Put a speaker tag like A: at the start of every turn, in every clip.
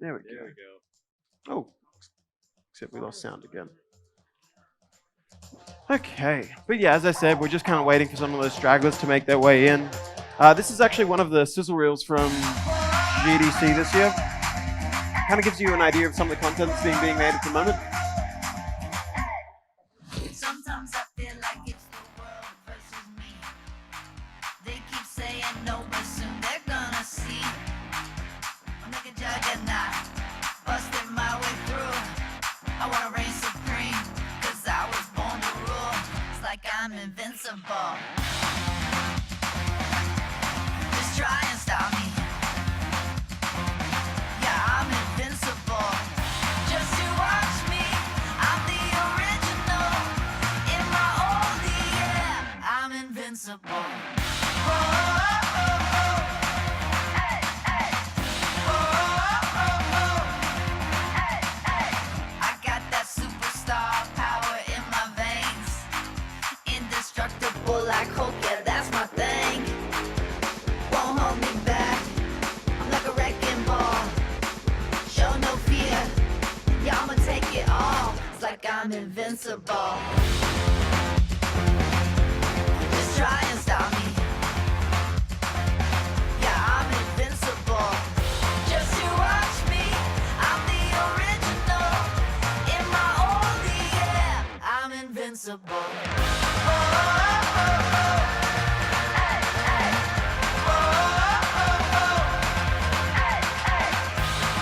A: There we go.
B: There we go.
A: Oh, except we lost sound again. Okay, but yeah, as I said, we're just kind of waiting for some of those stragglers to make their way in. This is actually one of the sizzle reels from GDC this year. Kind of gives you an idea of some of the content that's being made at the moment.
C: Sometimes I feel like it's the world versus me. They keep saying no, but soon they're gonna see. I'm like a juggernaut, busting my way through. I wanna reign supreme, cause I was born to rule. It's like I'm invincible. Just try and stop me. Yeah, I'm invincible. Just to watch me, I'm the original. In my own yeah, I'm invincible. Whoa, oh, oh, oh. Hey, hey. Whoa, oh, oh, oh. Hey, hey. I got that superstar power in my veins. Indestructible like Hulk, yeah, that's my thing. Won't hold me back. I'm like a wrecking ball. Show no fear. Yeah, I'ma take it all. It's like I'm invincible. Just try and stop me. Yeah, I'm invincible. Just to watch me. I'm the original. In my own yeah, I'm invincible. Oh, oh, oh, oh. Hey, hey. Oh, oh, oh, oh. Hey, hey. Oh, oh, oh, oh.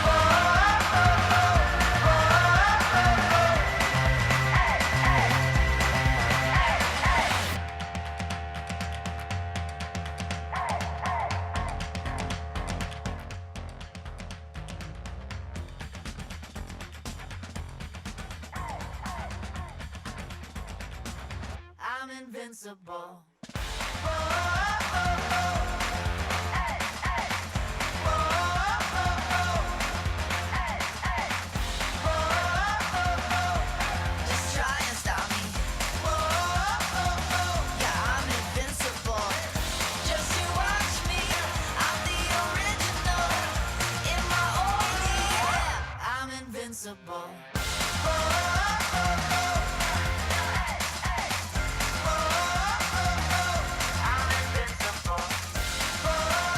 C: Oh, oh, oh, oh. Hey, hey. Hey, hey. I'm invincible. Whoa, oh, oh, oh. Hey, hey. Whoa, oh, oh, oh. Hey, hey. Whoa, oh, oh. Just try and stop me. Whoa, oh, oh. Yeah, I'm invincible. Just to watch me. I'm the original. In my own yeah, I'm invincible. Whoa, oh, oh. Hey, hey. Whoa, oh, oh. I'm invincible. Whoa, oh,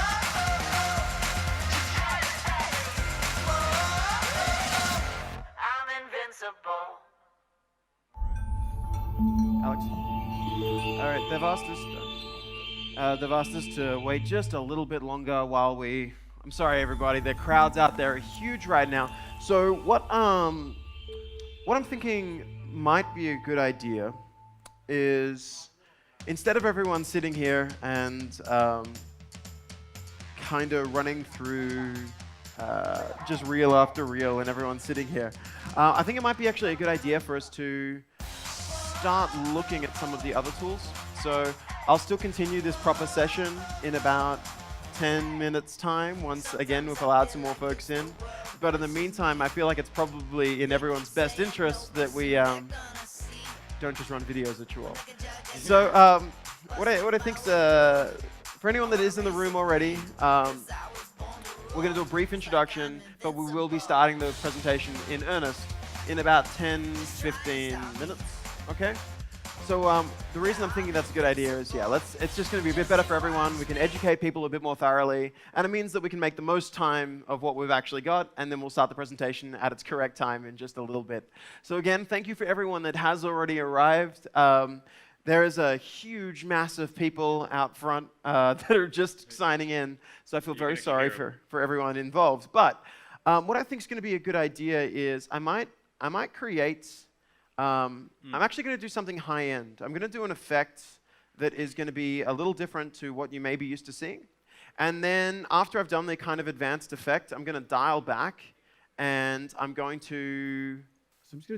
C: oh. Just try and stop me. Whoa, oh, oh. I'm invincible.
A: Alex. All right, they've asked us to wait just a little bit longer while we. I'm sorry, everybody. The crowds out there are huge right now. So what I'm thinking might be a good idea is instead of everyone sitting here and kind of running through just reel after reel and everyone sitting here, I think it might be actually a good idea for us to start looking at some of the other tools. So I'll still continue this proper session in about 10 minutes time, once again we've allowed some more folks in. But in the meantime, I feel like it's probably in everyone's best interest that we don't just run videos at you all. So what I think's, for anyone that is in the room already, we're going to do a brief introduction, but we will be starting the presentation in earnest in about 10-15 minutes, okay? So the reason I'm thinking that's a good idea is, yeah, it's just going to be a bit better for everyone. We can educate people a bit more thoroughly, and it means that we can make the most time of what we've actually got, and then we'll start the presentation at its correct time in just a little bit. So again, thank you for everyone that has already arrived. There is a huge mass of people out front that are just signing in, so I feel very sorry for everyone involved. But what I think is going to be a good idea is I might create. I'm actually going to do something high-end. I'm going to do an effect that is going to be a little different to what you may be used to seeing. And then after I've done the kind of advanced effect, I'm going to dial back, and I'm just going to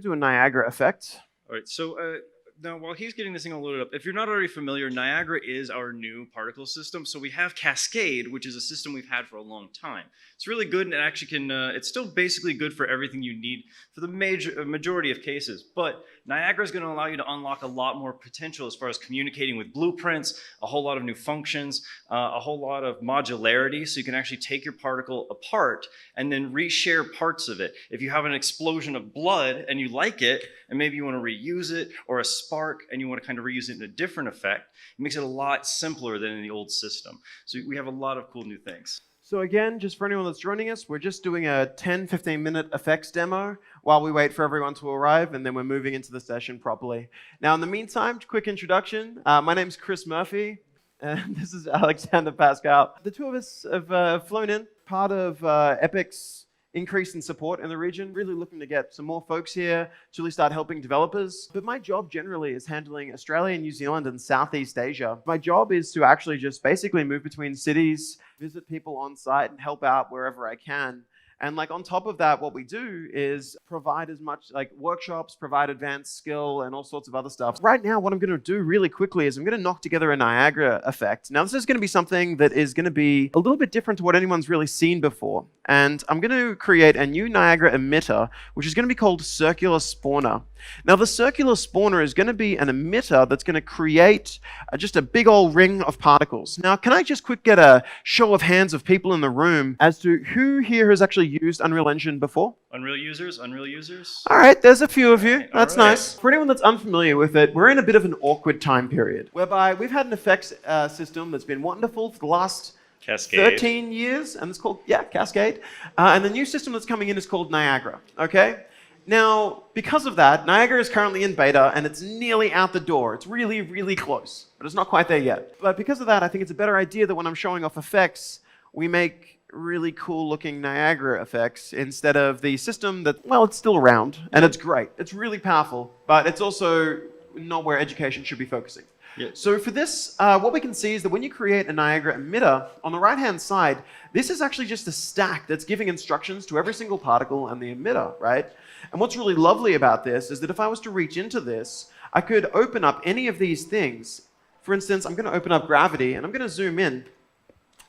A: do a Niagara effect.
B: All right, so now while he's getting this thing all loaded up, if you're not already familiar, Niagara is our new particle system. So we have Cascade, which is a system we've had for a long time. It's really good, and it actually can, it's still basically good for everything you need for the majority of cases. But Niagara is going to allow you to unlock a lot more potential as far as communicating with blueprints, a whole lot of new functions, a whole lot of modularity, so you can actually take your particle apart and then reshare parts of it. If you have an explosion of blood and you like it, and maybe you want to reuse it, or a spark and you want to kind of reuse it in a different effect, it makes it a lot simpler than in the old system. So we have a lot of cool new things.
A: So again, just for anyone that's joining us, we're just doing a 10, 15-minute effects demo while we wait for everyone to arrive, and then we're moving into the session properly. Now, in the meantime, quick introduction. My name's Chris Murphy, and this is Alexander Paschall. The two of us have flown in, part of Epic's increase in support in the region, really looking to get some more folks here to really start helping developers. But my job generally is handling Australia, New Zealand, and Southeast Asia. My job is to actually just basically move between cities, visit people on site, and help out wherever I can. And like on top of that, what we do is provide as much like workshops, provide advanced skill and all sorts of other stuff. Right now, what I'm going to do really quickly is I'm going to knock together a Niagara effect. Now, this is going to be something that is going to be a little bit different to what anyone's really seen before. And I'm going to create a new Niagara emitter, which is going to be called Circular Spawner. Now, the Circular Spawner is going to be an emitter that's going to create just a big old ring of particles. Now, can I just quick get a show of hands of people in the room as to who here has actually used Unreal Engine before?
B: Unreal users, Unreal users.
A: All right, there's a few of you. That's
B: all right.
A: nice. For anyone that's unfamiliar with it, we're in a bit of an awkward time period whereby we've had an effects system that's been wonderful for the last
B: Cascade.
A: 13 years, and it's called, Cascade. And the new system that's coming in is called Niagara, okay? Now, because of that, Niagara is currently in beta, and it's nearly out the door. It's really, really close, but it's not quite there yet. But because of that, I think it's a better idea that when I'm showing off effects, we make really cool-looking Niagara effects instead of the system that, well, it's still around, and it's great. It's really powerful, but it's also not where education should be focusing.
B: Yeah.
A: So for this, what we can see is that when you create a Niagara emitter, on the right-hand side, this is actually just a stack that's giving instructions to every single particle and the emitter, right? And what's really lovely about this is that if I was to reach into this, I could open up any of these things. For instance, I'm going to open up gravity, and I'm going to zoom in.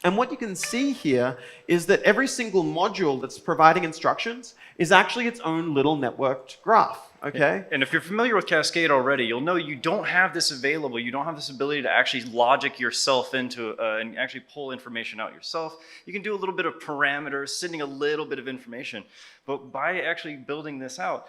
A: And what you can see here is that every single module that's providing instructions is actually its own little networked graph. Okay.
B: And if you're familiar with Cascade already, you'll know you don't have this available. You don't have this ability to actually logic yourself into and actually pull information out yourself. You can do a little bit of parameters, sending a little bit of information. But by actually building this out,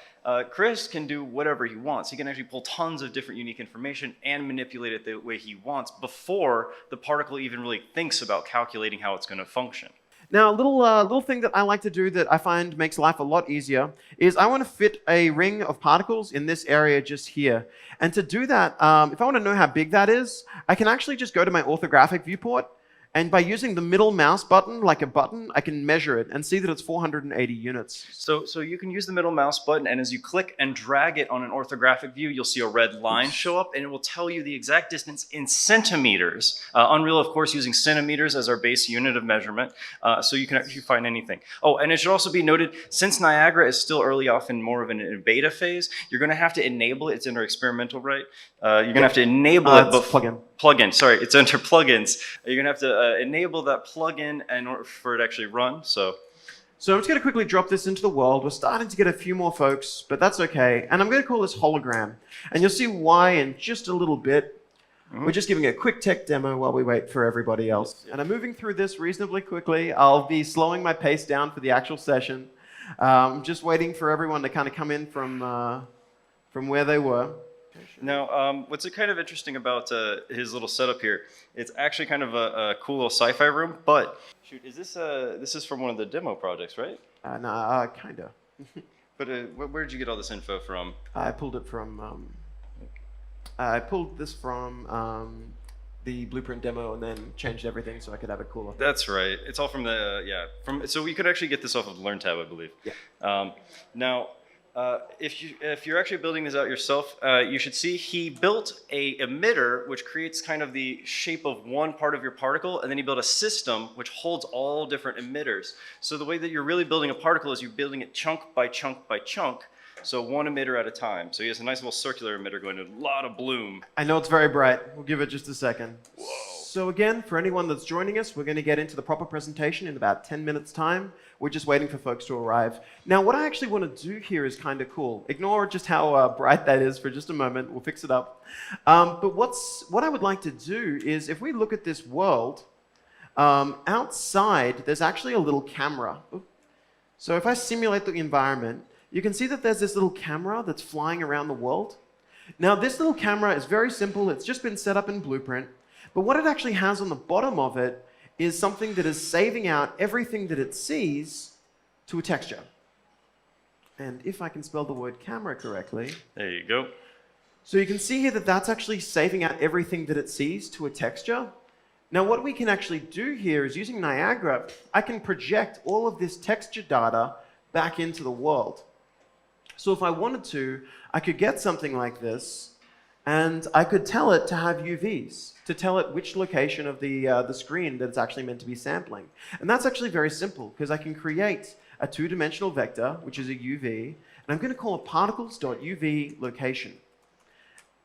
B: Chris can do whatever he wants. He can actually pull tons of different unique information and manipulate it the way he wants before the particle even really thinks about calculating how it's going to function.
A: Now, a little thing that I like to do that I find makes life a lot easier is I want to fit a ring of particles in this area just here. And to do that, if I want to know how big that is, I can actually just go to my orthographic viewport, and by using the middle mouse button, like a button, I can measure it and see that it's 480 units.
B: So you can use the middle mouse button, and as you click and drag it on an orthographic view, you'll see a red line show up, and it will tell you the exact distance in centimeters. Unreal, of course, using centimeters as our base unit of measurement, so you can actually find anything. Oh, and it should also be noted, since Niagara is still early off in more of a beta phase, you're going to have to enable it. It's under experimental, right? You're going to have to enable it. Plugin. Sorry, it's under plugins. You're going to have to enable that plugin in order for it to actually run. So
A: I'm just going to quickly drop this into the world. We're starting to get a few more folks, but that's okay. And I'm going to call this hologram. And you'll see why in just a little bit. Mm-hmm. We're just giving a quick tech demo while we wait for everybody else. And I'm moving through this reasonably quickly. I'll be slowing my pace down for the actual session. Just waiting for everyone to kind of come in from where they were.
B: Now, what's kind of interesting about his little setup here, it's actually kind of a cool little sci-fi room, but shoot, this is from one of the demo projects, right?
A: No, kinda.
B: But where did you get all this info from?
A: I pulled it from, this from the blueprint demo and then changed everything so I could have it cooler.
B: That's right. It's all from the, so we could actually get this off of the Learn tab, I believe.
A: Yeah.
B: Now, if you're actually building this out yourself, you should see he built a emitter which creates kind of the shape of one part of your particle, and then he built a system which holds all different emitters. So the way that you're really building a particle is you're building it chunk by chunk by chunk, so one emitter at a time. So he has a nice little circular emitter going to a lot of bloom.
A: I know it's very bright. We'll give it just a second.
B: Whoa.
A: So again, for anyone that's joining us, we're going to get into the proper presentation in about 10 minutes time. We're just waiting for folks to arrive. Now, what I actually want to do here is kind of cool. Ignore just how bright that is for just a moment. We'll fix it up. But what I would like to do is, if we look at this world, outside, there's actually a little camera. So if I simulate the environment, you can see that there's this little camera that's flying around the world. Now, this little camera is very simple. It's just been set up in Blueprint. But what it actually has on the bottom of it is something that is saving out everything that it sees to a texture. And if I can spell the word camera correctly.
B: There you go.
A: So you can see here that that's actually saving out everything that it sees to a texture. Now, what we can actually do here is using Niagara, I can project all of this texture data back into the world. So if I wanted to, I could get something like this, and I could tell it to have UVs, to tell it which location of the screen that it's actually meant to be sampling. And that's actually very simple, because I can create a two-dimensional vector, which is a UV, and I'm going to call it particles.uv location.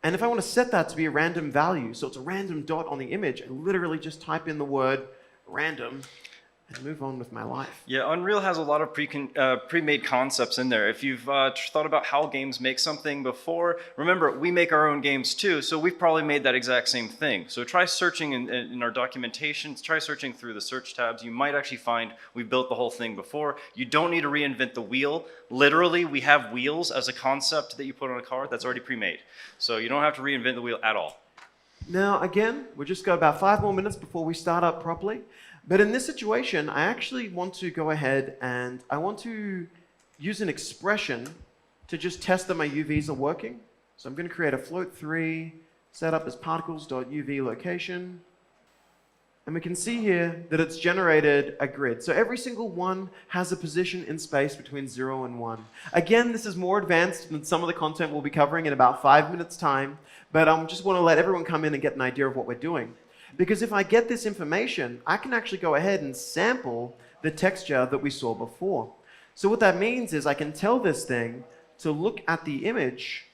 A: And if I want to set that to be a random value, so it's a random dot on the image, I literally just type in the word random and move on with my life.
B: Yeah, Unreal has a lot of pre-made concepts in there. If you've thought about how games make something before, remember, we make our own games too, so we've probably made that exact same thing. So try searching in our documentation, try searching through the search tabs. You might actually find we built the whole thing before. You don't need to reinvent the wheel. Literally, we have wheels as a concept that you put on a car that's already pre-made. So you don't have to reinvent the wheel at all.
A: Now, again, we've just got about 5 more minutes before we start up properly. But in this situation, I actually want to go ahead and I want to use an expression to just test that my UVs are working. So I'm going to create a float3, set up as particles.uv location. And we can see here that it's generated a grid. So every single one has a position in space between 0 and 1. Again, this is more advanced than some of the content we'll be covering in about 5 minutes' time. But I just want to let everyone come in and get an idea of what we're doing. Because if I get this information, I can actually go ahead and sample the texture that we saw before. So what that means is I can tell this thing to look at the image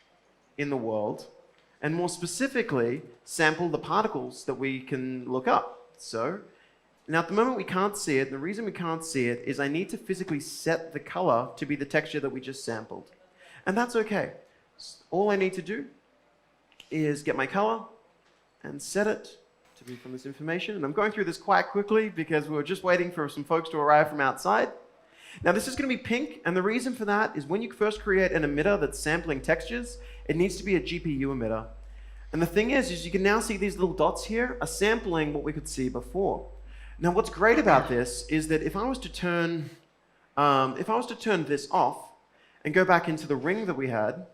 A: in the world, and more specifically, sample the particles that we can look up. So, now at the moment we can't see it, and the reason we can't see it is I need to physically set the color to be the texture that we just sampled. And that's okay. All I need to do is get my color and set it to be from this information. And I'm going through this quite quickly because we were just waiting for some folks to arrive from outside. Now this is going to be pink, and the reason for that is when you first create an emitter that's sampling textures, it needs to be a GPU emitter. And the thing is you can now see these little dots here are sampling what we could see before. Now what's great about this is that if I was to turn this off and go back into the ring that we had,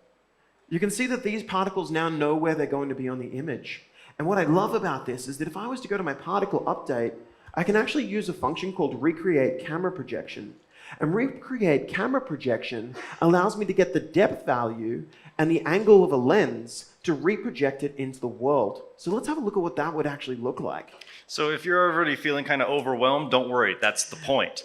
A: you can see that these particles now know where they're going to be on the image. And what I love about this is that if I was to go to my particle update, I can actually use a function called recreate camera projection. And recreate camera projection allows me to get the depth value and the angle of a lens to reproject it into the world. So let's have a look at what that would actually look like.
B: So if you're already feeling kind of overwhelmed, don't worry, that's the point.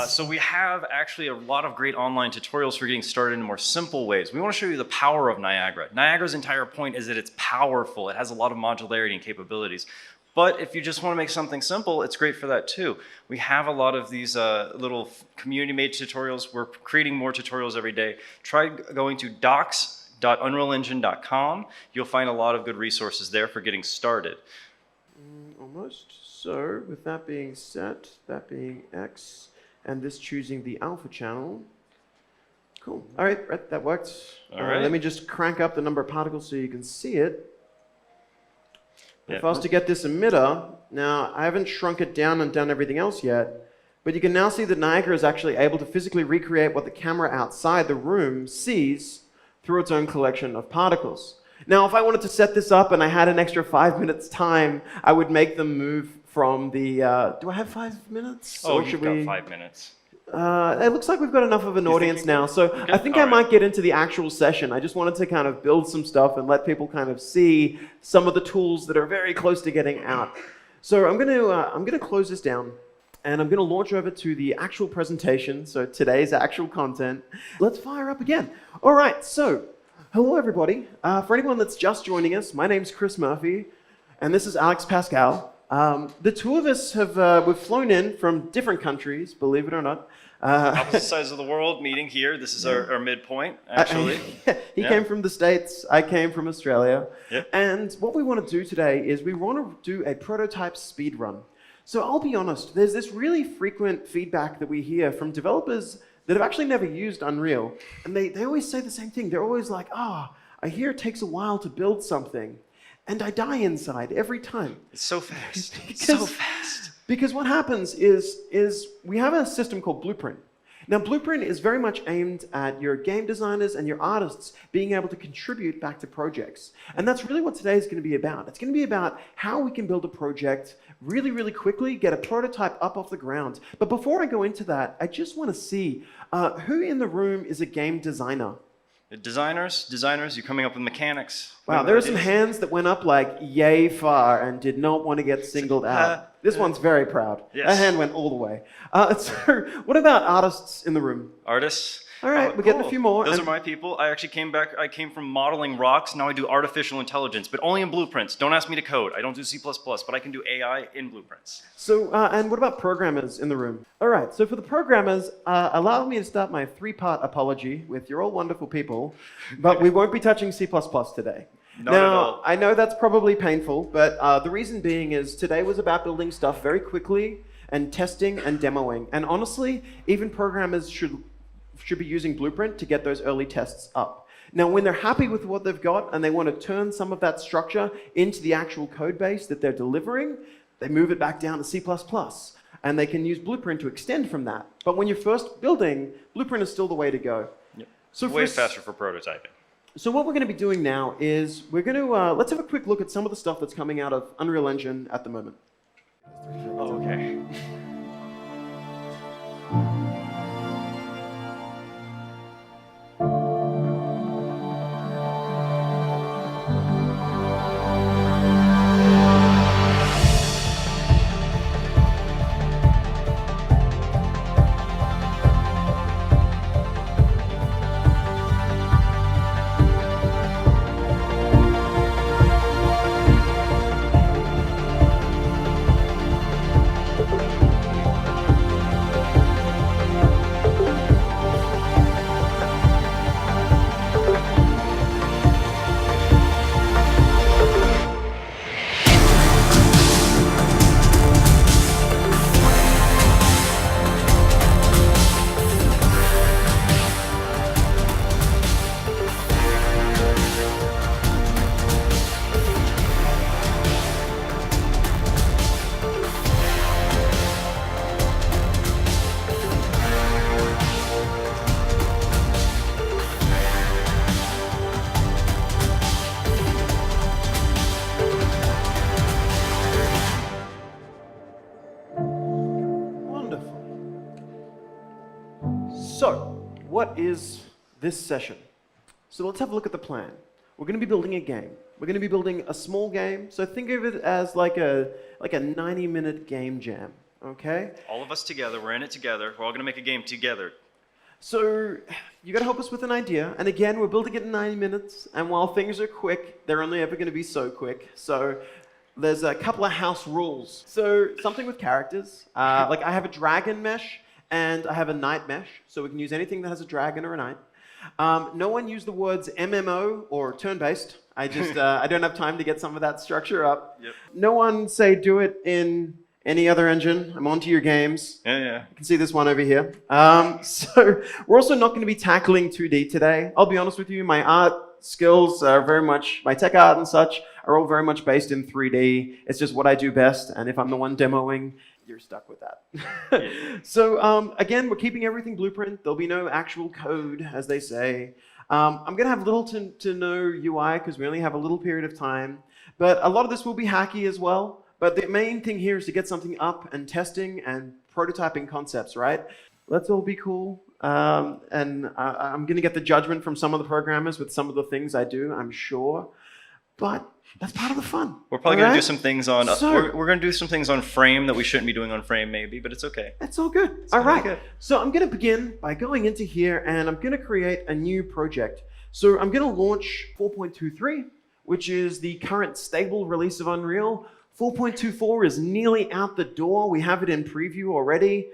B: So we have actually a lot of great online tutorials for getting started in more simple ways. We want to show you the power of Niagara. Niagara's entire point is that it's powerful. It has a lot of modularity and capabilities. But if you just want to make something simple, it's great for that too. We have a lot of these little community-made tutorials. We're creating more tutorials every day. Try going to docs.unrealengine.com. You'll find a lot of good resources there for getting started.
A: Almost. So with that being set, that being X, and this choosing the alpha channel. Cool. All right, that worked.
B: All right.
A: Let me just crank up the number of particles so you can see it.
B: Yeah.
A: If I was to get this emitter, now I haven't shrunk it down and done everything else yet, but you can now see that Niagara is actually able to physically recreate what the camera outside the room sees through its own collection of particles. Now, if I wanted to set this up and I had an extra 5 minutes time, I would make them move from the, do I have 5 minutes?
B: Oh,
A: or
B: you've
A: should
B: got
A: we...
B: 5 minutes.
A: It looks like we've got enough of an audience now, so
B: Okay.
A: I think
B: All
A: I
B: right.
A: might get into the actual session. I just wanted to kind of build some stuff and let people kind of see some of the tools that are very close to getting out. So I'm going to close this down, and I'm going to launch over to the actual presentation, so today's actual content. Let's fire up again. All right, so hello everybody. For anyone that's just joining us, my name's Chris Murphy, and this is Alex Paschall. The two of us we've flown in from different countries, believe it or not.
B: Opposite sides of the world meeting here. This is our midpoint, actually.
A: He
B: Yeah.
A: came from the States, I came from Australia.
B: Yep.
A: And what we want to do today is we want to do a prototype speed run. So I'll be honest, there's this really frequent feedback that we hear from developers that have actually never used Unreal. And they always say the same thing. They're always like, I hear it takes a while to build something. And I die inside every time.
B: It's so fast.
A: Because-
B: So fast.
A: Because what happens is we have a system called Blueprint. Now, Blueprint is very much aimed at your game designers and your artists being able to contribute back to projects. And that's really what today is going to be about. It's going to be about how we can build a project really, really quickly, get a prototype up off the ground. But before I go into that, I just want to see who in the room is a game designer?
B: Designers, you're coming up with mechanics.
A: Wow, there are some hands that went up like yay far and did not want to get singled out. This one's very proud.
B: Yes.
A: That hand went all the way. So what about artists in the room?
B: Artists.
A: All right, we're getting a
B: Cool.
A: few more.
B: Those
A: and-
B: are my people. I actually I came from modeling rocks. Now I do artificial intelligence, but only in blueprints. Don't ask me to code. I don't do C++, but I can do AI in blueprints.
A: So, and what about programmers in the room? All right, so for the programmers, allow me to start my three-part apology with you're all wonderful people, but we won't be touching C++ today.
B: Not at
A: now,
B: all.
A: I know that's probably painful, but the reason being is today was about building stuff very quickly and testing and demoing. And honestly, even programmers should be using Blueprint to get those early tests up. Now, when they're happy with what they've got and they want to turn some of that structure into the actual code base that they're delivering, they move it back down to C++. And they can use Blueprint to extend from that. But when you're first building, Blueprint is still the way to go.
B: Yep.
A: So
B: Way
A: for-
B: faster for prototyping.
A: So what we're going to be doing now is we're going to, let's have a quick look at some of the stuff that's coming out of Unreal Engine at the moment.
B: Oh, okay.
A: Wonderful. So, what is this session? So let's have a look at the plan. We're going to be building a game. We're going to be building a small game. So think of it as like a 90-minute game jam, okay?
B: All of us together. We're in it together. We're all going to make a game together.
A: So you got to help us with an idea. And again, we're building it in 90 minutes. And while things are quick, they're only ever going to be so quick. So there's a couple of house rules. So something with characters. Like I have a dragon mesh and I have a knight mesh. So we can use anything that has a dragon or a knight. No one use the words MMO or turn-based. I don't have time to get some of that structure up.
B: Yep.
A: No one say do it in any other engine. I'm onto your games.
B: Yeah.
A: You can see this one over here. So we're also not going to be tackling 2D today. I'll be honest with you, my art skills are very much, my tech art and such are all very much based in 3D. It's just what I do best, and if I'm the one demoing, you're stuck with that. So again, we're keeping everything Blueprint. There'll be no actual code, as they say. I'm going to have little to no UI because we only have a little period of time. But a lot of this will be hacky as well. But the main thing here is to get something up and testing and prototyping concepts, right? Let's all be cool. And I'm going to get the judgment from some of the programmers with some of the things I do, I'm sure. But that's part of the fun.
B: We're probably going to
A: Alright?
B: do some things on.
A: So-
B: we're going to do some things on Frame that we shouldn't be doing on Frame, maybe, but it's okay.
A: It's all good. All
B: gonna
A: right.
B: be good.
A: So I'm going to begin by going into here and I'm going to create a new project. So I'm going to launch 4.23, which is the current stable release of Unreal 4.24 is nearly out the door. We have it in preview already.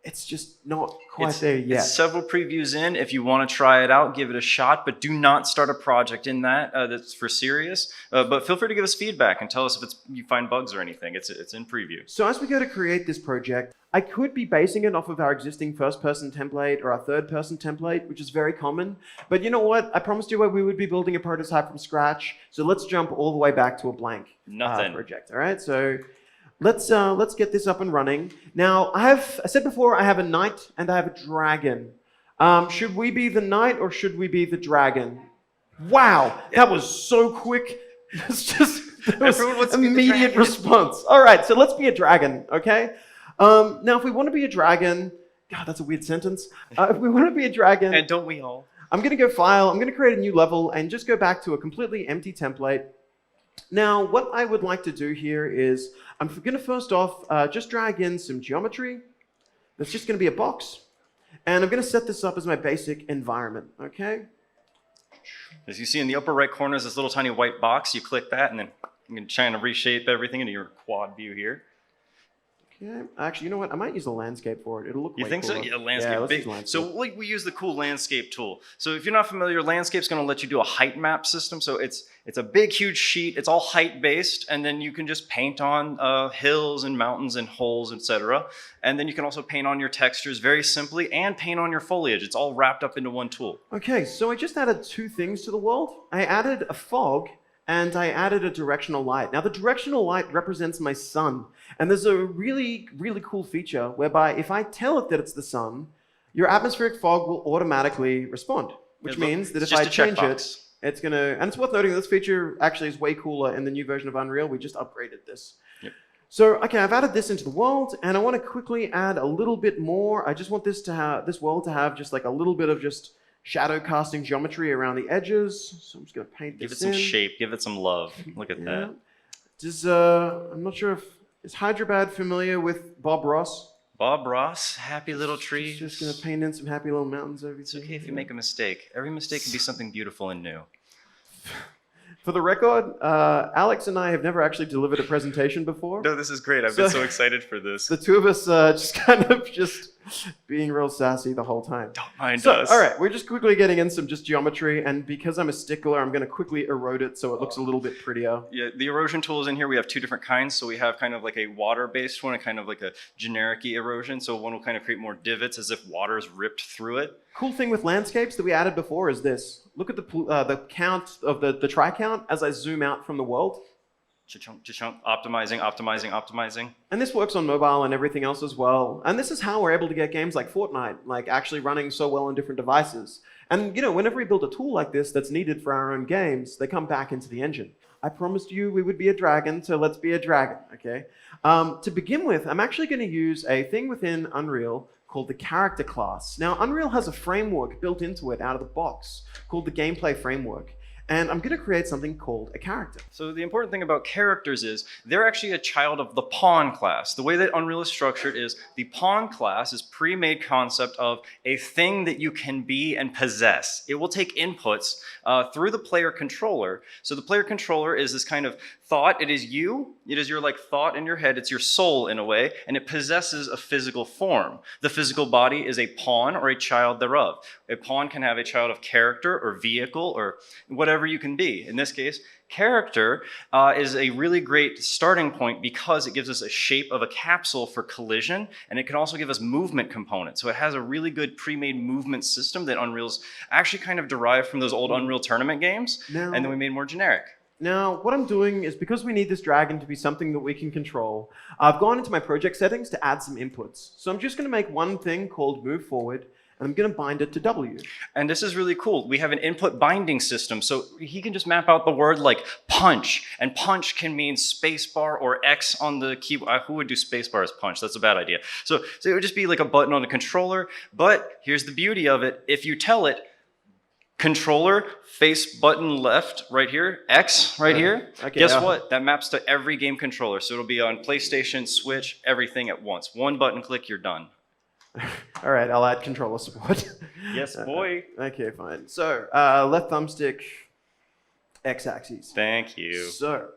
A: It's just not quite there yet.
B: It's several previews in. If you want to try it out, give it a shot, but do not start a project in that's for serious. But feel free to give us feedback and tell us if you find bugs or anything. It's in preview.
A: So as we go to create this project, I could be basing it off of our existing first-person template or our third-person template, which is very common. But you know what? I promised you we would be building a prototype from scratch. So let's jump all the way back to a blank project. All right. So let's get this up and running. Now, I said before, I have a knight and I have a dragon. Should we be the knight or should we be the dragon? Wow, that was so quick. That was immediate response. All right, so let's be a dragon, okay? Now, if we want to be a dragon, God, that's a weird sentence. If we want to be a dragon,
B: and don't we all?
A: I'm going to go File. I'm going to create a new level and just go back to a completely empty template. Now, what I would like to do here is I'm going to first off just drag in some geometry. That's just going to be a box. And I'm going to set this up as my basic environment, okay?
B: As you see in the upper right corner is this little tiny white box. You click that, and then you can try to reshape everything into your quad view here.
A: Okay. Actually, you know what? I might use a landscape for it. It'll look
B: You
A: way
B: think
A: cooler.
B: so? Yeah, landscape.
A: Yeah, let's
B: Big.
A: use landscape.
B: So we use the cool landscape tool. So if you're not familiar, landscape's going to let you do a height map system. So it's a big, huge sheet. It's all height based, and then you can just paint on hills and mountains and holes, etc. And then you can also paint on your textures very simply, and paint on your foliage. It's all wrapped up into one tool.
A: Okay, so I just added two things to the world. I added a fog, and I added a directional light. Now, the directional light represents my sun. And there's a really, really cool feature whereby if I tell it that it's the sun, your atmospheric fog will automatically respond, which means that if I change it, it's going to... And it's worth noting that this feature actually is way cooler in the new version of Unreal. We just upgraded this.
B: Yep.
A: So, okay, I've added this into the world, and I want to quickly add a little bit more. I just want this world to have just like a little bit of just shadow casting geometry around the edges. So I'm just going to paint this in.
B: Give it some shape. Give it some love. Look at that.
A: I'm not sure if... Is Hyderabad familiar with Bob Ross?
B: Bob Ross, happy little trees.
A: Just going to paint in some happy little mountains over here.
B: It's okay if you make a mistake. Every mistake can be something beautiful and new.
A: For the record, Alex and I have never actually delivered a presentation before.
B: No, this is great. I've been so excited for this.
A: The two of us just kind of just being real sassy the whole time.
B: Don't mind
A: So,
B: us.
A: all right, we're just quickly getting in some just geometry, and because I'm a stickler, I'm going to quickly erode it so it looks a little bit prettier.
B: Yeah, the erosion tools in here, we have two different kinds. So we have kind of like a water-based one and kind of like a generic-y erosion. So one will kind of create more divots as if water's ripped through it.
A: Cool thing with landscapes that we added before is this. Look at the count of the try count as I zoom out from the world.
B: Cha-chunk, cha-chunk, optimizing, optimizing, optimizing.
A: And this works on mobile and everything else as well. And this is how we're able to get games like Fortnite, like actually running so well on different devices. And you know, whenever we build a tool like this that's needed for our own games, they come back into the engine. I promised you we would be a dragon, so let's be a dragon, okay? To begin with, I'm actually going to use a thing within Unreal called the character class. Now, Unreal has a framework built into it out of the box called the gameplay framework. And I'm going to create something called a character.
B: So the important thing about characters is they're actually a child of the pawn class. The way that Unreal is structured is the pawn class is pre-made concept of a thing that you can be and possess. It will take inputs through the player controller. So the player controller is this kind of thought. It is you. It is your like thought in your head. It's your soul in a way, and it possesses a physical form. The physical body is a pawn or a child thereof. A pawn can have a child of character or vehicle or whatever you can be. In this case, character is a really great starting point because it gives us a shape of a capsule for collision, and it can also give us movement components. So it has a really good pre-made movement system that Unreal's actually kind of derived from those old Unreal Tournament games, and then we made more generic.
A: Now, what I'm doing is because we need this dragon to be something that we can control, I've gone into my project settings to add some inputs. So I'm just going to make one thing called move forward, and I'm going to bind it to W.
B: And this is really cool. We have an input binding system. So he can just map out the word like punch. And punch can mean spacebar or X on the keyboard. Who would do spacebar as punch? That's a bad idea. So it would just be like a button on the controller. But here's the beauty of it. If you tell it, controller, face button left, right here, X right here. Okay, guess what? That maps to every game controller. So it'll be on PlayStation, Switch, everything at once. One button click, you're done.
A: All right, I'll add controller support.
B: Yes, boy.
A: Okay, fine. So left thumbstick, X-axis.
B: Thank you.
A: So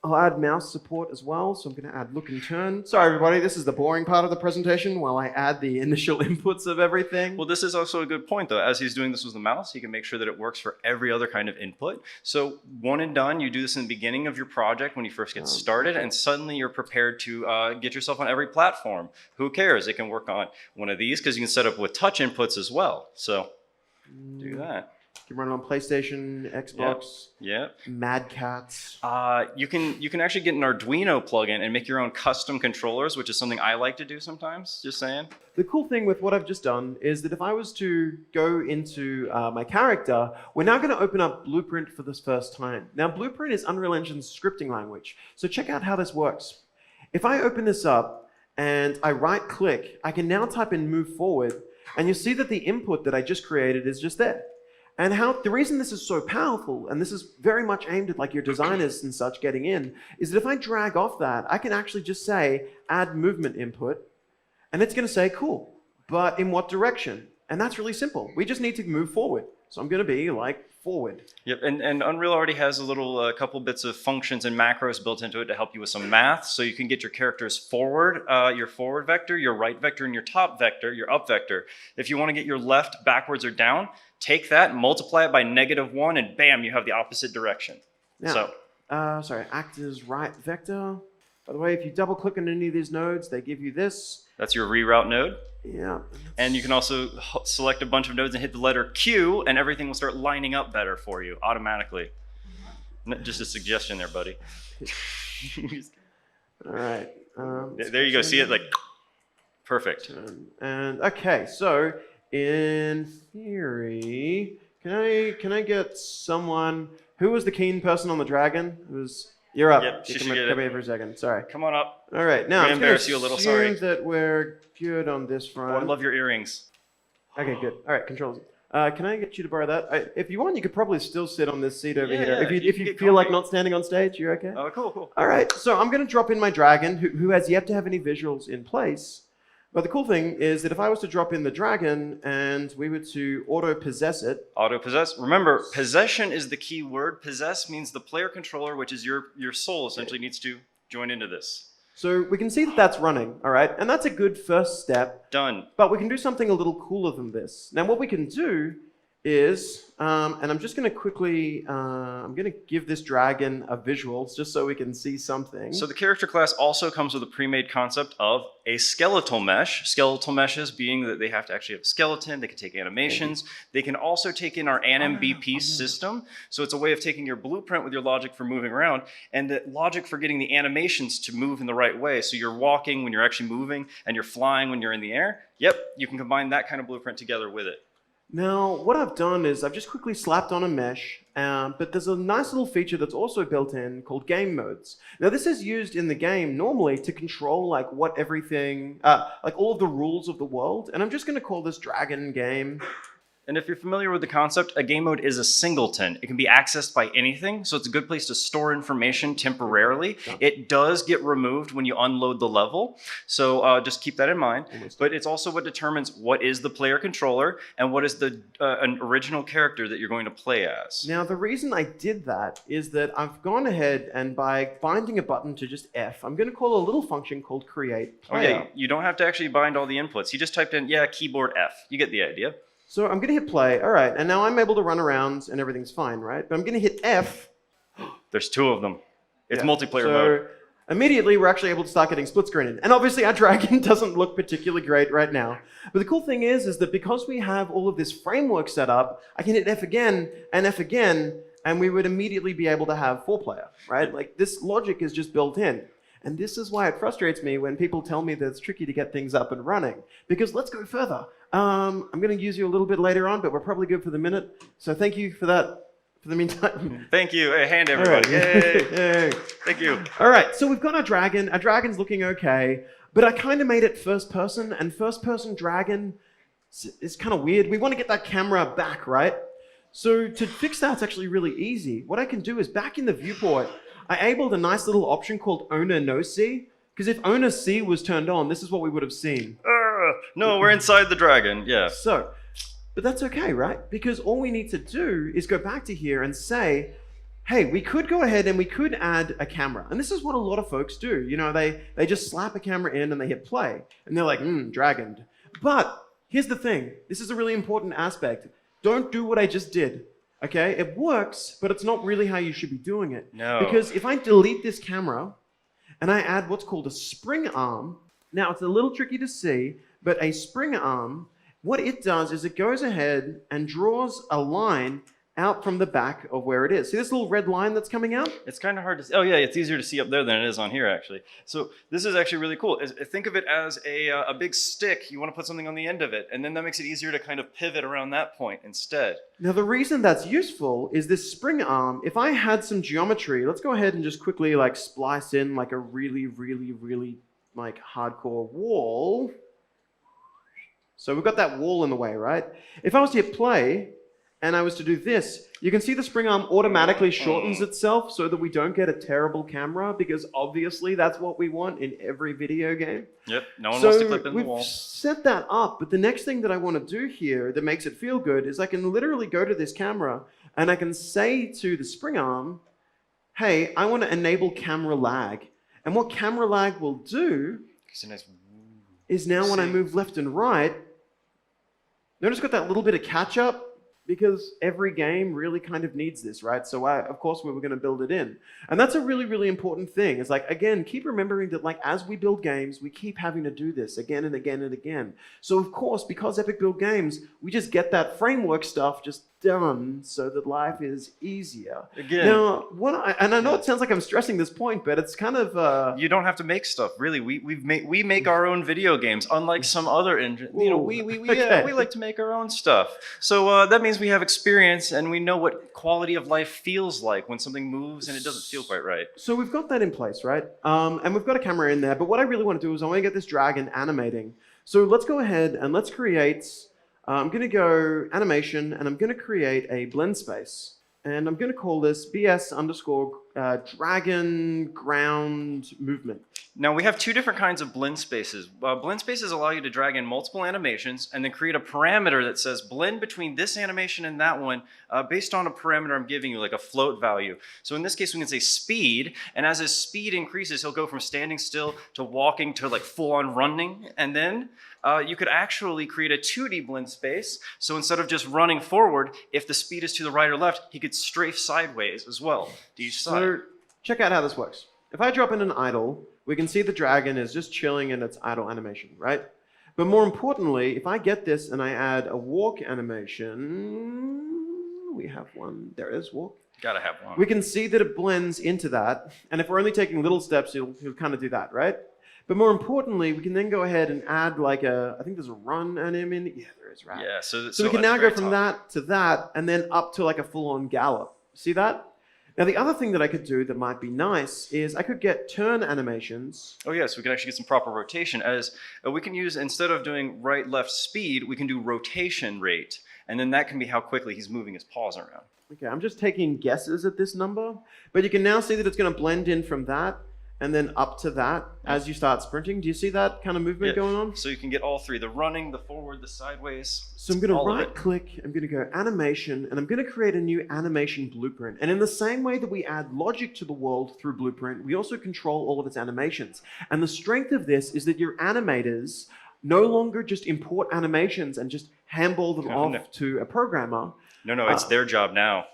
A: I'll add mouse support as well, so I'm going to add look and turn. Sorry, everybody, this is the boring part of the presentation while I add the initial inputs of everything.
B: Well, this is also a good point, though. As he's doing this with the mouse, he can make sure that it works for every other kind of input. So one and done, you do this in the beginning of your project when you first get started, and suddenly you're prepared to get yourself on every platform. Who cares? It can work on one of these because you can set up with touch inputs as well. So do that.
A: You can run it on PlayStation, Xbox,
B: Yep.
A: Mad Cats.
B: You can actually get an Arduino plugin and make your own custom controllers, which is something I like to do sometimes. Just saying.
A: The cool thing with what I've just done is that if I was to go into my character, we're now going to open up Blueprint for this first time. Now, Blueprint is Unreal Engine's scripting language. So check out how this works. If I open this up and I right-click, I can now type in Move Forward, and you'll see that the input that I just created is just there. And the reason this is so powerful, and this is very much aimed at like your designers and such getting in, is that if I drag off that, I can actually just say, add movement input, and it's going to say, cool, but in what direction? And that's really simple. We just need to move forward. So I'm going to be like forward.
B: Yep, and Unreal already has a little couple bits of functions and macros built into it to help you with some math. So you can get your characters forward, your forward vector, your right vector, and your top vector, your up vector. If you want to get your left backwards or down, take that, multiply it by -1, and bam, you have the opposite direction.
A: Now, sorry, act as right vector. By the way, if you double click on any of these nodes, they give you this.
B: That's your reroute node.
A: Yeah.
B: And you can also select a bunch of nodes and hit the letter Q, and everything will start lining up better for you automatically. Just a suggestion there, buddy.
A: All right.
B: There you go. See it? Like, perfect.
A: And okay, so in theory, can I get someone who was the keen person on the dragon? You're up.
B: Yep, she should
A: come
B: get
A: here
B: it.
A: for a second. Sorry.
B: Come on up.
A: All right. Now
B: I'm
A: I'm
B: gonna embarrass you a little, sorry.
A: assume that we're good on this
B: Oh,
A: front.
B: I love your earrings.
A: Okay, good. All right, controls. Can I get you to borrow that? If you want, you could probably still sit on this seat over
B: Yeah,
A: here.
B: yeah,
A: If you
B: get
A: feel like
B: comfy.
A: not standing on stage, you're okay?
B: Oh, cool.
A: All right, so I'm going to drop in my dragon, who has yet to have any visuals in place. But the cool thing is that if I was to drop in the dragon and we were to auto-possess it.
B: Auto-possess. Remember, possession is the key word. Possess means the player controller, which is your soul, essentially needs to join into this.
A: So we can see that that's running, all right? And that's a good first step.
B: Done.
A: But we can do something a little cooler than this. Now, what we can do is, and I'm just going to quickly, I'm going to give this dragon a visual just so we can see something.
B: So the character class also comes with a pre-made concept of a skeletal mesh. Skeletal meshes being that they have to actually have a skeleton, they can take animations, they can also take in our AnimBP system. So it's a way of taking your blueprint with your logic for moving around and the logic for getting the animations to move in the right way. So you're walking when you're actually moving and you're flying when you're in the air. Yep, you can combine that kind of blueprint together with it.
A: Now, what I've done is I've just quickly slapped on a mesh, but there's a nice little feature that's also built in called game modes. Now, this is used in the game normally to control like what everything, like all of the rules of the world. And I'm just going to call this dragon game.
B: And if you're familiar with the concept, a game mode is a singleton. It can be accessed by anything, so it's a good place to store information temporarily. It does get removed when you unload the level, so just keep that in mind. But it's also what determines what is the player controller and what is the an original character that you're going to play as.
A: Now, the reason I did that is that I've gone ahead and by binding a button to just F, I'm going to call a little function called create player.
B: Okay, you don't have to actually bind all the inputs. He just typed in, keyboard F. You get the idea.
A: So I'm going to hit play. All right, and now I'm able to run around and everything's fine, right? But I'm going to hit F.
B: There's two of them. It's
A: Yeah.
B: multiplayer
A: so
B: mode.
A: Immediately, we're actually able to start getting split screen in. And obviously, our dragon doesn't look particularly great right now. But the cool thing is that because we have all of this framework set up, I can hit F again, and we would immediately be able to have 4-player, right? Like, this logic is just built in. And this is why it frustrates me when people tell me that it's tricky to get things up and running. Because let's go further. I'm going to use you a little bit later on, but we're probably good for the minute. So thank you for that, for the meantime.
B: Thank you. Hey, hand everybody.
A: All right.
B: Yay.
A: Yay.
B: Thank you.
A: All right, so we've got our dragon. Our dragon's looking okay, but I kind of made it first person, and first person dragon is kind of weird. We want to get that camera back, right? So to fix that, it's actually really easy. What I can do is back in the viewport, I enabled a nice little option called owner no see, because if owner C was turned on, this is what we would have seen.
B: No, we're inside the dragon. Yeah.
A: So, but that's okay, right? Because all we need to do is go back to here and say, hey, we could go ahead and we could add a camera. And this is what a lot of folks do. You know, they just slap a camera in and they hit play. And they're like, dragoned. But here's the thing. This is a really important aspect. Don't do what I just did. Okay? It works, but it's not really how you should be doing it.
B: No.
A: Because if I delete this camera and I add what's called a spring arm, now it's a little tricky to see, but a spring arm, what it does is it goes ahead and draws a line out from the back of where it is. See this little red line that's coming out?
B: It's kind of hard to see. Oh yeah, it's easier to see up there than it is on here actually. So this is actually really cool. Think of it as a big stick. You want to put something on the end of it, and then that makes it easier to kind of pivot around that point instead.
A: Now the reason that's useful is this spring arm, if I had some geometry, let's go ahead and just quickly like splice in like a really like hardcore wall. So we've got that wall in the way, right? If I was to hit play, and I was to do this, you can see the spring arm automatically shortens itself so that we don't get a terrible camera, because obviously that's what we want in every video game.
B: Yep, no one wants to clip in the
A: we've
B: wall.
A: set that up, but the next thing that I want to do here that makes it feel good is I can literally go to this camera and I can say to the spring arm, hey, I want to enable camera lag. And what camera lag will do is now when I move left and right, notice got that little bit of catch up, because every game really kind of needs this, right? So of course we were going to build it in. And that's a really important thing. It's like, again, keep remembering that like as we build games, we keep having to do this again and again and again. So of course, because Epic build games, we just get that framework stuff just done so that life is easier.
B: Again.
A: Now, and I know it sounds like I'm stressing this point, but it's kind of...
B: you don't have to make stuff, really. We make our own video games, unlike some other engine. You know, we like to make our own stuff. So that means we have experience and we know what quality of life feels like when something moves and it doesn't feel quite right.
A: So we've got that in place, right? And we've got a camera in there, but what I really want to do is I want to get this dragon animating. So let's go ahead and let's create, I'm going to go animation, and I'm going to create a blend space. And I'm going to call this BS underscore dragon ground movement.
B: Now we have two different kinds of blend spaces. Blend spaces allow you to drag in multiple animations and then create a parameter that says blend between this animation and that one based on a parameter I'm giving you, like a float value. So in this case we can say speed, and as his speed increases he'll go from standing still to walking to like full on running, and then you could actually create a 2D blend space. So instead of just running forward, if the speed is to the right or left, he could strafe sideways as well to each side.
A: So check out how this works. If I drop in an idle, we can see the dragon is just chilling in its idle animation, right? But more importantly, if I get this and I add a walk animation, we have one, there it is, walk.
B: Gotta have one.
A: We can see that it blends into that, and if we're only taking little steps, he'll kind of do that, right? But more importantly, we can then go ahead and add like I think there's a run anim. Yeah, there is, right?
B: Yeah, so
A: we can now go from that to that, and then up to like a full-on gallop. See that? Now, the other thing that I could do that might be nice is I could get turn animations.
B: Oh yes, we can actually get some proper rotation, as we can use, instead of doing right, left, speed, we can do rotation rate. And then that can be how quickly he's moving his paws around.
A: Okay, I'm just taking guesses at this number, but you can now see that it's going to blend in from that and then up to that as you start sprinting. Do you see that kind of movement going on?
B: So you can get all three, the running, the forward, the sideways.
A: So I'm going to right click, I'm going to go animation, and I'm going to create a new animation blueprint. And in the same way that we add logic to the world through blueprint, we also control all of its animations. And the strength of this is that your animators no longer just import animations and just handball them off to a programmer.
B: No, it's their job now.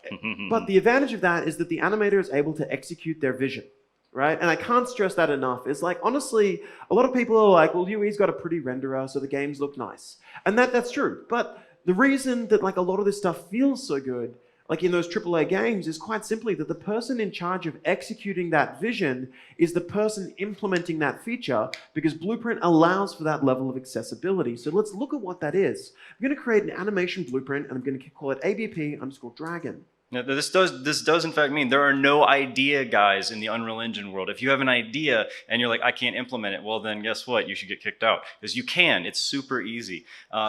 A: But the advantage of that is that the animator is able to execute their vision. Right? And I can't stress that enough. It's like, honestly, a lot of people are like, well, UE's got a pretty renderer, so the games look nice. And that's true. But the reason that like a lot of this stuff feels so good, like in those AAA games, is quite simply that the person in charge of executing that vision is the person implementing that feature, because Blueprint allows for that level of accessibility. So let's look at what that is. I'm going to create an animation blueprint, and I'm going to call it ABP_dragon.
B: Now, this does in fact mean there are no idea guys in the Unreal Engine world. If you have an idea and you're like, I can't implement it, well then guess what? You should get kicked out, because you can. It's super easy.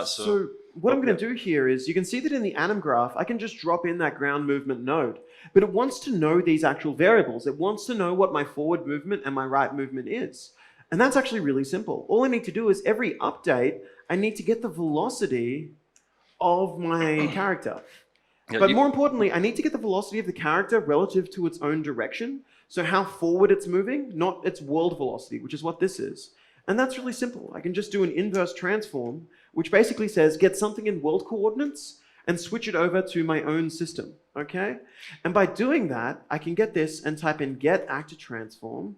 A: So what I'm going to do here is, you can see that in the anim graph, I can just drop in that ground movement node. But it wants to know these actual variables. It wants to know what my forward movement and my right movement is. And that's actually really simple. All I need to do is every update, I need to get the velocity of my character.
B: Yeah,
A: But more importantly, I need to get the velocity of the character relative to its own direction. So how forward it's moving, not its world velocity, which is what this is. And that's really simple. I can just do an inverse transform, which basically says get something in world coordinates and switch it over to my own system, okay? And by doing that, I can get this and type in get actor transform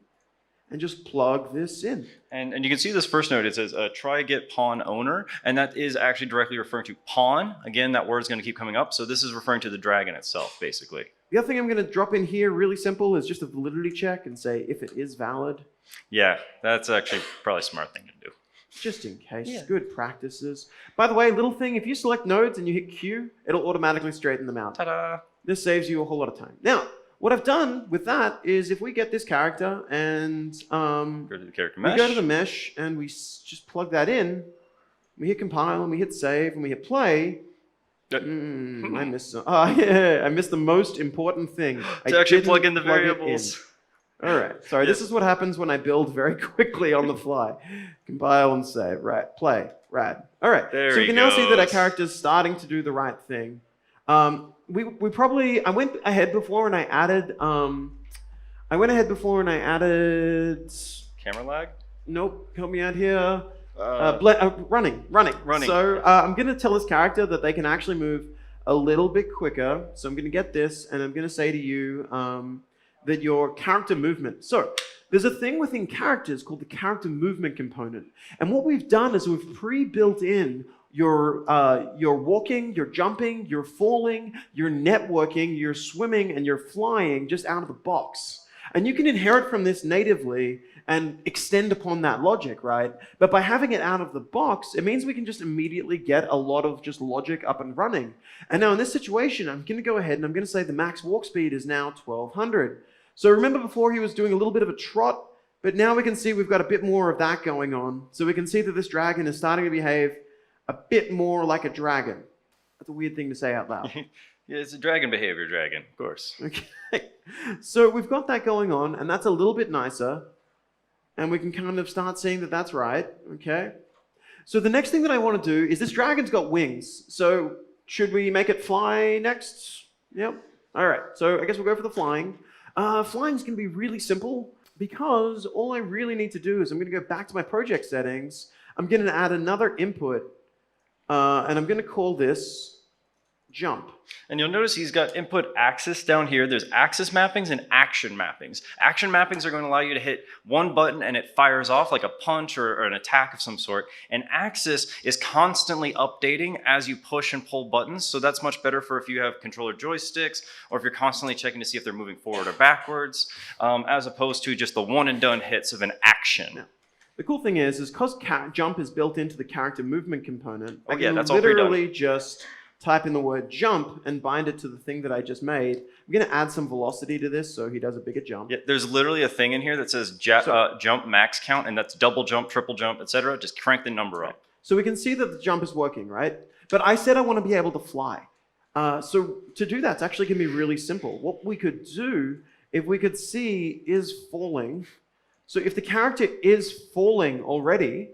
A: and just plug this in.
B: And you can see this first note, it says try get pawn owner, and that is actually directly referring to pawn. Again, that word is going to keep coming up, so this is referring to the dragon itself, basically.
A: The other thing I'm going to drop in here, really simple, is just a validity check and say if it is valid.
B: Yeah, that's actually probably a smart thing to do.
A: Just in case.
B: Yeah.
A: Good practices. By the way, little thing, if you select nodes and you hit Q, it'll automatically straighten them out.
B: Ta-da!
A: This saves you a whole lot of time. Now, what I've done with that is if we get this character and
B: Go to the character mesh.
A: we go to the mesh and we just plug that in, we hit compile and we hit save and we hit play. I missed I missed the most important thing.
B: To actually
A: didn't
B: plug in the
A: it
B: variables.
A: in. All right. Sorry, this is what happens when I build very quickly on the fly. Compile and save. Right. Play. Rad. All right.
B: There
A: so we
B: he
A: can now see that our
B: goes.
A: character's starting to do the right thing. We probably I went ahead before and I added
B: Camera lag?
A: nope, help me out here. Running.
B: Running.
A: So I'm going to tell this character that they can actually move a little bit quicker. So I'm going to get this, and I'm going to say to you that your character movement. So there's a thing within characters called the character movement component. And what we've done is we've pre-built in your walking, your jumping, your falling, your networking, your swimming, and your flying just out of the box. And you can inherit from this natively and extend upon that logic, right? But by having it out of the box, it means we can just immediately get a lot of just logic up and running. And now in this situation, I'm going to go ahead and I'm going to say the max walk speed is now 1200. So remember before he was doing a little bit of a trot, but now we can see we've got a bit more of that going on. So we can see that this dragon is starting to behave a bit more like a dragon. That's a weird thing to say out loud.
B: Yeah, it's a dragon behavior dragon, of course.
A: Okay, so we've got that going on, and that's a little bit nicer. And we can kind of start seeing that that's right, okay? So the next thing that I want to do is this dragon's got wings. So should we make it fly next? Yep. All right, so I guess we'll go for the flying. Flying's going to be really simple because all I really need to do is I'm going to go back to my project settings. I'm going to add another input, and I'm going to call this jump.
B: And you'll notice he's got input axis down here. There's axis mappings and action mappings. Action mappings are going to allow you to hit one button and it fires off like a punch or an attack of some sort. And axis is constantly updating as you push and pull buttons. So that's much better for if you have controller joysticks or if you're constantly checking to see if they're moving forward or backwards, as opposed to just the one and done hits of an action.
A: Yeah. The cool thing is because jump is built into the character movement component, I
B: yeah,
A: can
B: that's all pre-done.
A: literally just type in the word jump and bind it to the thing that I just made. I'm going to add some velocity to this so he does a bigger jump.
B: Yeah, there's literally a thing in here that says jump max count, and that's double jump, triple jump, etc. Just crank the number up.
A: So we can see that the jump is working, right? But I said I want to be able to fly. So to do that, it's actually going to be really simple. What we could do, if we could see is falling. So if the character is falling already,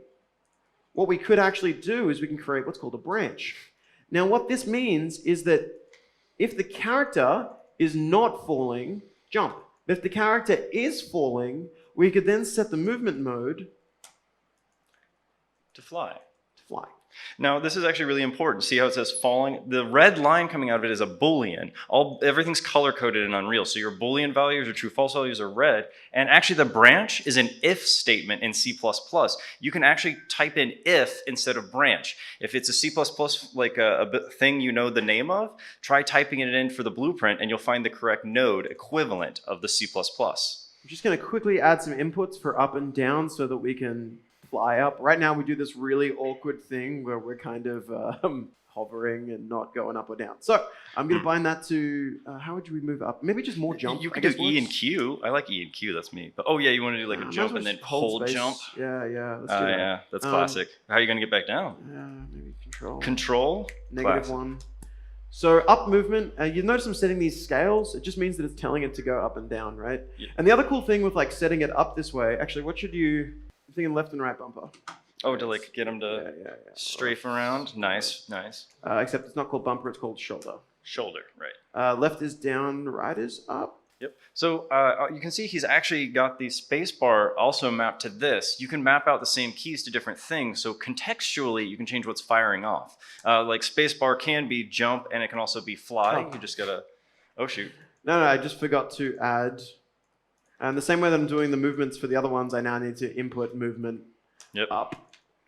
A: what we could actually do is we can create what's called a branch. Now, what this means is that if the character is not falling, jump. If the character is falling, we could then set the movement mode
B: To fly.
A: to fly.
B: Now, this is actually really important. See how it says falling? The red line coming out of it is a Boolean. Everything's color-coded in Unreal, so your Boolean values or true-false values are red. And actually, the branch is an if statement in C++. You can actually type in if instead of branch. If it's a C++, like a thing you know the name of, try typing it in for the blueprint, and you'll find the correct node equivalent of the C++.
A: I'm just going to quickly add some inputs for up and down so that we can fly up. Right now we do this really awkward thing where we're kind of hovering and not going up or down. So I'm going to bind that to, how would we move up? Maybe just more jump.
B: You
A: I
B: could do
A: guess
B: E and
A: works.
B: Q. I like E and Q, that's me. But oh yeah, you want to do like a
A: Might
B: jump
A: as well
B: and then
A: just hold
B: hold
A: space.
B: jump?
A: Yeah, let's do that.
B: Yeah, that's classic. How are you going to get back down?
A: Maybe control.
B: Control?
A: Negative
B: Classic.
A: 1. So up movement, you notice I'm setting these scales. It just means that it's telling it to go up and down, right?
B: Yeah.
A: And the other cool thing with like setting it up this way, actually, what should you, I'm thinking left and right bumper.
B: Oh, to like get him to
A: Yeah.
B: strafe around? Nice, nice.
A: Except it's not called bumper, it's called shoulder.
B: Shoulder, right.
A: Left is down, right is up.
B: Yep. So you can see he's actually got the space bar also mapped to this. You can map out the same keys to different things. So contextually, you can change what's firing off. Like space bar can be jump, and it can also be fly.
A: Oh.
B: You just gotta, oh shoot.
A: No, I just forgot to add. And the same way that I'm doing the movements for the other ones, I now need to input movement up.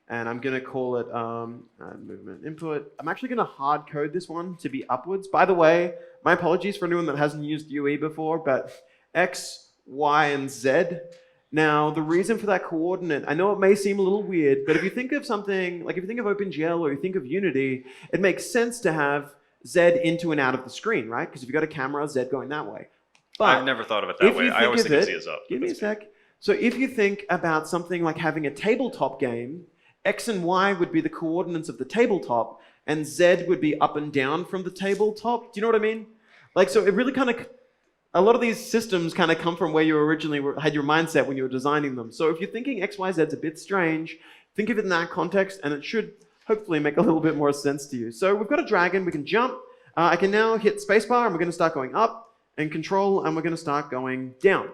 A: And I'm going to call it add movement input. I'm actually going to hard code this one to be upwards. By the way, my apologies for anyone that hasn't used UE before, but X, Y, and Z. Now, the reason for that coordinate, I know it may seem a little weird, but if you think of something, like if you think of OpenGL or you think of Unity, it makes sense to have Z into and out of the screen, right? Because if you've got a camera, Z going that way. But
B: I never thought of it that way. I always think of Z as up.
A: Give me a sec. So if you think about something like having a tabletop game, X and Y would be the coordinates of the tabletop, and Z would be up and down from the tabletop. Do you know what I mean? Like, so it really kind of, a lot of these systems kind of come from where you originally had your mindset when you were designing them. So if you're thinking X, Y, Z is a bit strange, think of it in that context, and it should hopefully make a little bit more sense to you. So we've got a dragon, we can jump. I can now hit spacebar, and we're going to start going up, and control, and we're going to start going down,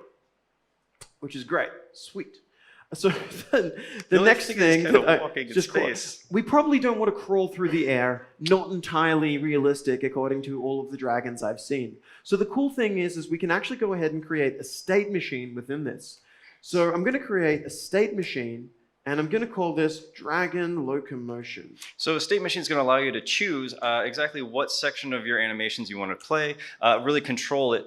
A: which is great. Sweet. So the next thing, we probably don't want to crawl through the air, not entirely realistic according to all of the dragons I've seen. So the cool thing is we can actually go ahead and create a state machine within this. So I'm going to create a state machine, and I'm going to call this Dragon Locomotion.
B: So a state machine is going to allow you to choose exactly what section of your animations you want to play, really control it.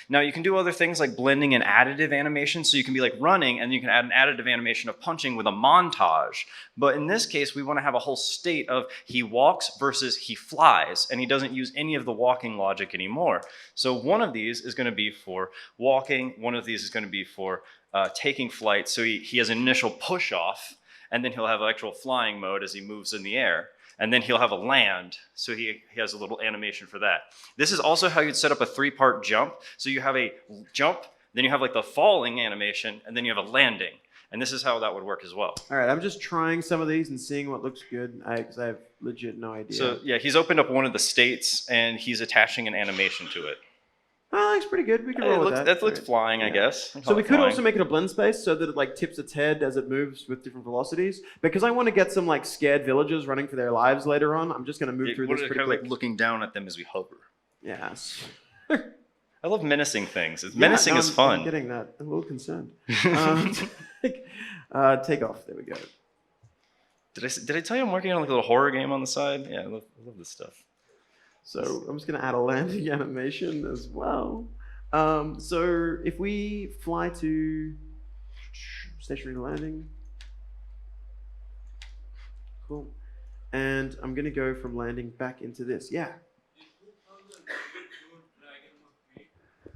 B: Now you can do other things like blending and additive animation. So you can be like running, and you can add an additive animation of punching with a montage. But in this case, we want to have a whole state of he walks versus he flies, and he doesn't use any of the walking logic anymore. So one of these is going to be for walking. One of these is going to be for taking flight, so he has an initial push off, and then he'll have actual flying mode as he moves in the air, and then he'll have a land, so he has a little animation for that. This is also how you'd set up a 3-part jump. So you have a jump, then you have like the falling animation, and then you have a landing, and this is how that would work as well.
A: All right, I'm just trying some of these and seeing what looks good, because I have legit no idea.
B: So yeah, he's opened up one of the states, and he's attaching an animation to it.
A: Oh, looks pretty good. We can roll with that.
B: That looks flying, I guess.
A: So we could also make it a blend space so that it like tips its head as it moves with different velocities. Because I want to get some like scared villagers running for their lives later on. I'm just going to move through this pretty quick.
B: Like looking down at them as we hover.
A: Yes.
B: I love menacing things. Menacing is fun.
A: I'm getting that. I'm a little concerned. Take off. There we go.
B: Did I tell you I'm working on like a little horror game on the side? Yeah, I love this stuff.
A: So I'm just going to add a landing animation as well. So if we fly to stationary landing, cool. And I'm going to go from landing back into this. Yeah.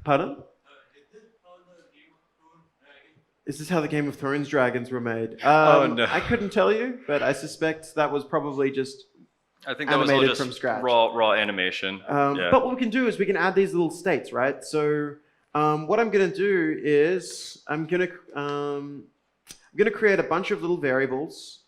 A: Pardon? Is this how the Game of Thrones dragons were made?
B: Oh no!
A: I couldn't tell you, but I suspect that was probably just.
B: I think that was all just
A: from scratch.
B: Raw animation. Yeah.
A: But what we can do is we can add these little states, right? So what I'm going to do is I'm going to create a bunch of little variables,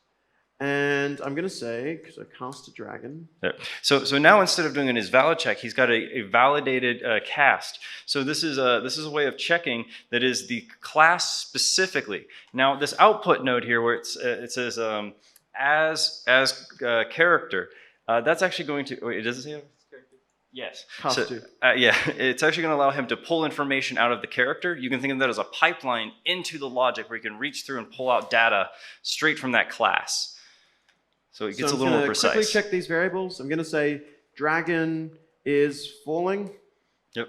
A: and I'm going to say, because I cast a dragon.
B: Yeah. So now instead of doing his valid check, he's got a validated cast. So this is a way of checking that is the class specifically. Now this output node here where it says as character. That's actually going to, wait, does it say character? Yes. Yeah, it's actually going to allow him to pull information out of the character. You can think of that as a pipeline into the logic where you can reach through and pull out data straight from that class. So it gets a little more precise.
A: Quickly check these variables. I'm going to say dragon is falling.
B: Yep.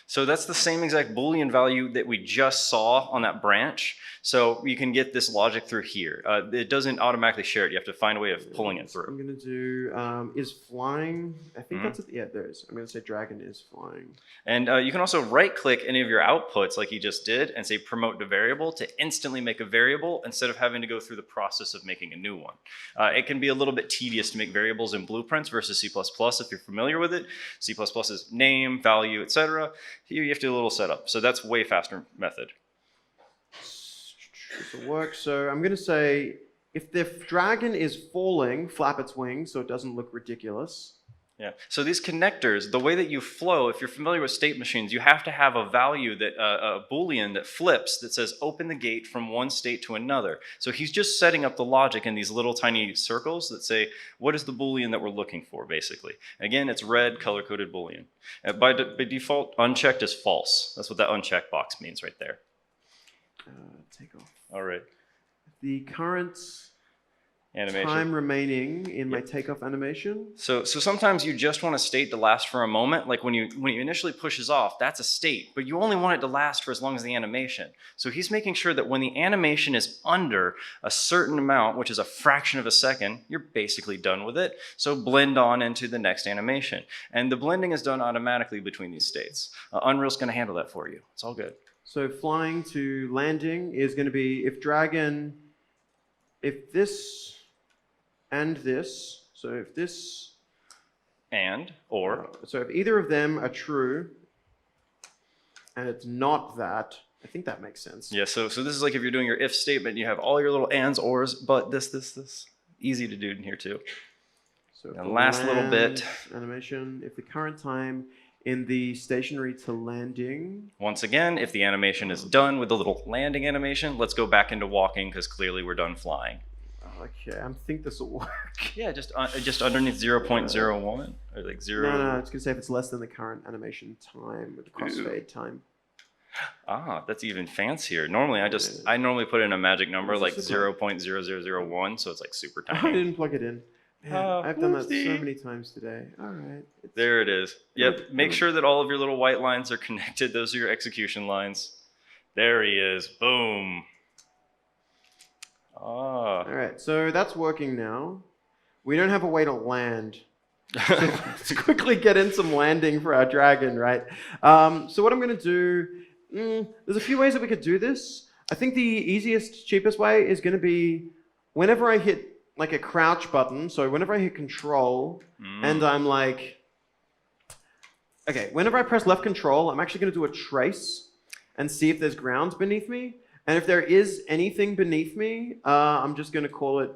B: So that's the same exact Boolean value that we just saw on that branch. So you can get this logic through here. It doesn't automatically share it. You have to find a way of pulling it through.
A: I'm going to do is flying. I think that's it. Yeah, there is. I'm going to say dragon is flying.
B: And you can also right-click any of your outputs like you just did and say promote to variable to instantly make a variable instead of having to go through the process of making a new one. It can be a little bit tedious to make variables in blueprints versus C++ if you're familiar with it. C++ is name, value, etc. Here you have to do a little setup. So that's way faster method.
A: This will work. So I'm going to say if the dragon is falling, flap its wings so it doesn't look ridiculous.
B: Yeah. So these connectors, the way that you flow, if you're familiar with state machines, you have to have a value that a Boolean that flips that says open the gate from one state to another. So he's just setting up the logic in these little tiny circles that say what is the Boolean that we're looking for, basically. Again, it's red color-coded Boolean. By default, unchecked is false. That's what that unchecked box means right there.
A: Take off.
B: All right.
A: The current
B: Animation.
A: time remaining in my takeoff animation.
B: So sometimes you just want a state to last for a moment. Like when you initially pushes off, that's a state, but you only want it to last for as long as the animation. So he's making sure that when the animation is under a certain amount, which is a fraction of a second, you're basically done with it. So blend on into the next animation. And the blending is done automatically between these states. Unreal's going to handle that for you. It's all good.
A: So flying to landing is going to be if this and this, so if this, so if either of them are true, and it's not that, I think that makes sense.
B: Yeah, so this is like if you're doing your if statement, you have all your little ands, ors, but this. Easy to do in here too.
A: So
B: And last little bit.
A: Animation, if the current time in the stationary to landing.
B: Once again, if the animation is done with the little landing animation, let's go back into walking because clearly we're done flying.
A: Okay, I think this will work.
B: Yeah, just underneath 0.01 or like 0.
A: No, it's going to say if it's less than the current animation time with the crossfade time.
B: Ah, that's even fancier. Normally, I normally put in a magic number like
A: Super.
B: 0.0001, so it's like super
A: I
B: tiny.
A: didn't plug it in. Man,
B: Oh,
A: I've done that so
B: whoopsie.
A: many times today. All right.
B: There it is. Yep. Make sure that all of your little white lines are connected. Those are your execution lines. There he is. Boom. Ah.
A: All right, so that's working now. We don't have a way to land. So let's quickly get in some landing for our dragon, right? So what I'm going to do, there's a few ways that we could do this. I think the easiest, cheapest way is going to be whenever I hit like a crouch button, so whenever I hit control and I'm like, okay, whenever I press left control, I'm actually going to do a trace and see if there's ground beneath me. And if there is anything beneath me, I'm just going to call it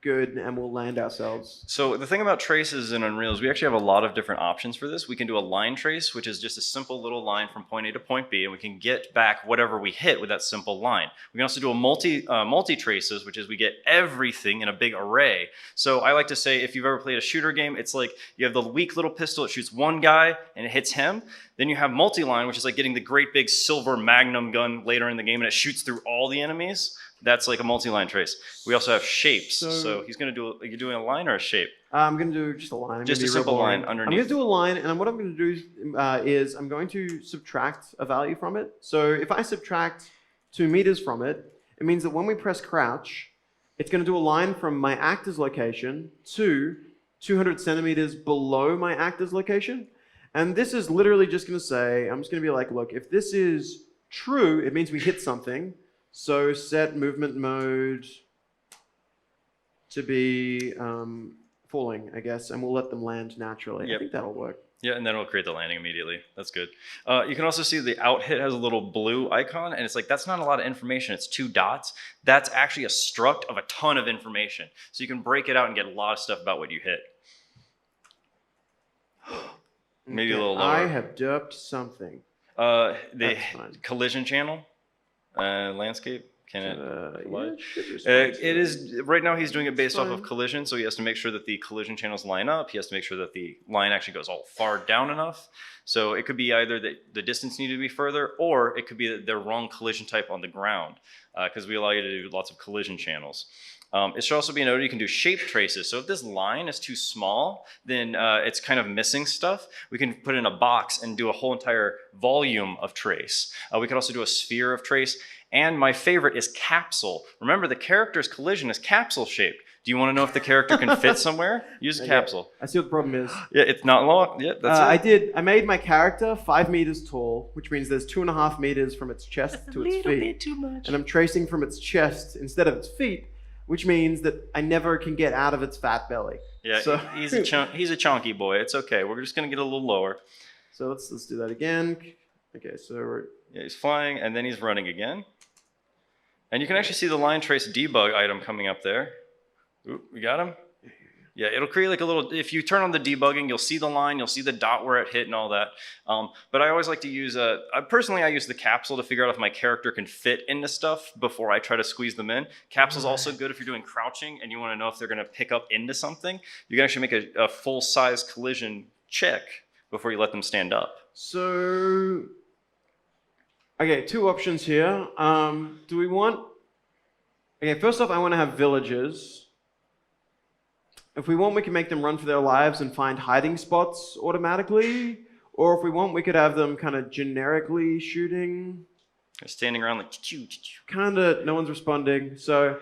A: good and we'll land ourselves.
B: So the thing about traces in Unreal is we actually have a lot of different options for this. We can do a line trace, which is just a simple little line from point A to point B, and we can get back whatever we hit with that simple line. We can also do a multi traces, which is we get everything in a big array. So I like to say if you've ever played a shooter game, it's like you have the weak little pistol, it shoots one guy and it hits him. Then you have multi-line, which is like getting the great big silver magnum gun later in the game and it shoots through all the enemies. That's like a multi-line trace. We also have shapes. So he's going to do, you're doing a line or a shape?
A: I'm going to do just a line.
B: Just a simple line underneath.
A: I'm going to do a line, and what I'm going to do is I'm going to subtract a value from it. So if I subtract 2 meters from it, it means that when we press crouch, it's going to do a line from my actor's location to 200 centimeters below my actor's location. And this is literally just going to say, I'm just going to be like, look, if this is true, it means we hit something. So set movement mode to be falling, I guess, and we'll let them land naturally.
B: Yep.
A: I think that'll work.
B: Yeah, and then it'll create the landing immediately. That's good. You can also see the out hit has a little blue icon, and it's like, that's not a lot of information. It's 2 dots. That's actually a struct of a ton of information. So you can break it out and get a lot of stuff about what you hit. Maybe a little lower.
A: I have derped something.
B: The
A: That's fine.
B: collision channel, landscape. Can it?
A: Yeah, it should respond to
B: It is right now. He's doing it based off of
A: fine.
B: collision, so he has to make sure that the collision channels line up. He has to make sure that the line actually goes all far down enough. So it could be either that the distance needed to be further, or it could be that they're wrong collision type on the ground, because we allow you to do lots of collision channels. It should also be noted you can do shape traces. So if this line is too small, then it's kind of missing stuff. We can put in a box and do a whole entire volume of trace. We could also do a sphere of trace. And my favorite is capsule. Remember, the character's collision is capsule shaped. Do you want to know if the character can fit somewhere? Use a capsule.
A: I see what the problem is.
B: Yeah, it's not long. Yeah, that's it.
A: I made my character 5 meters tall, which means there's 2.5 meters from its chest to its feet.
B: A little bit too much.
A: And I'm tracing from its chest instead of its feet, which means that I never can get out of its fat belly.
B: Yeah,
A: so,
B: he's a chunky boy. It's okay. We're just gonna get a little lower.
A: So let's do that again. Okay, so
B: Yeah, he's flying and then he's running again. And you can actually see the line trace debug item coming up there. Oop, we got him. Yeah, it'll create like a little, if you turn on the debugging, you'll see the line, you'll see the dot where it hit and all that. But I always like to use, personally, I use the capsule to figure out if my character can fit into stuff before I try to squeeze them in. Capsule's also good if you're doing crouching and you want to know if they're going to pick up into something. You can actually make a full-size collision check before you let them stand up.
A: So, okay, two options here. Do we want, okay, first off, I want to have villagers. If we want, we can make them run for their lives and find hiding spots automatically. Or if we want, we could have them kind of generically shooting.
B: They're standing around like,
A: Kind of, no one's responding. So,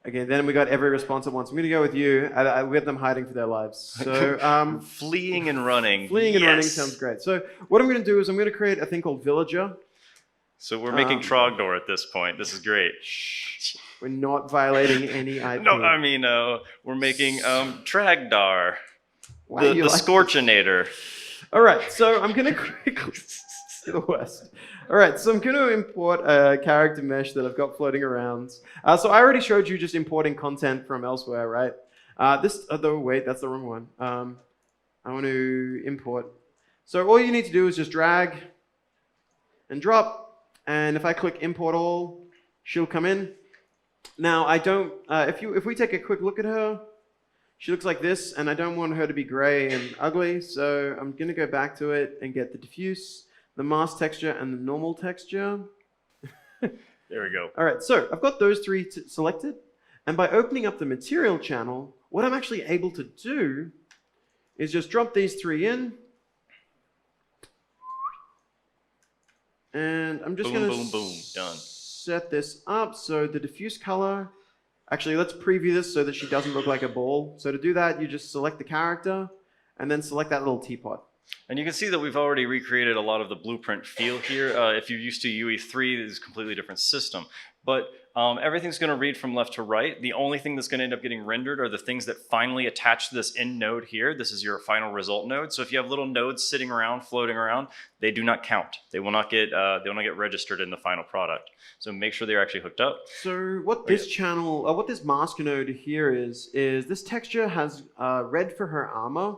A: again, then we got every response at once. I'm going to go with you. We have them hiding for their lives. So,
B: fleeing and running.
A: Fleeing and running sounds great. So, what I'm going to do is I'm going to create a thing called Villager.
B: So we're making Trogdor at this point. This is great.
A: We're not violating any IP.
B: No, I mean, we're making Tragdar,
A: Why
B: the
A: you like
B: Scorchinator.
A: All right, so I'm going to quickly... You're the worst. All right, so I'm going to import a character mesh that I've got floating around. So I already showed you just importing content from elsewhere, right? Though, wait, that's the wrong one. I want to import. So all you need to do is just drag and drop. And if I click import all, she'll come in. Now, I don't, if we take a quick look at her, she looks like this, and I don't want her to be gray and ugly, so I'm going to go back to it and get the diffuse, the mask texture, and the normal texture.
B: There we go.
A: All right, so I've got those three selected, and by opening up the material channel, what I'm actually able to do is just drop these three in, and I'm just going to
B: done.
A: Set this up so the diffuse color, actually let's preview this so that she doesn't look like a ball. So to do that, you just select the character and then select that little teapot.
B: And you can see that we've already recreated a lot of the blueprint feel here. If you're used to UE3, this is a completely different system. But everything's going to read from left to right. The only thing that's going to end up getting rendered are the things that finally attach to this end node here. This is your final result node. So if you have little nodes sitting around, floating around, they do not count. They will not get registered in the final product. So make sure they're actually hooked up.
A: So what this channel, what this mask node here is this texture has red for her armor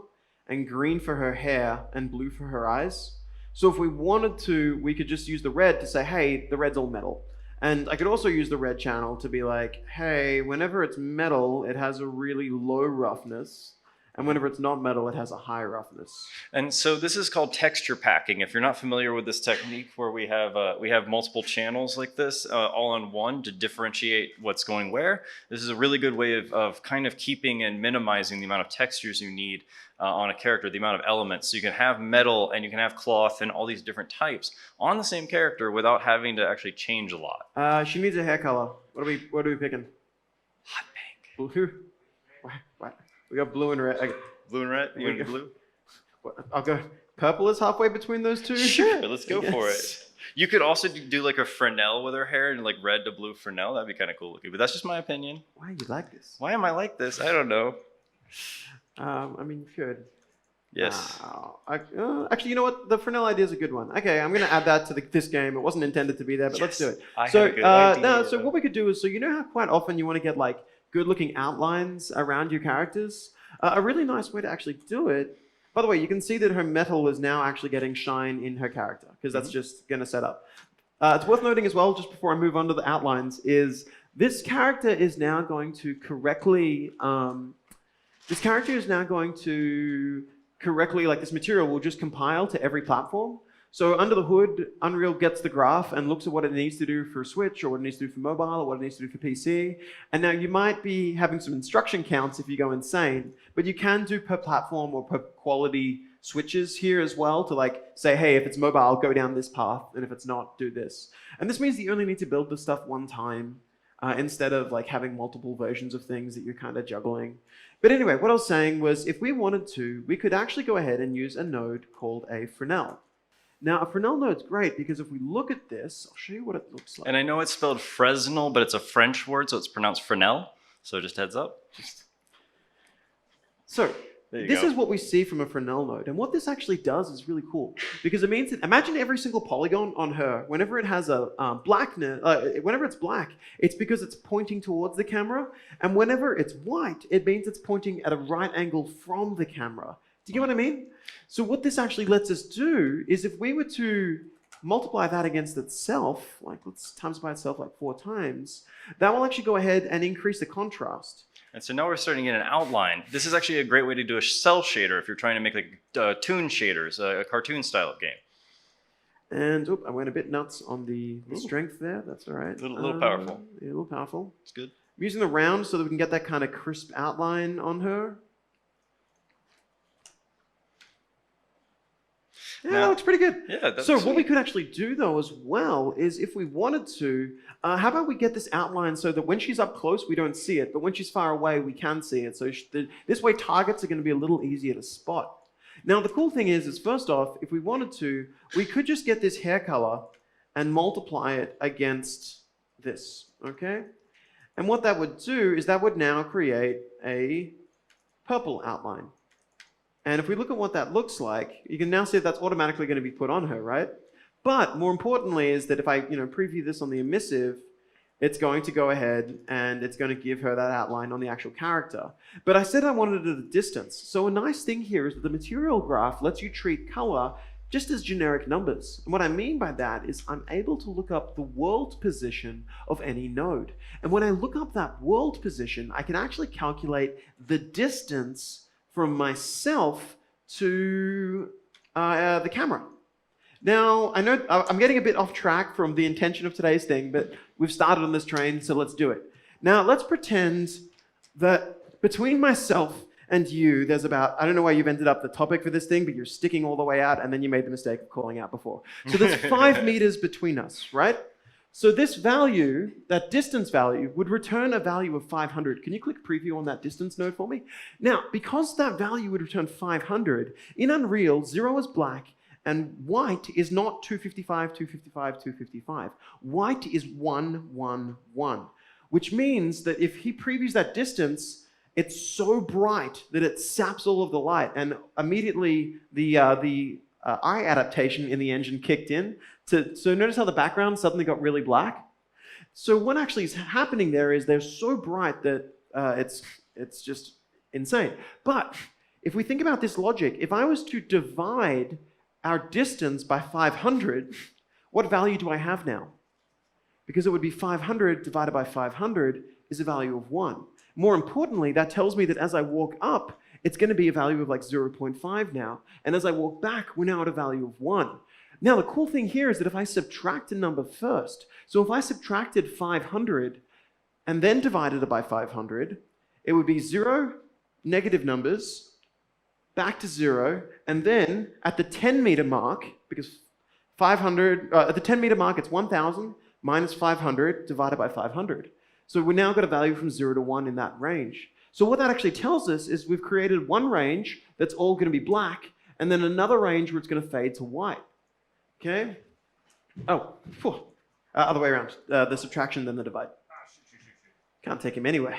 A: and green for her hair and blue for her eyes. So if we wanted to, we could just use the red to say, hey, the red's all metal. And I could also use the red channel to be like, hey, whenever it's metal, it has a really low roughness. And whenever it's not metal, it has a high roughness.
B: And so this is called texture packing. If you're not familiar with this technique where we have multiple channels like this all on one to differentiate what's going where, this is a really good way of kind of keeping and minimizing the amount of textures you need on a character, the amount of elements. So you can have metal and you can have cloth and all these different types on the same character without having to actually change a lot.
A: She needs a hair color. What are we picking?
B: Hot pink.
A: Blue? What? We got blue and red. Okay.
B: Blue and red? You want blue?
A: I'll go. Purple is halfway between those two?
B: Sure, let's go for it. You could also do like a Fresnel with her hair and like red to blue Fresnel. That'd be kind of cool looking, but that's just my opinion.
A: Why are you like this?
B: Why am I like this? I don't know.
A: I mean, you could.
B: Yes.
A: Actually, you know what? The Fresnel idea is a good one. Okay, I'm going to add that to this game. It wasn't intended to be there, but let's do it. So what we could do is, so you know how quite often you want to get like good-looking outlines around your characters? A really nice way to actually do it. By the way, you can see that her metal is now actually getting shine in her character, because that's just going to set up. It's worth noting as well, just before I move on to the outlines, is this character is now going to correctly... this material will just compile to every platform. So under the hood, Unreal gets the graph and looks at what it needs to do for Switch, or what it needs to do for mobile, or what it needs to do for PC. And now you might be having some instruction counts if you go insane, but you can do per platform or per quality switches here as well to like say, hey, if it's mobile, go down this path, and if it's not, do this. And this means that you only need to build this stuff one time instead of like having multiple versions of things that you're kind of juggling. But anyway, what I was saying was if we wanted to, we could actually go ahead and use a node called a Fresnel. Now, a Fresnel node's great because if we look at this, I'll show you what it looks like.
B: And I know it's spelled Fresnel, but it's a French word, so it's pronounced Fresnel. So just heads up.
A: So this is what we see from a Fresnel node. And what this actually does is really cool because it means that imagine every single polygon on her, whenever it has a blackness, whenever it's black, it's because it's pointing towards the camera. And whenever it's white, it means it's pointing at a right angle from the camera. Do you get what I mean? So what this actually lets us do is if we were to multiply that against itself, like let's times by itself like 4 times, that will actually go ahead and increase the contrast.
B: And so now we're starting to get an outline. This is actually a great way to do a cell shader if you're trying to make like toon shaders, a cartoon style of game.
A: And I went a bit nuts on the strength there. That's all right.
B: A little powerful.
A: Yeah, a little powerful.
B: It's good.
A: I'm using the round so that we can get that kind of crisp outline on her. Yeah, that looks pretty good.
B: Yeah, that's
A: so
B: sweet.
A: what we could actually do though as well is if we wanted to, how about we get this outline so that when she's up close we don't see it, but when she's far away we can see it. So this way targets are going to be a little easier to spot. Now the cool thing is first off, if we wanted to, we could just get this hair color and multiply it against this, okay? And what that would do is that would now create a purple outline. And if we look at what that looks like, you can now see that's automatically going to be put on her, right? But more importantly is that if I preview this on the emissive, it's going to go ahead and it's going to give her that outline on the actual character. But I said I wanted it at a distance. So a nice thing here is that the material graph lets you treat color just as generic numbers. And what I mean by that is I'm able to look up the world position of any node. And when I look up that world position, I can actually calculate the distance from myself to the camera. Now, I know I'm getting a bit off track from the intention of today's thing, but we've started on this train, so let's do it. Now, let's pretend that between myself and you, there's about, I don't know why you've ended up the topic for this thing, but you're sticking all the way out, and then you made the mistake of calling out before. So there's 5 meters between us, right? So this value, that distance value, would return a value of 500. Can you click preview on that distance node for me? Now, because that value would return 500, in Unreal, 0 is black, and white is not 255, 255, 255. White is 1, 1, 1, which means that if he previews that distance, it's so bright that it saps all of the light, and immediately the eye adaptation in the engine kicked in. So notice how the background suddenly got really black? So what actually is happening there is they're so bright that it's just insane. But if we think about this logic, if I was to divide our distance by 500, what value do I have now? Because it would be 500 divided by 500 is a value of 1. More importantly, that tells me that as I walk up, it's going to be a value of like 0.5 now. And as I walk back, we're now at a value of 1. Now, the cool thing here is that if I subtract a number first, so if I subtracted 500 and then divided it by 500, it would be 0, negative numbers, back to 0, and then at the 10 meter mark, because 500, at the 10 meter mark, it's 1,000 minus 500 divided by 500. So we've now got a value from 0 to 1 in that range. So what that actually tells us is we've created one range that's all going to be black, and then another range where it's going to fade to white. Okay? Oh, other way around. The subtraction, then the divide. Can't take him anyway.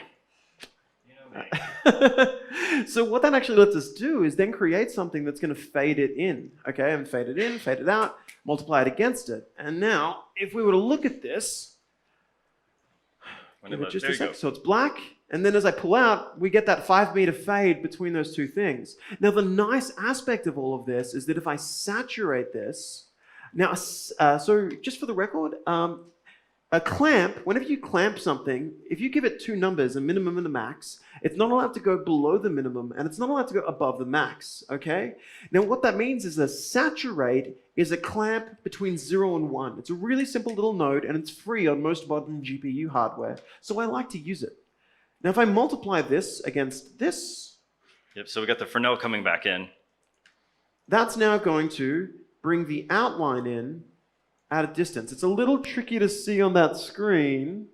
A: So what that actually lets us do is then create something that's going to fade it in. Okay, and fade it in, fade it out, multiply it against it. And now, if we were to look at this, just a sec. So it's black, and then as I pull out, we get that 5 meter fade between those two things. Now, the nice aspect of all of this is that if I saturate this, now, so just for the record, a clamp, whenever you clamp something, if you give it 2 numbers, a minimum and a max, it's not allowed to go below the minimum, and it's not allowed to go above the max, okay? Now, what that means is a saturate is a clamp between 0 and 1. It's a really simple little node, and it's free on most modern GPU hardware, so I like to use it. Now, if I multiply this against this...
B: Yep, so we got the Fresnel coming back in.
A: That's now going to bring the outline in at a distance. It's a little tricky to see on that screen.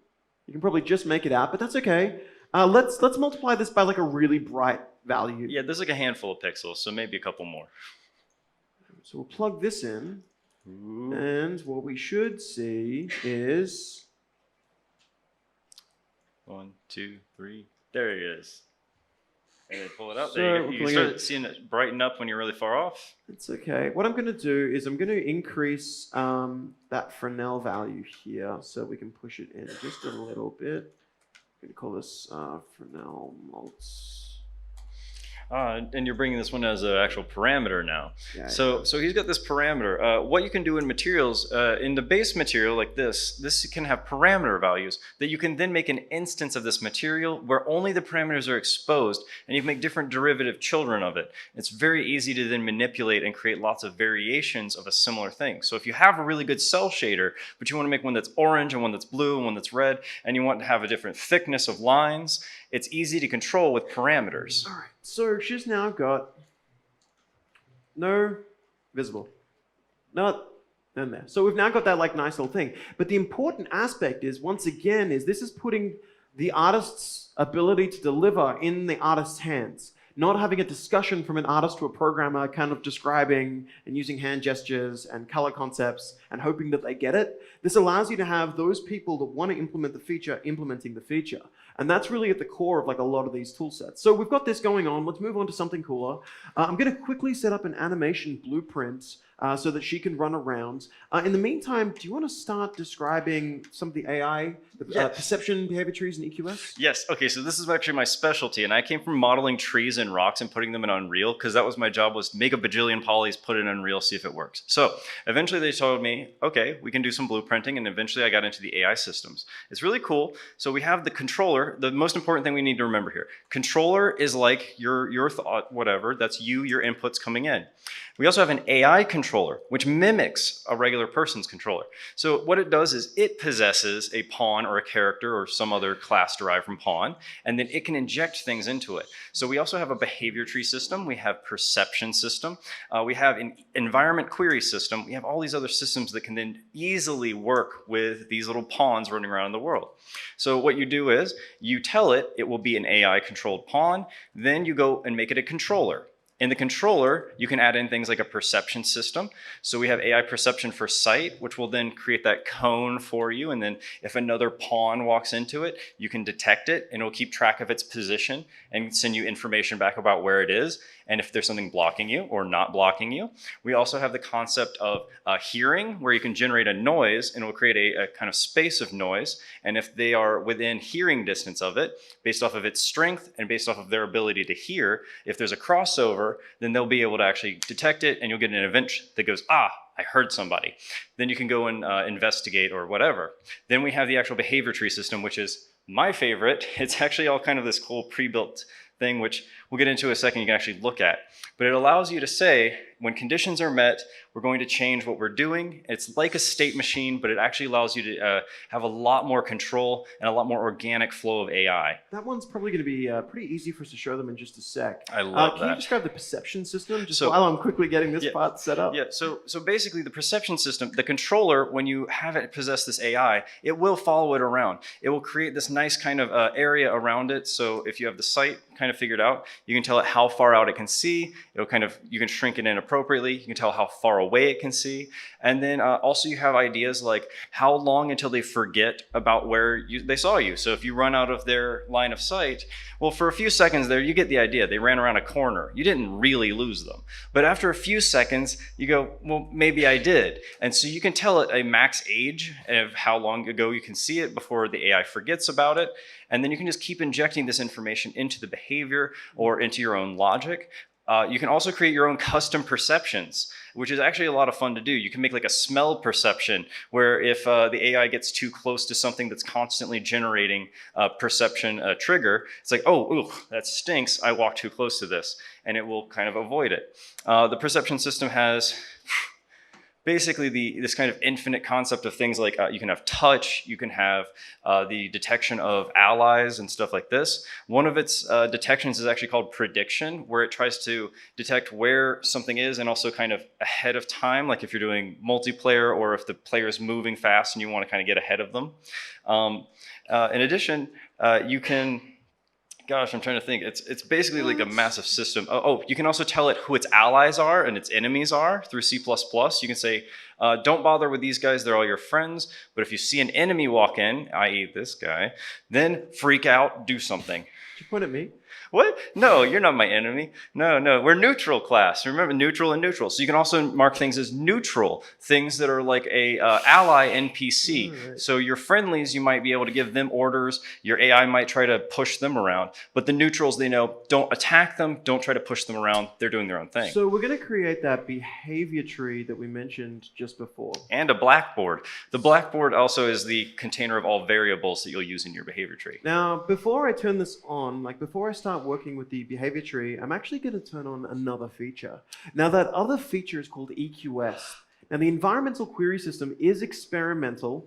A: You can probably just make it out, but that's okay. Let's multiply this by like a really bright value.
B: Yeah, there's like a handful of pixels, so maybe a couple more.
A: So we'll plug this in,
B: Ooh.
A: and what we should see is...
B: 1, 2, 3. There he is. And then pull it up.
A: So
B: There you go.
A: we're
B: You
A: pulling
B: start
A: it.
B: seeing it brighten up when you're really far off.
A: It's okay. What I'm going to do is I'm going to increase that Fresnel value here so we can push it in just a little bit. I'm going to call this Fresnel Maltz.
B: And you're bringing this one as an actual parameter now.
A: Yeah,
B: so he's got this parameter. What you can do in materials, in the base material like this can have parameter values that you can then make an instance of this material where only the parameters are exposed, and you can make different derivative children of it. It's very easy to then manipulate and create lots of variations of a similar thing. So if you have a really good cell shader, but you want to make one that's orange and one that's blue and one that's red, and you want to have a different thickness of lines, it's easy to control with parameters.
A: All right. So she's now got no visible, not in there. So we've now got that like nice little thing. But the important aspect is, once again, is this is putting the artist's ability to deliver in the artist's hands. Not having a discussion from an artist to a programmer kind of describing and using hand gestures and color concepts and hoping that they get it. This allows you to have those people that want to implement the feature implementing the feature. And that's really at the core of like a lot of these tool sets. So we've got this going on. Let's move on to something cooler. I'm going to quickly set up an animation blueprint so that she can run around. In the meantime, do you want to start describing some of the AI, the perception, behavior trees, and EQS?
B: Yes. Okay. So this is actually my specialty, and I came from modeling trees and rocks and putting them in Unreal because that was my job, was make a bajillion polys, put it in Unreal, see if it works. So eventually they told me, okay, we can do some blueprinting, and eventually I got into the AI systems. It's really cool. So we have the controller. The most important thing we need to remember here: controller is like your thought, whatever. That's you, your inputs coming in. We also have an AI controller, which mimics a regular person's controller. So what it does is it possesses a pawn or a character or some other class derived from pawn, and then it can inject things into it. So we also have a behavior tree system. We have perception system. We have an environment query system. We have all these other systems that can then easily work with these little pawns running around in the world. So what you do is you tell it will be an AI controlled pawn. Then you go and make it a controller. In the controller, you can add in things like a perception system. So we have AI perception for sight, which will then create that cone for you. And then if another pawn walks into it, you can detect it and it'll keep track of its position and send you information back about where it is and if there's something blocking you or not blocking you. We also have the concept of hearing, where you can generate a noise and it will create a kind of space of noise. And if they are within hearing distance of it, based off of its strength and based off of their ability to hear, if there's a crossover, then they'll be able to actually detect it and you'll get an event that goes, I heard somebody. Then you can go and investigate or whatever. Then we have the actual behavior tree system, which is my favorite. It's actually all kind of this cool pre-built thing, which we'll get into in a second, you can actually look at. But it allows you to say, when conditions are met, we're going to change what we're doing. It's like a state machine, but it actually allows you to have a lot more control and a lot more organic flow of AI.
A: That one's probably going to be pretty easy for us to show them in just a sec.
B: I love
A: Can you
B: that.
A: describe the perception system, just
B: So-
A: while I'm quickly getting this part set up?
B: Yeah, so basically the perception system, the controller, when you have it possess this AI, it will follow it around. It will create this nice kind of area around it. So if you have the sight kind of figured out, you can tell it how far out it can see. It'll kind of, you can shrink it in appropriately. You can tell how far away it can see. And then also you have ideas like how long until they forget about where they saw you. So if you run out of their line of sight, well, for a few seconds there, you get the idea. They ran around a corner. You didn't really lose them. But after a few seconds, you go, well, maybe I did. And so you can tell it a max age of how long ago you can see it before the AI forgets about it. And then you can just keep injecting this information into the behavior or into your own logic. You can also create your own custom perceptions, which is actually a lot of fun to do. You can make like a smell perception where if the AI gets too close to something that's constantly generating a perception trigger, it's like, oh, ooh, that stinks. I walked too close to this, and it will kind of avoid it. The perception system has basically this kind of infinite concept of things like you can have touch, you can have the detection of allies and stuff like this. One of its detections is actually called prediction, where it tries to detect where something is and also kind of ahead of time, like if you're doing multiplayer or if the player is moving fast and you want to kind of get ahead of them. In addition, you can, gosh, I'm trying to think. It's basically like a massive system. You can also tell it who its allies are and its enemies are through C++. You can say, Don't bother with these guys, they're all your friends. But if you see an enemy walk in, i.e. this guy, then freak out, do something.
A: Did you point at me?
B: What? No, you're not my enemy. No, we're neutral class. Remember, neutral and neutral. So you can also mark things as neutral, things that are like a ally NPC.
A: Right.
B: So your friendlies, you might be able to give them orders. Your AI might try to push them around. But the neutrals, they know, don't attack them, don't try to push them around. They're doing their own thing.
A: So we're going to create that behavior tree that we mentioned just before.
B: And a blackboard. The blackboard also is the container of all variables that you'll use in your behavior tree.
A: Now, before I turn this on, like before I start working with the behavior tree, I'm actually going to turn on another feature. Now, that other feature is called EQS. Now, the environmental query system is experimental,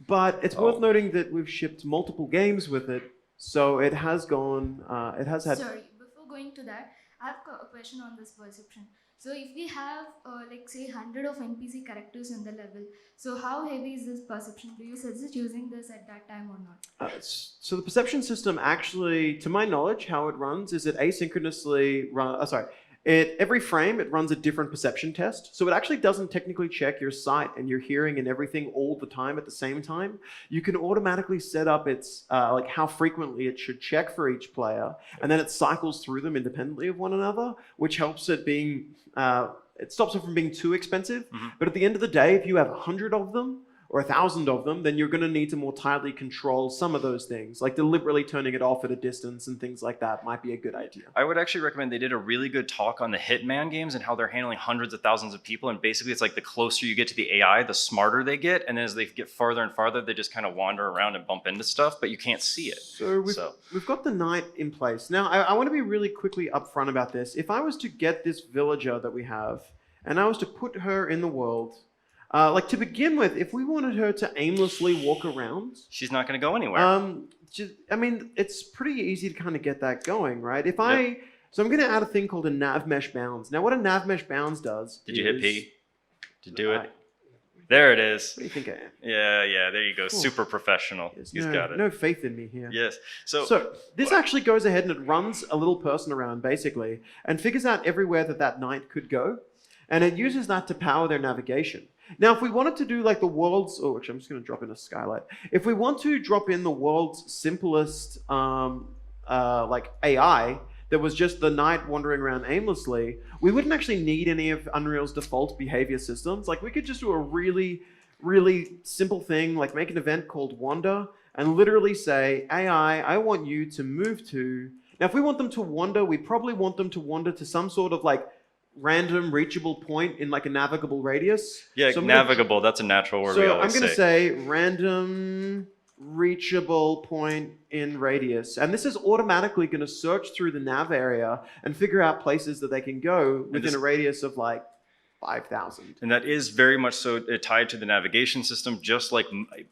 A: but it's worth noting that we've shipped multiple games with it, so it has gone, it has had...
D: Sorry, before going to that, I have a question on this perception. So if we have, like say 100 of NPC characters in the level, so how heavy is this perception? Do you suggest using this at that time or not?
A: So the perception system actually, to my knowledge, how it runs is it asynchronously every frame it runs a different perception test. So it actually doesn't technically check your sight and your hearing and everything all the time at the same time. You can automatically set up its like how frequently it should check for each player, and then it cycles through them independently of one another, which helps it being it stops it from being too expensive. But at the end of the day, if you have 100 of them or 1,000 of them, then you're going to need to more tightly control some of those things, like deliberately turning it off at a distance and things like that might be a good idea.
B: I would actually recommend, they did a really good talk on the Hitman games and how they're handling hundreds of thousands of people. And basically it's like the closer you get to the AI, the smarter they get. And as they get farther and farther, they just kind of wander around and bump into stuff, but you can't see it.
A: So we've got the knight in place. Now, I want to be really quickly upfront about this. If I was to get this villager that we have, and I was to put her in the world, like to begin with, if we wanted her to aimlessly walk around,
B: she's not going to go anywhere.
A: I mean, it's pretty easy to kind of get that going, right? So I'm going to add a thing called a nav mesh bounds. Now, what a nav mesh bounds does
B: Did you hit P to do it? There it is.
A: What do you think I am?
B: Yeah, there you go. Super professional. He's got it.
A: No faith in me here.
B: Yes.
A: So this actually goes ahead and it runs a little person around, basically, and figures out everywhere that knight could go. And it uses that to power their navigation. Now, if we wanted to do like the world's, actually, I'm just going to drop in a skylight. If we want to drop in the world's simplest like AI that was just the knight wandering around aimlessly, we wouldn't actually need any of Unreal's default behavior systems. Like we could just do a really, really simple thing, like make an event called wander and literally say, AI, I want you to move to... Now, if we want them to wander, we probably want them to wander to some sort of like random reachable point in like a navigable radius.
B: Yeah, so navigable, that's a natural word we always say.
A: So I'm going to say random reachable point in radius. And this is automatically going to search through the nav area and figure out places that they can go within a radius of like 5,000.
B: And that is very much so tied to the navigation system, just like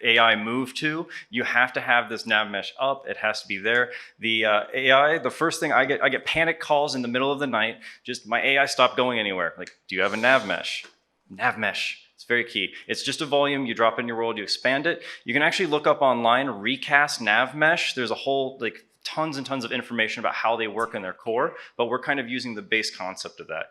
B: AI move to. You have to have this nav mesh up. It has to be there. The AI, the first thing I get panic calls in the middle of the night. Just my AI stopped going anywhere. Like, do you have a nav mesh? Nav mesh. It's very key. It's just a volume. You drop in your world, you expand it. You can actually look up online, recast nav mesh. There's a whole like tons and tons of information about how they work in their core, but we're kind of using the base concept of that.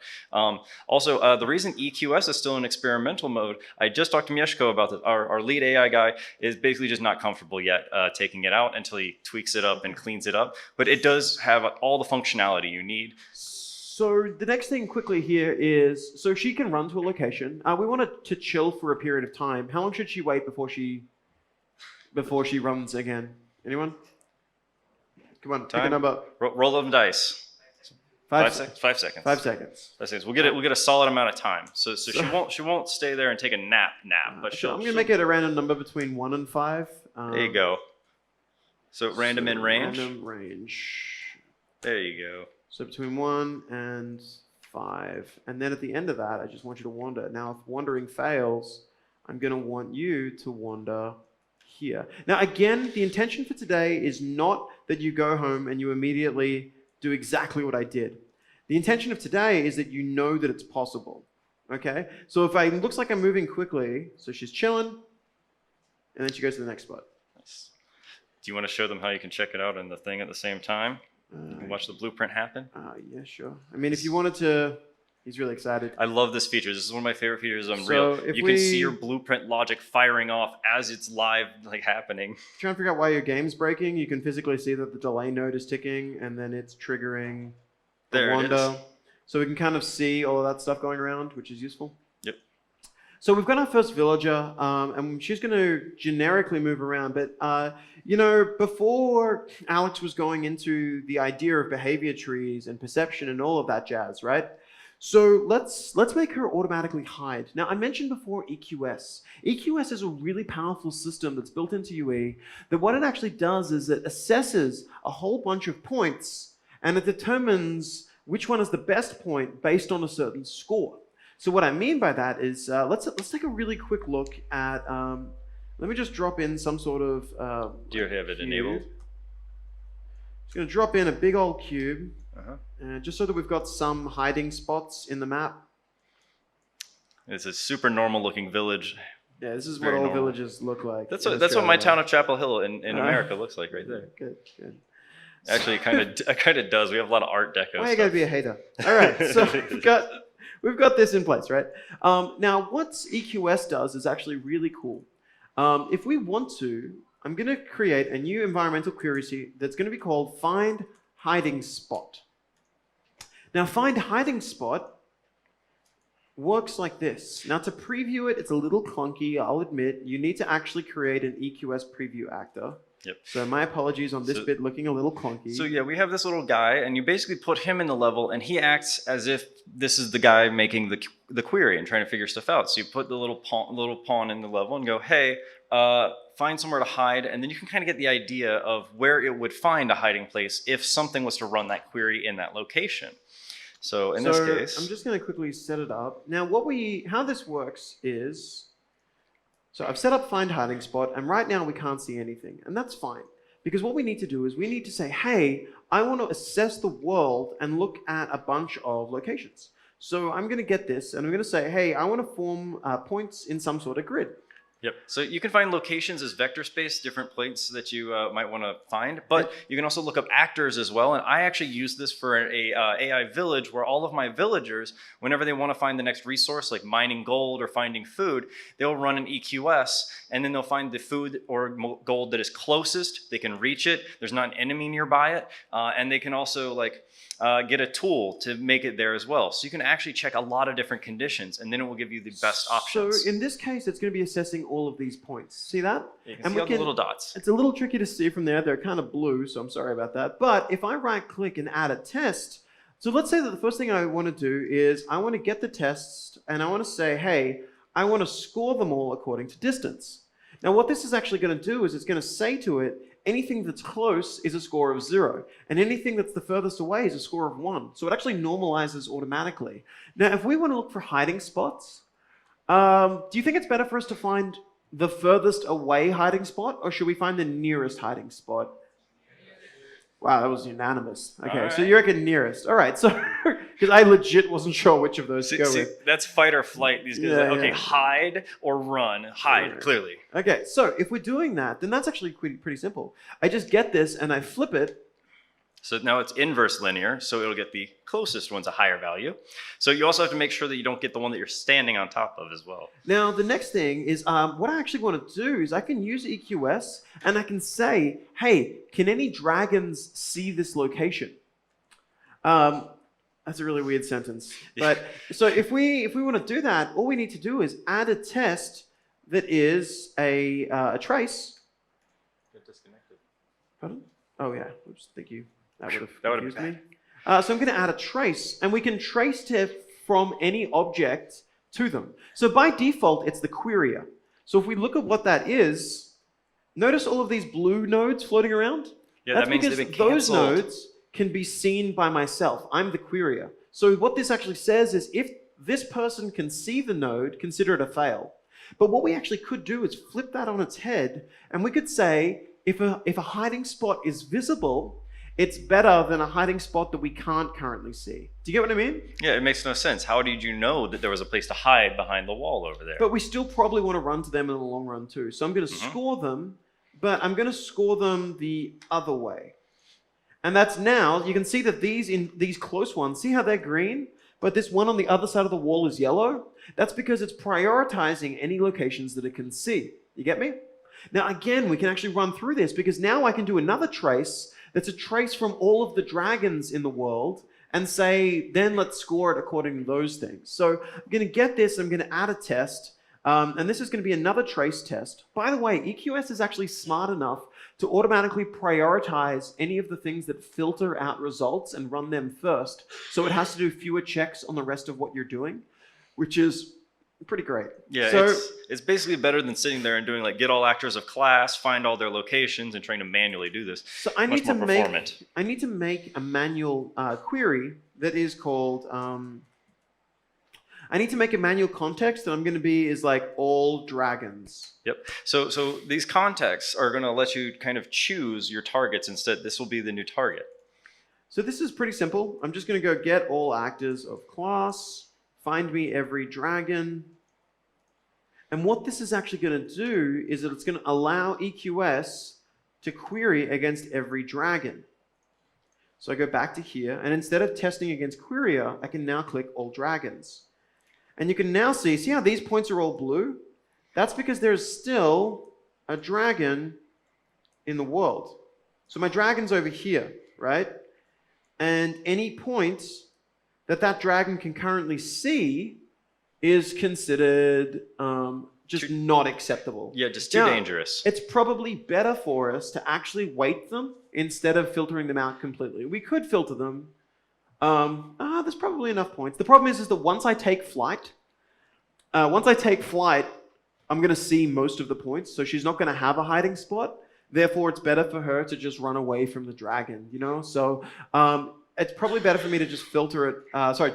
B: Also, the reason EQS is still in experimental mode, I just talked to Mieszko about this. Our lead AI guy is basically just not comfortable yet taking it out until he tweaks it up and cleans it up, but it does have all the functionality you need.
A: So the next thing quickly here is, so she can run to a location. We want it to chill for a period of time. How long should she wait before she runs again? Anyone? Come on, pick a number.
B: Roll them dice. 5 seconds. 5 seconds.
A: 5 seconds.
B: 5 seconds. We'll get a solid amount of time. So she won't stay there and take a nap. But
A: I'm gonna make it a random number between 1 and 5.
B: There you go. So random in range.
A: Random range.
B: There you go.
A: So between 1 and 5, and then at the end of that, I just want you to wander. Now, if wandering fails, I'm gonna want you to wander here. Now, again, the intention for today is not that you go home and you immediately do exactly what I did. The intention of today is that you know that it's possible, okay? So if it looks like I'm moving quickly, so she's chilling, and then she goes to the next spot.
B: Nice. Do you want to show them how you can check it out in the thing at the same time? You can watch the blueprint happen?
A: Yeah, sure. I mean, if you wanted to, He's really excited.
B: I love this feature. This is one of my favorite features of
A: So
B: Unreal.
A: if
B: You can see
A: we-
B: your blueprint logic firing off as it's live, like happening.
A: Trying to figure out why your game's breaking, you can physically see that the delay node is ticking, and then it's triggering the
B: There it
A: wander.
B: is.
A: So we can kind of see all of that stuff going around, which is useful.
B: Yep.
A: So we've got our first villager, and she's going to generically move around. But, before Alex was going into the idea of behavior trees and perception and all of that jazz, right? So let's make her automatically hide. Now, I mentioned before EQS. EQS is a really powerful system that's built into UE that what it actually does is it assesses a whole bunch of points and it determines which one is the best point based on a certain score. So what I mean by that is, let's take a really quick look at, let me just drop in some sort of
B: Do you have it
A: cube.
B: enabled?
A: Just gonna drop in a big old cube,
B: Uh-huh.
A: just so that we've got some hiding spots in the map.
B: It's a super normal looking village.
A: Yeah, this is what
B: Very
A: all
B: normal.
A: villages look like.
B: That's
A: in
B: what my
A: Australia.
B: town of Chapel Hill in
A: Uh-huh.
B: America looks like right there.
A: Good, good.
B: Actually, it kind of does. We have a lot of Art Deco
A: Why you
B: stuff.
A: gotta be a hater? All right, so we've got this in place, right? Now, what EQS does is actually really cool. If we want to, I'm going to create a new environmental query that's going to be called Find Hiding Spot. Now, Find Hiding Spot works like this. Now, to preview it, it's a little clunky, I'll admit. You need to actually create an EQS preview actor.
B: Yep.
A: So my apologies on this bit looking a little clunky.
B: So yeah, we have this little guy, and you basically put him in the level, and he acts as if this is the guy making the query and trying to figure stuff out. So you put the little pawn in the level and go, hey, find somewhere to hide, and then you can kind of get the idea of where it would find a hiding place if something was to run that query in that location. So in this case,
A: I'm just going to quickly set it up. Now, how this works is, so I've set up Find Hiding Spot, and right now we can't see anything, and that's fine. Because what we need to do is we need to say, hey, I want to assess the world and look at a bunch of locations. So I'm going to get this, and I'm going to say, hey, I want to form points in some sort of grid.
B: Yep. So you can find locations as vector space, different points that you might want to find, but you can also look up actors as well. And I actually use this for an AI village where all of my villagers, whenever they want to find the next resource, like mining gold or finding food, they'll run an EQS, and then they'll find the food or gold that is closest. They can reach it. There's not an enemy nearby it, and they can also get a tool to make it there as well. So you can actually check a lot of different conditions, and then it will give you the best options.
A: So in this case, it's going to be assessing all of these points. See that?
B: You can see all the little dots.
A: It's a little tricky to see from there. They're kind of blue, so I'm sorry about that. But if I right-click and add a test, so let's say that the first thing I want to do is I want to get the tests, and I want to say, hey, I want to score them all according to distance. Now, what this is actually going to do is it's going to say to it, anything that's close is a score of 0, and anything that's the furthest away is a score of 1. So it actually normalizes automatically. Now, if we want to look for hiding spots, do you think it's better for us to find the furthest away hiding spot, or should we find the nearest hiding spot? Wow, that was unanimous. Okay, so you reckon nearest. All right, so because I legit wasn't sure which of those to go with.
B: That's fight or flight. These guys are like, okay, hide or run. Hide, clearly.
A: Okay, so if we're doing that, then that's actually pretty simple. I just get this and I flip it.
B: So now it's inverse linear, so it'll get the closest one's a higher value. So you also have to make sure that you don't get the one that you're standing on top of as well.
A: Now, the next thing is what I actually want to do is I can use EQS and I can say, hey, can any dragons see this location? That's a really weird sentence. But so if we want to do that, all we need to do is add a test that is a trace.
B: Get disconnected.
A: Pardon? Oh, yeah. Oops, thank you. That would have
B: been
A: confused me. So I'm going to add a trace, and we can trace from any object to them. So by default, it's the querier. So if we look at what that is, notice all of these blue nodes floating around?
B: Yeah,
A: That's
B: that means
A: because
B: they've been
A: those
B: canceled.
A: nodes can be seen by myself. I'm the querier. So what this actually says is if this person can see the node, consider it a fail. But what we actually could do is flip that on its head, and we could say, if a hiding spot is visible, it's better than a hiding spot that we can't currently see. Do you get what I mean?
B: Yeah, it makes no sense. How did you know that there was a place to hide behind the wall over there?
A: But we still probably want to run to them in the long run too. So I'm going to score them, but I'm going to score them the other way. And that's now, you can see that these close ones, see how they're green? but this one on the other side of the wall is yellow. That's because it's prioritizing any locations that it can see. You get me? Now, again, we can actually run through this because now I can do another trace that's a trace from all of the dragons in the world and say, then let's score it according to those things. So I'm going to get this, I'm going to add a test, and this is going to be another trace test. By the way, EQS is actually smart enough to automatically prioritize any of the things that filter out results and run them first. So it has to do fewer checks on the rest of what you're doing, which is pretty great.
B: Yeah,
A: so,
B: it's basically better than sitting there and doing like get all actors of class, find all their locations, and trying to manually do this.
A: So I
B: Much
A: need to
B: more
A: make
B: performant.
A: I need to make a manual query that is called. I need to make a manual context that I'm going to be is like all dragons.
B: Yep. So these contexts are going to let you kind of choose your targets instead. This will be the new target.
A: So this is pretty simple. I'm just going to go get all actors of class, find me every dragon. And what this is actually going to do is that it's going to allow EQS to query against every dragon. So I go back to here, and instead of testing against querier, I can now click all dragons. And you can now see how these points are all blue? That's because there's still a dragon in the world. So my dragon's over here, right? And any point that that dragon can currently see is considered just not acceptable.
B: Yeah, just too dangerous.
A: It's probably better for us to actually weight them instead of filtering them out completely. We could filter them. There's probably enough points. The problem is that once I take flight, I'm going to see most of the points. So she's not going to have a hiding spot. Therefore, it's better for her to just run away from the dragon, you know? So it's probably better for me to just filter it,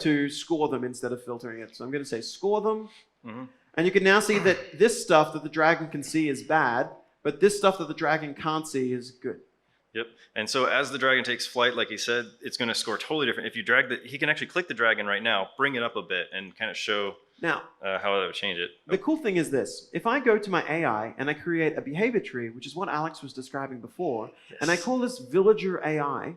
A: to score them instead of filtering it. So I'm going to say score them.
B: Mm-hmm.
A: And you can now see that this stuff that the dragon can see is bad, but this stuff that the dragon can't see is good.
B: Yep. And so as the dragon takes flight, like he said, it's going to score totally different. If you drag he can actually click the dragon right now, bring it up a bit, and kind of show
A: now
B: how that would change it.
A: The cool thing is this. If I go to my AI and I create a behavior tree, which is what Alex was describing before,
B: Yes.
A: and I call this villager AI,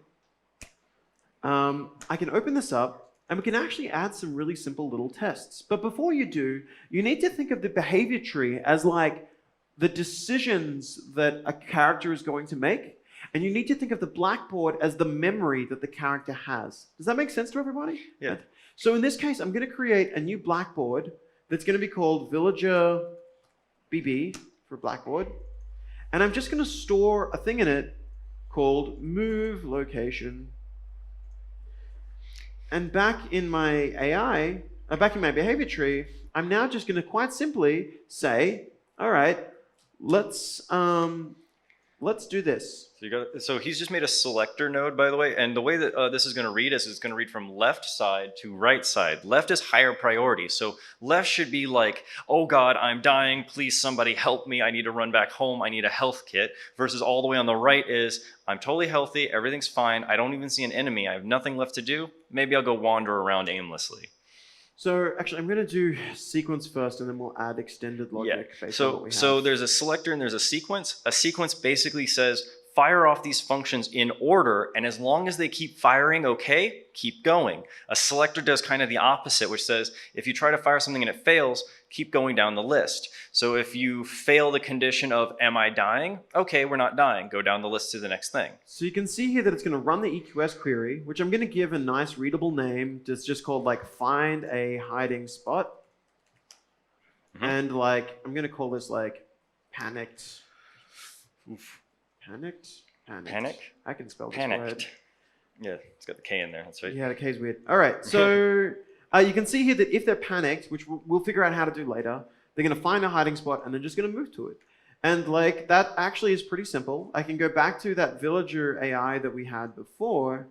A: I can open this up, and we can actually add some really simple little tests. But before you do, you need to think of the behavior tree as like the decisions that a character is going to make. And you need to think of the blackboard as the memory that the character has. Does that make sense to everybody?
B: Yeah.
A: So in this case, I'm going to create a new blackboard that's going to be called Villager BB for blackboard. And I'm just going to store a thing in it called move location. And back in my AI, back in my behavior tree, I'm now just going to quite simply say, all right, let's do this.
B: So he's just made a selector node, by the way, and the way that this is going to read is it's going to read from left side to right side. Left is higher priority, so left should be like, oh God, I'm dying, please somebody help me, I need to run back home, I need a health kit, versus all the way on the right is, I'm totally healthy, everything's fine, I don't even see an enemy, I have nothing left to do, maybe I'll go wander around aimlessly.
A: So actually, I'm going to do sequence first, and then we'll add extended logic.
B: Yeah.
A: Based on what we have.
B: So there's a selector and there's a sequence. A sequence basically says fire off these functions in order, and as long as they keep firing okay, keep going. A selector does kind of the opposite, which says if you try to fire something and it fails, keep going down the list. So if you fail the condition of am I dying? Okay, we're not dying. Go down the list to the next thing.
A: So you can see here that it's going to run the EQS query, which I'm going to give a nice readable name. It's just called like find a hiding spot.
B: Mm-hmm.
A: And like, I'm going to call this like panicked.
B: Oof.
A: Panicked?
B: Panic?
A: I can spell this
B: Panicked.
A: word.
B: Yeah, it's got the K in there. That's right.
A: Yeah, the K is weird. All right, so you can see here that if they're panicked, which we'll figure out how to do later, they're going to find a hiding spot and they're just going to move to it. And like that actually is pretty simple. I can go back to that villager AI that we had before,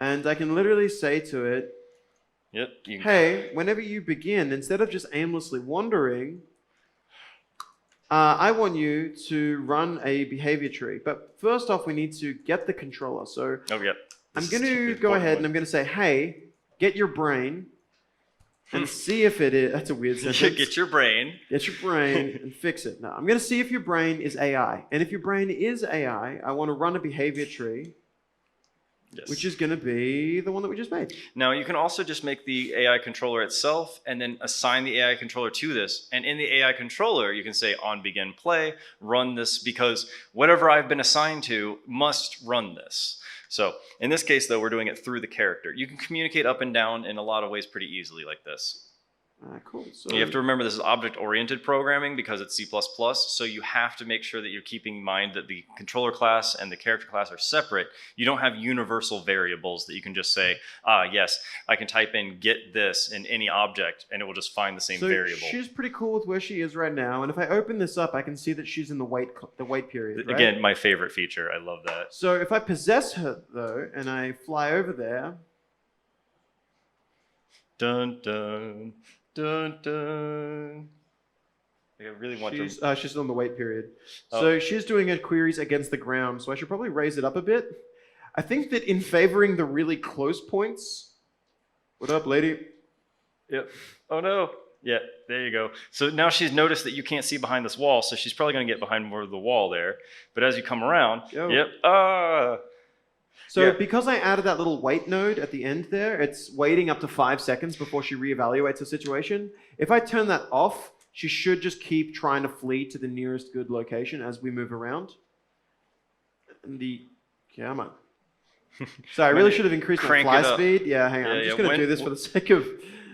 A: and I can literally say to it,
B: Yep.
A: hey, whenever you begin, instead of just aimlessly wandering, I want you to run a behavior tree. But first off, we need to get the controller. So
B: Oh, yep.
A: I'm going to go ahead and I'm going to say, hey, get your brain and see if it is. That's a weird sentence.
B: Get your brain.
A: Get your brain and fix it. Now, I'm going to see if your brain is AI. And if your brain is AI, I want to run a behavior tree.
B: Yes.
A: which is going to be the one that we just made.
B: Now, you can also just make the AI controller itself and then assign the AI controller to this. And in the AI controller, you can say on begin play, run this, because whatever I've been assigned to must run this. So in this case, though, we're doing it through the character. You can communicate up and down in a lot of ways pretty easily like this.
A: Cool. So
B: You have to remember this is object-oriented programming because it's C++, so you have to make sure that you're keeping in mind that the controller class and the character class are separate. You don't have universal variables that you can just say, yes, I can type in get this in any object and it will just find the same variable.
A: She's pretty cool with where she is right now, and if I open this up, I can see that she's in the wait period. Right?
B: Again, my favorite feature. I love that.
A: So if I possess her though, and I fly over there,
B: dun dun. Dun, dun. I really want
A: she's on the wait period.
B: Oh.
A: So she's doing her queries against the ground, so I should probably raise it up a bit. I think that in favoring the really close points... What up, lady?
B: Yep. Oh no. Yeah, there you go. So now she's noticed that you can't see behind this wall, so she's probably going to get behind more of the wall there. But as you come around, yep.
A: So because I added that little wait node at the end there, it's waiting up to 5 seconds before she reevaluates the situation. If I turn that off, she should just keep trying to flee to the nearest good location as we move around. And come on. So I really should have increased my fly speed. Yeah, hang on. I'm just going to do this for the sake of...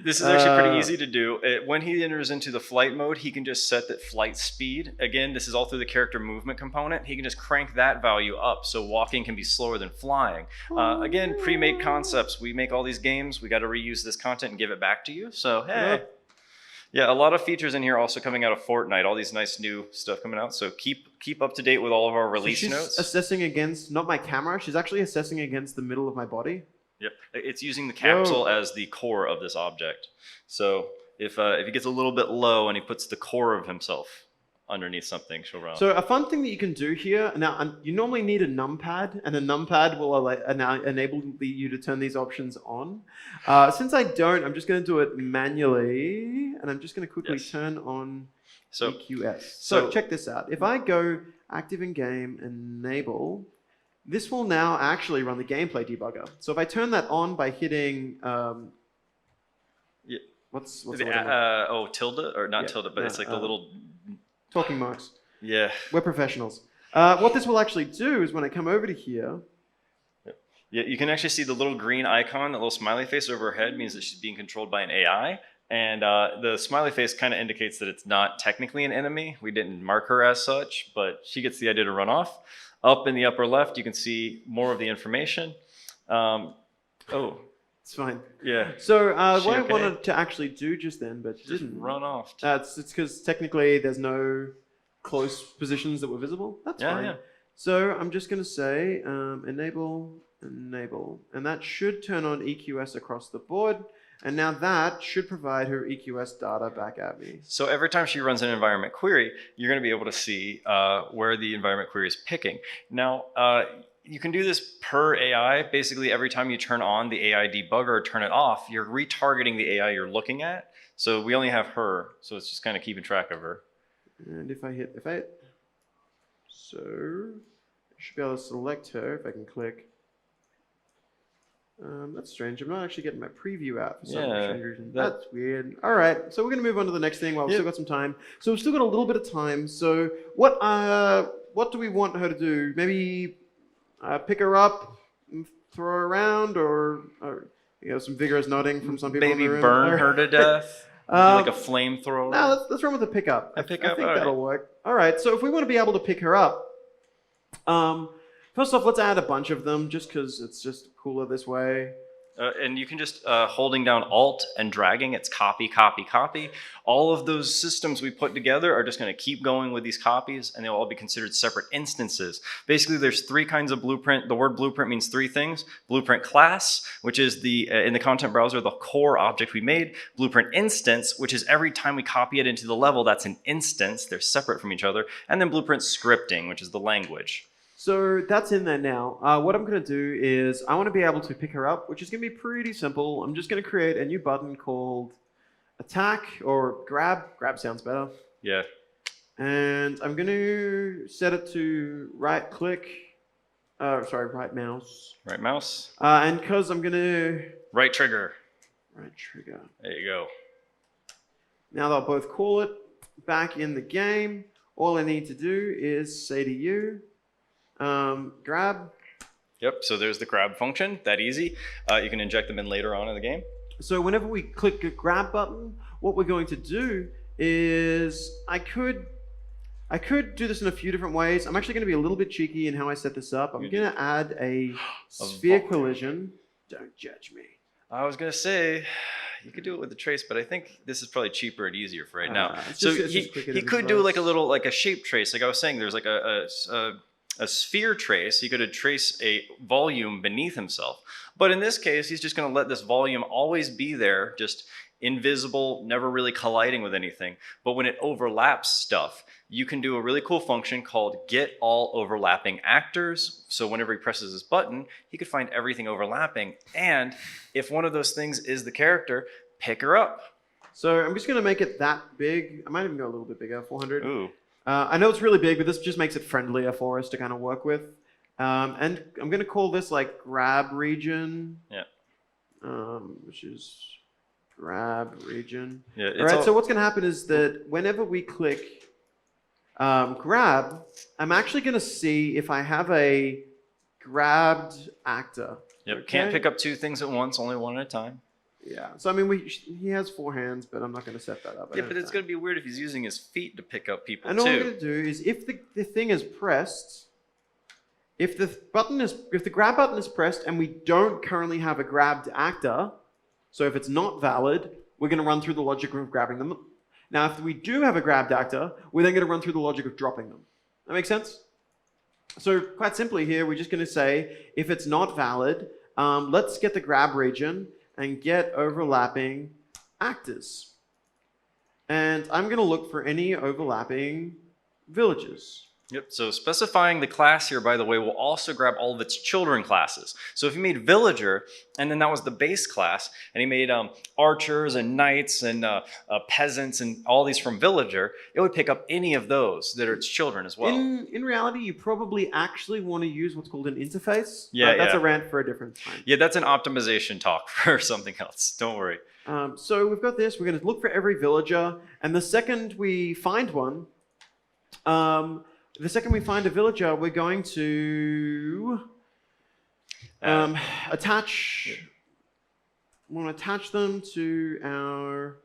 B: This is actually pretty easy to do. When he enters into the flight mode, he can just set that flight speed. Again, this is all through the character movement component. He can just crank that value up so walking can be slower than flying. Again, pre-made concepts. We make all these games. We got to reuse this content and give it back to you. So, hey. Yeah, a lot of features in here also coming out of Fortnite. All these nice new stuff coming out. So keep up to date with all of our release notes.
A: She's assessing against, not my camera, she's actually assessing against the middle of my body.
B: Yep, it's using the capsule as the core of this object. So if he gets a little bit low and he puts the core of himself underneath something, she'll run.
A: So a fun thing that you can do here, now you normally need a numpad, and a numpad will enable you to turn these options on. Since I don't, I'm just going to do it manually, and I'm just going to quickly turn on EQS. So check this out. If I go active in game, enable... This will now actually run the gameplay debugger. So if I turn that on by hitting, what's the word?
B: Tilde or not tilde, but it's like the little
A: talking marks.
B: Yeah,
A: we're professionals. What this will actually do is when I come over to here.
B: Yeah, you can actually see the little green icon, that little smiley face over her head means that she's being controlled by an AI. And the smiley face kind of indicates that it's not technically an enemy. We didn't mark her as such, but she gets the idea to run off. Up in the upper left, you can see more of the information.
A: It's fine.
B: Yeah.
A: So what I wanted to actually do just then, but didn't
B: run off.
A: It's because technically there's no close positions that were visible. That's fine. Yeah. So I'm just going to say enable, and that should turn on EQS across the board. And now that should provide her EQS data back at me.
B: So every time she runs an environment query, you're going to be able to see where the environment query is picking. Now, you can do this per AI. Basically, every time you turn on the AI debugger or turn it off, you're retargeting the AI you're looking at. So we only have her, so it's just kind of keeping track of her.
A: And if I hit, so I should be able to select her if I can click. That's strange. I'm not actually getting my preview out for some strange reason. That's weird. All right, so we're going to move on to the next thing while we've still got some time. So we've still got a little bit of time. So what do we want her to do? Maybe pick her up, and throw her around, or some vigorous nodding from some people.
B: Maybe burn her to death. Like a flamethrower.
A: No, let's run with the pickup. I think that'll work. All right, so if we want to be able to pick her up, first off, let's add a bunch of them just because it's just cooler this way.
B: And you can just, holding down Alt and dragging, it's copy, copy, copy. All of those systems we put together are just going to keep going with these copies, and they'll all be considered separate instances. Basically, there's 3 kinds of blueprint. The word blueprint means 3 things. Blueprint class, which is in the content browser, the core object we made. Blueprint instance, which is every time we copy it into the level, that's an instance. They're separate from each other. And then blueprint scripting, which is the language.
A: So that's in there now. What I'm going to do is I want to be able to pick her up, which is going to be pretty simple. I'm just going to create a new button called attack or grab. Grab sounds better.
B: Yeah.
A: And I'm going to set it to right click. right mouse.
B: Right mouse,
A: And because I'm going to
B: right trigger.
A: right trigger.
B: There you go.
A: Now they'll both call it back in the game. All I need to do is say to you, grab.
B: Yep, so there's the grab function, that easy. You can inject them in later on in the game.
A: So whenever we click the grab button, what we're going to do is I could do this in a few different ways. I'm actually going to be a little bit cheeky in how I set this up. I'm going to add a sphere collision. Don't judge me.
B: I was gonna say, you could do it with the trace, but I think this is probably cheaper and easier for right now.
A: It's
B: So
A: just quicker
B: he
A: to
B: could do
A: visualize.
B: like a shape trace. Like I was saying, there's like a sphere trace. He could trace a volume beneath himself. But in this case, he's just gonna let this volume always be there, just invisible, never really colliding with anything. But when it overlaps stuff, you can do a really cool function called get all overlapping actors. So whenever he presses this button, he could find everything overlapping. And if one of those things is the character, pick her up.
A: So I'm just going to make it that big. I might even go a little bit bigger, 400.
B: Ooh.
A: I know it's really big, but this just makes it friendlier for us to kind of work with. And I'm going to call this like grab region.
B: Yeah.
A: Which is grab region.
B: Yeah.
A: All right, so what's going to happen is that whenever we click grab, I'm actually going to see if I have a grabbed actor.
B: Yep.
A: Okay?
B: Can't pick up two things at once, only one at a time.
A: Yeah. So I mean, he has 4 hands, but I'm not going to set that up.
B: Yeah, but it's going to be weird if he's using his feet to pick up people
A: And all I'm
B: too.
A: going to do is, if the thing is pressed, if the grab button is pressed, and we don't currently have a grabbed actor, so if it's not valid, we're going to run through the logic of grabbing them. Now, if we do have a grabbed actor, we're then going to run through the logic of dropping them. That makes sense? So quite simply here, we're just going to say, if it's not valid, let's get the grab region and get overlapping actors. And I'm going to look for any overlapping villages.
B: Yep, so specifying the class here, by the way, will also grab all of its children classes. So if you made villager, and then that was the base class, and he made archers and knights and peasants and all these from villager, it would pick up any of those that are its children as well.
A: In reality, you probably actually want to use what's called an interface.
B: Yeah,
A: That's
B: yeah.
A: a rant for a different time.
B: Yeah, that's an optimization talk for something else. Don't worry.
A: So we've got this. We're going to look for every villager, and the second we find one, a villager, we're going to attach. We want to attach them to our.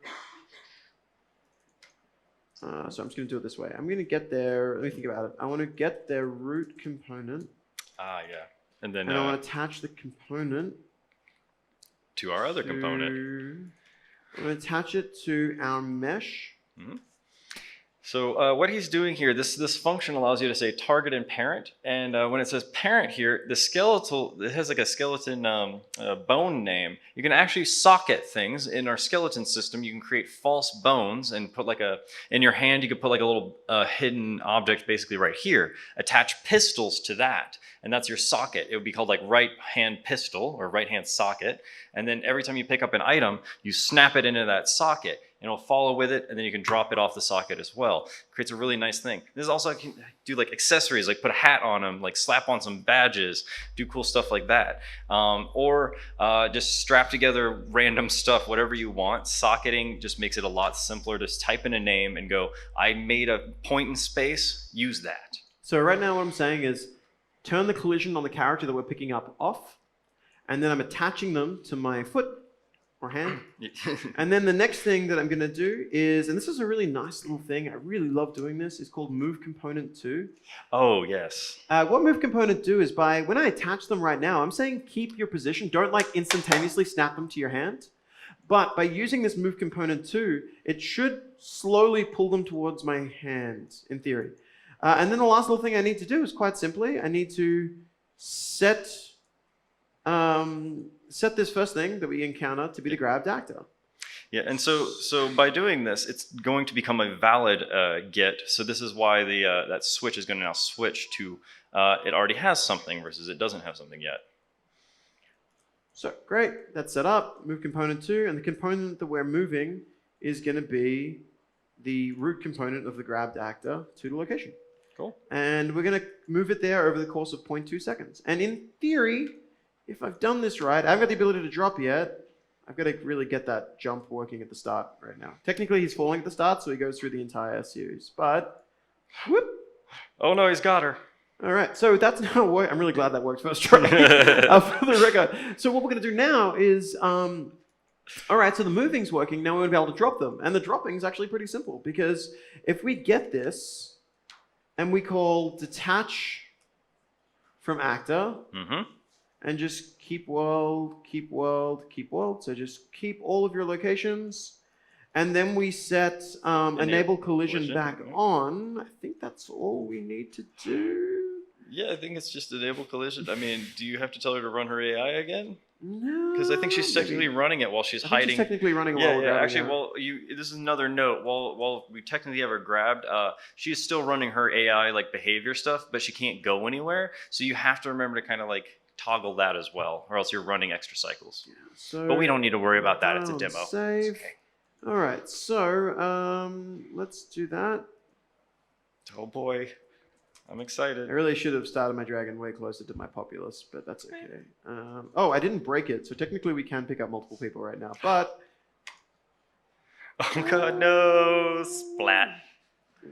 A: So I'm just going to do it this way. I'm going to get their. Let me think about it. I want to get their root component,
B: Ah, yeah. And then
A: and I want to attach the component
B: to our other component.
A: I'm going to attach it to our mesh.
B: So what he's doing here, this function allows you to say target and parent. And when it says parent here, the skeletal, it has like a skeleton bone name. You can actually socket things in our skeleton system. You can create false bones and put like in your hand, you could put like a little hidden object basically right here. Attach pistols to that. And that's your socket. It would be called like right hand pistol or right hand socket. And then every time you pick up an item, you snap it into that socket. And it'll follow with it, and then you can drop it off the socket as well. Creates a really nice thing. This is also, I can do like accessories, like put a hat on them, like slap on some badges, do cool stuff like that. Or just strap together random stuff, whatever you want. Socketing just makes it a lot simpler. Just type in a name and go, I made a point in space, use that.
A: So right now what I'm saying is turn the collision on the character that we're picking up off, and then I'm attaching them to my foot or hand. And then the next thing that I'm going to do is, and this is a really nice little thing, I really love doing this, it's called move component 2.
B: Oh, yes.
A: What move component 2 is when I attach them right now, I'm saying keep your position, don't like instantaneously snap them to your hand. But by using this move component 2, it should slowly pull them towards my hand, in theory. And then the last little thing I need to do is quite simply, I need to set this first thing that we encounter to be the grabbed actor.
B: Yeah, and so by doing this, it's going to become a valid get. So this is why that switch is going to now switch to it already has something versus it doesn't have something yet.
A: So great, that's set up. Move component 2, and the component that we're moving is going to be the root component of the grabbed actor to the location.
B: Cool.
A: And we're going to move it there over the course of 0.2 seconds. And in theory, if I've done this right, I haven't got the ability to drop yet. I've got to really get that jump working at the start right now. Technically, he's falling at the start, so he goes through the entire series. But, whoop.
B: Oh no, he's got her.
A: All right, so that's now work. I'm really glad that worked first try for the record. So what we're going to do now is, all right, so the moving's working. Now we're going to be able to drop them. And the dropping is actually pretty simple because if we get this and we call detach from actor, and just keep world, keep world, keep world. So just keep all of your locations. And then we set enable collision back on. I think that's all we need to do.
B: Yeah, I think it's just enable collision. I mean, do you have to tell her to run her AI again?
A: No.
B: Because I think she's technically running it while she's hiding.
A: She's technically running while
B: Yeah,
A: we're
B: yeah.
A: grabbing
B: Actually,
A: her.
B: well, this is another note. While we technically have her grabbed, she is still running her AI like behavior stuff, but she can't go anywhere. So you have to remember to kind of like toggle that as well, or else you're running extra cycles.
A: Yeah, so
B: But we don't need to worry about that. It's a demo.
A: Save.
B: It's okay.
A: All right, so let's do that.
B: Oh boy, I'm
A: I
B: excited.
A: really should have started my dragon way closer to my populace, but that's okay. Oh, I didn't break it, so technically we can pick up multiple people right now, but
B: Oh god, no! Splat.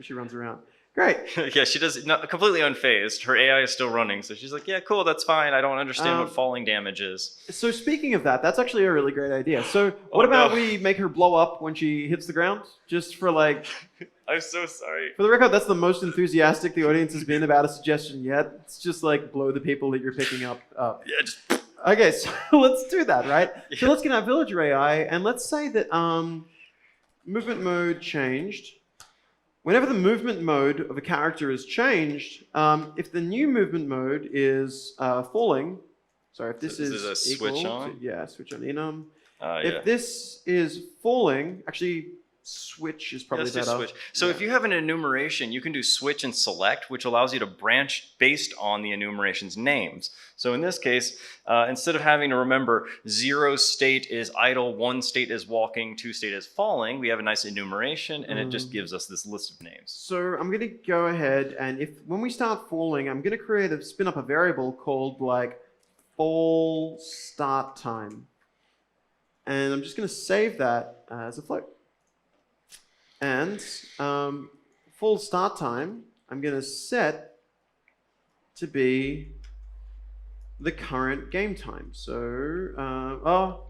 A: she runs around. Great.
B: Yeah, she does not completely unfazed. Her AI is still running, so she's like, "Yeah, cool, that's fine. I don't understand what falling damage is."
A: So speaking of that, that's actually a really great idea. So what
B: Oh,
A: about
B: no.
A: we make her blow up when she hits the ground? Just for like,
B: I'm so sorry.
A: for the record, that's the most enthusiastic the audience has been about a suggestion yet. It's just like blow the people that you're picking up.
B: Yeah, just
A: Okay, so let's do that, right? So
B: Yeah.
A: let's get our villager AI, and let's say that movement mode changed. Whenever the movement mode of a character is changed, if the new movement mode is falling, sorry, if this
B: So
A: is
B: a
A: equal
B: switch
A: to-
B: on?
A: yeah, switch on enum.
B: yeah.
A: If this is falling, actually switch is probably
B: Let's do
A: better.
B: switch. So if you have an enumeration, you can do switch and select, which allows you to branch based on the enumeration's names. So in this case, instead of having to remember 0 state is idle, 1 state is walking, 2 state is falling, we have a nice enumeration, and it just gives us this list of names.
A: So I'm going to go ahead and when we start falling, I'm going to spin up a variable called like fall start time. And I'm just going to save that as a float. And full start time, I'm going to set to be the current game time. So,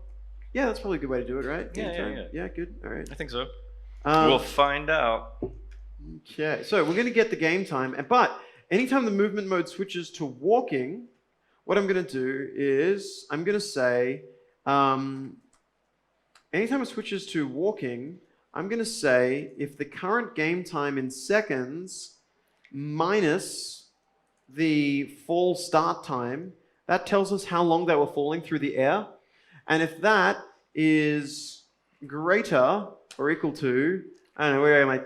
A: yeah, that's probably a good way to do it, right? Game
B: Yeah,
A: time? Yeah, good. All right.
B: I think so.
A: Um,
B: We'll find out.
A: Okay, so we're going to get the game time, but anytime the movement mode switches to walking, what I'm going to do is I'm going to say, anytime it switches to walking, I'm going to say if the current game time in seconds minus the fall start time, that tells us how long they were falling through the air. And if that is greater or equal to, I don't know, where am I?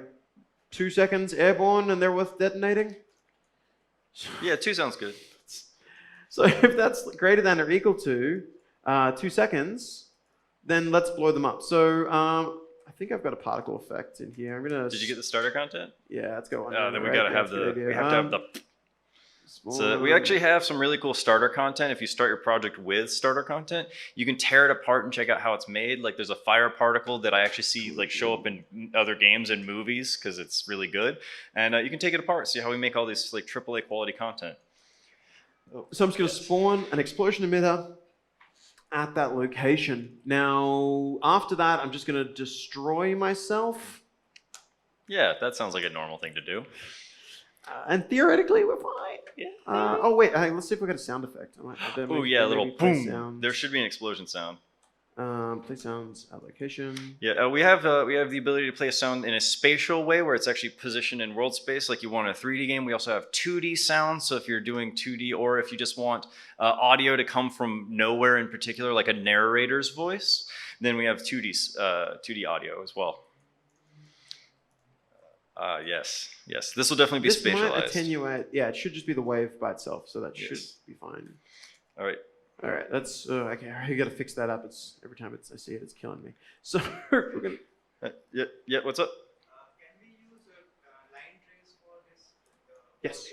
A: 2 seconds airborne and they're worth detonating?
B: Yeah, 2 sounds good.
A: So if that's greater than or equal to 2 seconds, then let's blow them up. So I think I've got a particle effect in here. I'm gonna.
B: Did you get the starter content?
A: Yeah, let's go on.
B: Then we
A: right?
B: gotta
A: Yeah,
B: have
A: that's a good
B: the.
A: idea.
B: We have to have the. So we actually have some really cool starter content. If you start your project with starter content, you can tear it apart and check out how it's made. Like there's a fire particle that I actually see like show up in other games and movies because it's really good. And you can take it apart, see how we make all this like AAA quality content.
A: So I'm just gonna spawn an explosion emitter at that location. Now after that, I'm just gonna destroy myself.
B: Yeah, that sounds like a normal thing to do.
A: And theoretically, we're fine.
B: Yeah.
A: Oh wait, hey, let's see if we got a sound effect.
B: Oh yeah, a little boom. There should be an explosion sound.
A: Play sounds allocation.
B: Yeah, we have the ability to play a sound in a spatial way where it's actually positioned in world space like you want in a 3D game. We also have 2D sounds, so if you're doing 2D or if you just want audio to come from nowhere in particular, like a narrator's voice, then we have 2D audio as well. Yes. This will definitely be
A: This might
B: spatialized.
A: attenuate. Yeah, it should just be the wave by itself, so that should be fine.
B: All right.
A: All right, that's okay. You got to fix that up. It's every time I see it, it's killing me. So we're gonna.
B: Yeah. What's up?
E: Can we use line trace for this
A: Yes.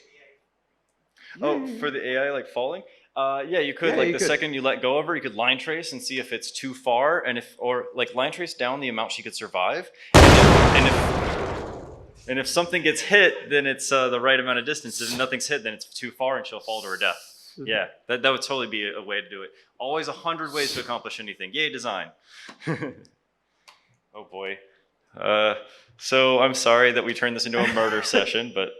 B: Oh, for the AI like falling? Yeah, you could.
A: Yeah,
B: Like
A: you
B: the
A: could.
B: second you let go of her, you could line trace and see if it's too far, and or like line trace down the amount she could survive. And if something gets hit, then it's the right amount of distance. If nothing's hit, then it's too far and she'll fall to her death. Yeah, that would totally be a way to do it. Always 100 ways to accomplish anything. Yay, design. Oh boy. So I'm sorry that we turned this into a murder session, but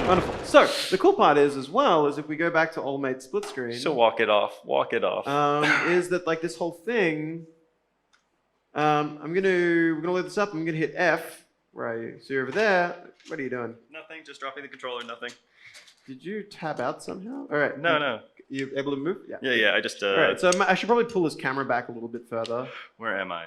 A: Wonderful. So the cool part is, as well, is if we go back to old mate split screen,
B: so walk it off. Walk it off.
A: is that like this whole thing? We're gonna load this up. I'm gonna hit F. Where are you? So you're over there. What are you doing?
B: Nothing. Just dropping the controller. Nothing.
A: Did you tab out somehow? All right.
B: No.
A: You able to move?
B: Yeah. I just.
A: All right. So I should probably pull this camera back a little bit further.
B: Where am I?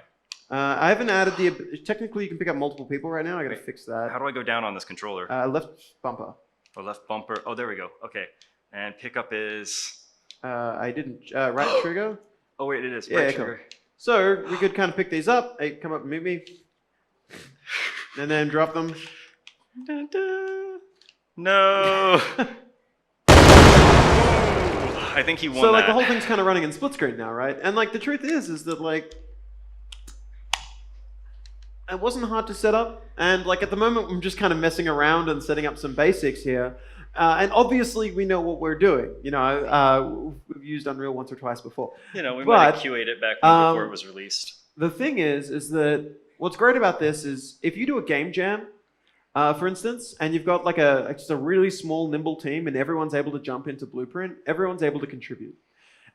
A: I haven't added the. Technically, you can pick up multiple people right now. I gotta fix that.
B: How do I go down on this controller?
A: Left bumper.
B: Oh, left bumper. Oh, there we go. Okay. And pickup is.
A: I didn't. Right trigger.
B: Oh wait, it is.
A: Yeah,
B: Right
A: cool.
B: trigger.
A: So we could kind of pick these up. Hey, come up and meet me. And then drop them.
B: Dun, dun. No. I think he won
A: So like
B: that.
A: the whole thing's kind of running in split screen now, right? And like the truth is that like it wasn't hard to set up. And like at the moment, I'm just kind of messing around and setting up some basics here. And obviously, we know what we're doing. You know, we've used Unreal once or twice before.
B: You know, we
A: But,
B: might have QA'd it back before it was released.
A: The thing is that what's great about this is if you do a game jam, for instance, and you've got like just a really small, nimble team, and everyone's able to jump into Blueprint, everyone's able to contribute.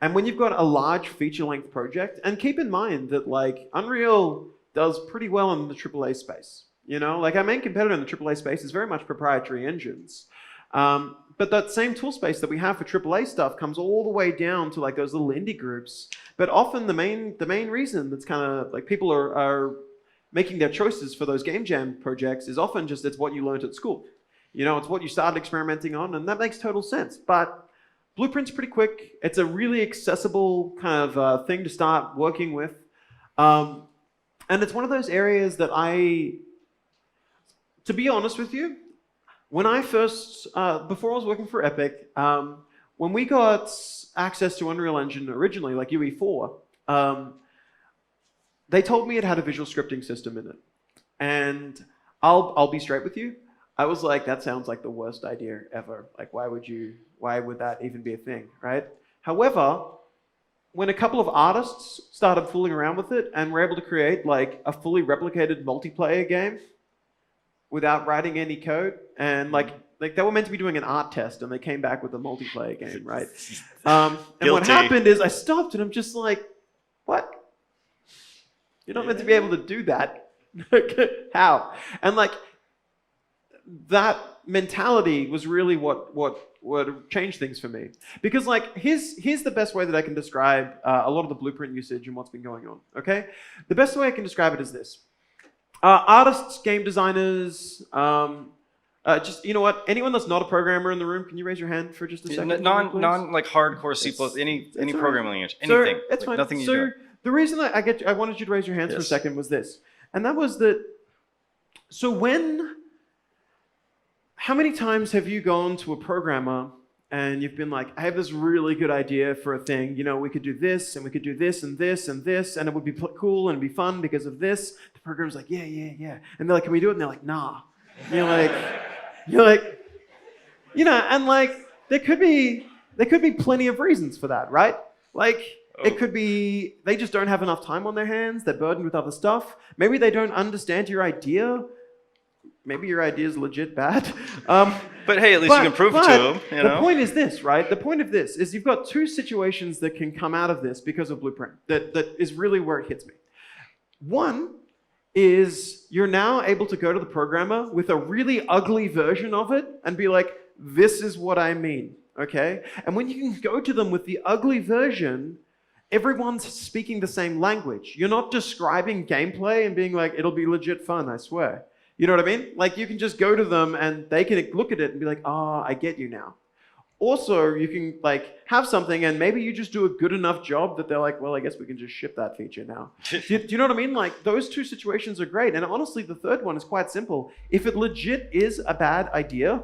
A: And when you've got a large feature-length project, and keep in mind that like Unreal does pretty well in the AAA space. You know, like our main competitor in the AAA space is very much proprietary engines. But that same tool space that we have for AAA stuff comes all the way down to like those little indie groups. But often the main reason that's kind of like people are making their choices for those game jam projects is often just it's what you learned at school. You know, it's what you started experimenting on, and that makes total sense. But Blueprint's pretty quick. It's a really accessible kind of thing to start working with. And it's one of those areas that to be honest with you, when I first, before I was working for Epic, when we got access to Unreal Engine originally, like UE4, they told me it had a visual scripting system in it. And I'll be straight with you. I was like, that sounds like the worst idea ever. Like, why would that even be a thing, right? However, when a couple of artists started fooling around with it and were able to create like a fully replicated multiplayer game without writing any code, and like they were meant to be doing an art test, and they came back with a multiplayer game, right? And what
B: Guilty.
A: happened is I stopped, and I'm just like, what? You're not meant to be able to do that. How? And like that mentality was really what changed things for me. Because like here's the best way that I can describe a lot of the Blueprint usage and what's been going on. Okay, the best way I can describe it is this. Artists, game designers, just, you know what? Anyone that's not a programmer in the room, can you raise your hand for just a second?
B: Non like hardcore C++, any
A: all right.
B: programming language,
A: So,
B: anything.
A: it's
B: like,
A: fine.
B: Nothing you
A: So
B: do.
A: the reason I wanted you to raise your hands for a
B: Yes.
A: second was this, and that was that. So how many times have you gone to a programmer and you've been like, I have this really good idea for a thing. You know, we could do this, and we could do this, and this, and this, and it would be cool and be fun because of this. The programmer's like, yeah. And they're like, can we do it? And they're like, nah. And you're like, you know, and like, there could be plenty of reasons for that, right? Like, it could be they just don't have enough time on their hands. They're burdened with other stuff. Maybe they don't understand your idea. Maybe your idea is legit bad.
B: But hey, at least you can prove it to them. You know?
A: The point is this, right? The point of this is you've got two situations that can come out of this because of Blueprint. That is really where it hits me. One is you're now able to go to the programmer with a really ugly version of it and be like, this is what I mean, okay? And when you can go to them with the ugly version, everyone's speaking the same language. You're not describing gameplay and being like, it'll be legit fun, I swear. You know what I mean? Like, you can just go to them and they can look at it and be like, oh, I get you now. also you can like have something and maybe you just do a good enough job that they're like, well, I guess we can just ship that feature now. do you know what I mean? Like those two situations are great. And honestly, the third one is quite simple. If it legit is a bad idea,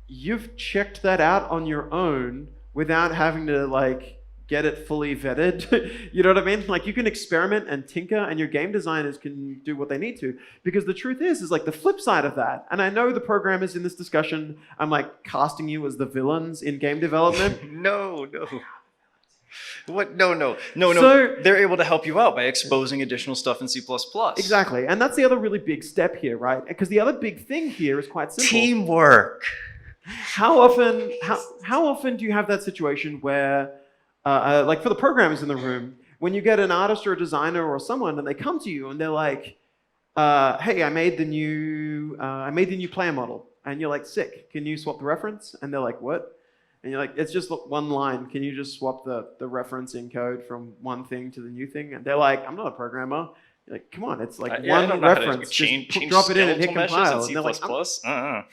A: you've checked that out on your own without having to like get it fully vetted. You know what I mean? Like you can experiment and tinker and your game designers can do what they need to. Because the truth is like the flip side of that, and I know the programmers in this discussion, I'm like casting you as the villains in game development.
B: No. What? No.
A: So-
B: They're able to help you out by exposing additional stuff in C++.
A: Exactly. And that's the other really big step here, right? Because the other big thing here is quite simple.
B: Teamwork.
A: How often do you have that situation where like for the programmers in the room, when you get an artist or a designer or someone and they come to you and they're like, hey, I made the new player model. And you're like, sick, can you swap the reference? And they're like, what? And you're like, it's just one line. Can you just swap the reference in code from one thing to the new thing? And they're like, I'm not a programmer. You're like, come on, it's like one reference.
B: Change
A: drop it in and hit compile.
B: in C++.
A: And they're like,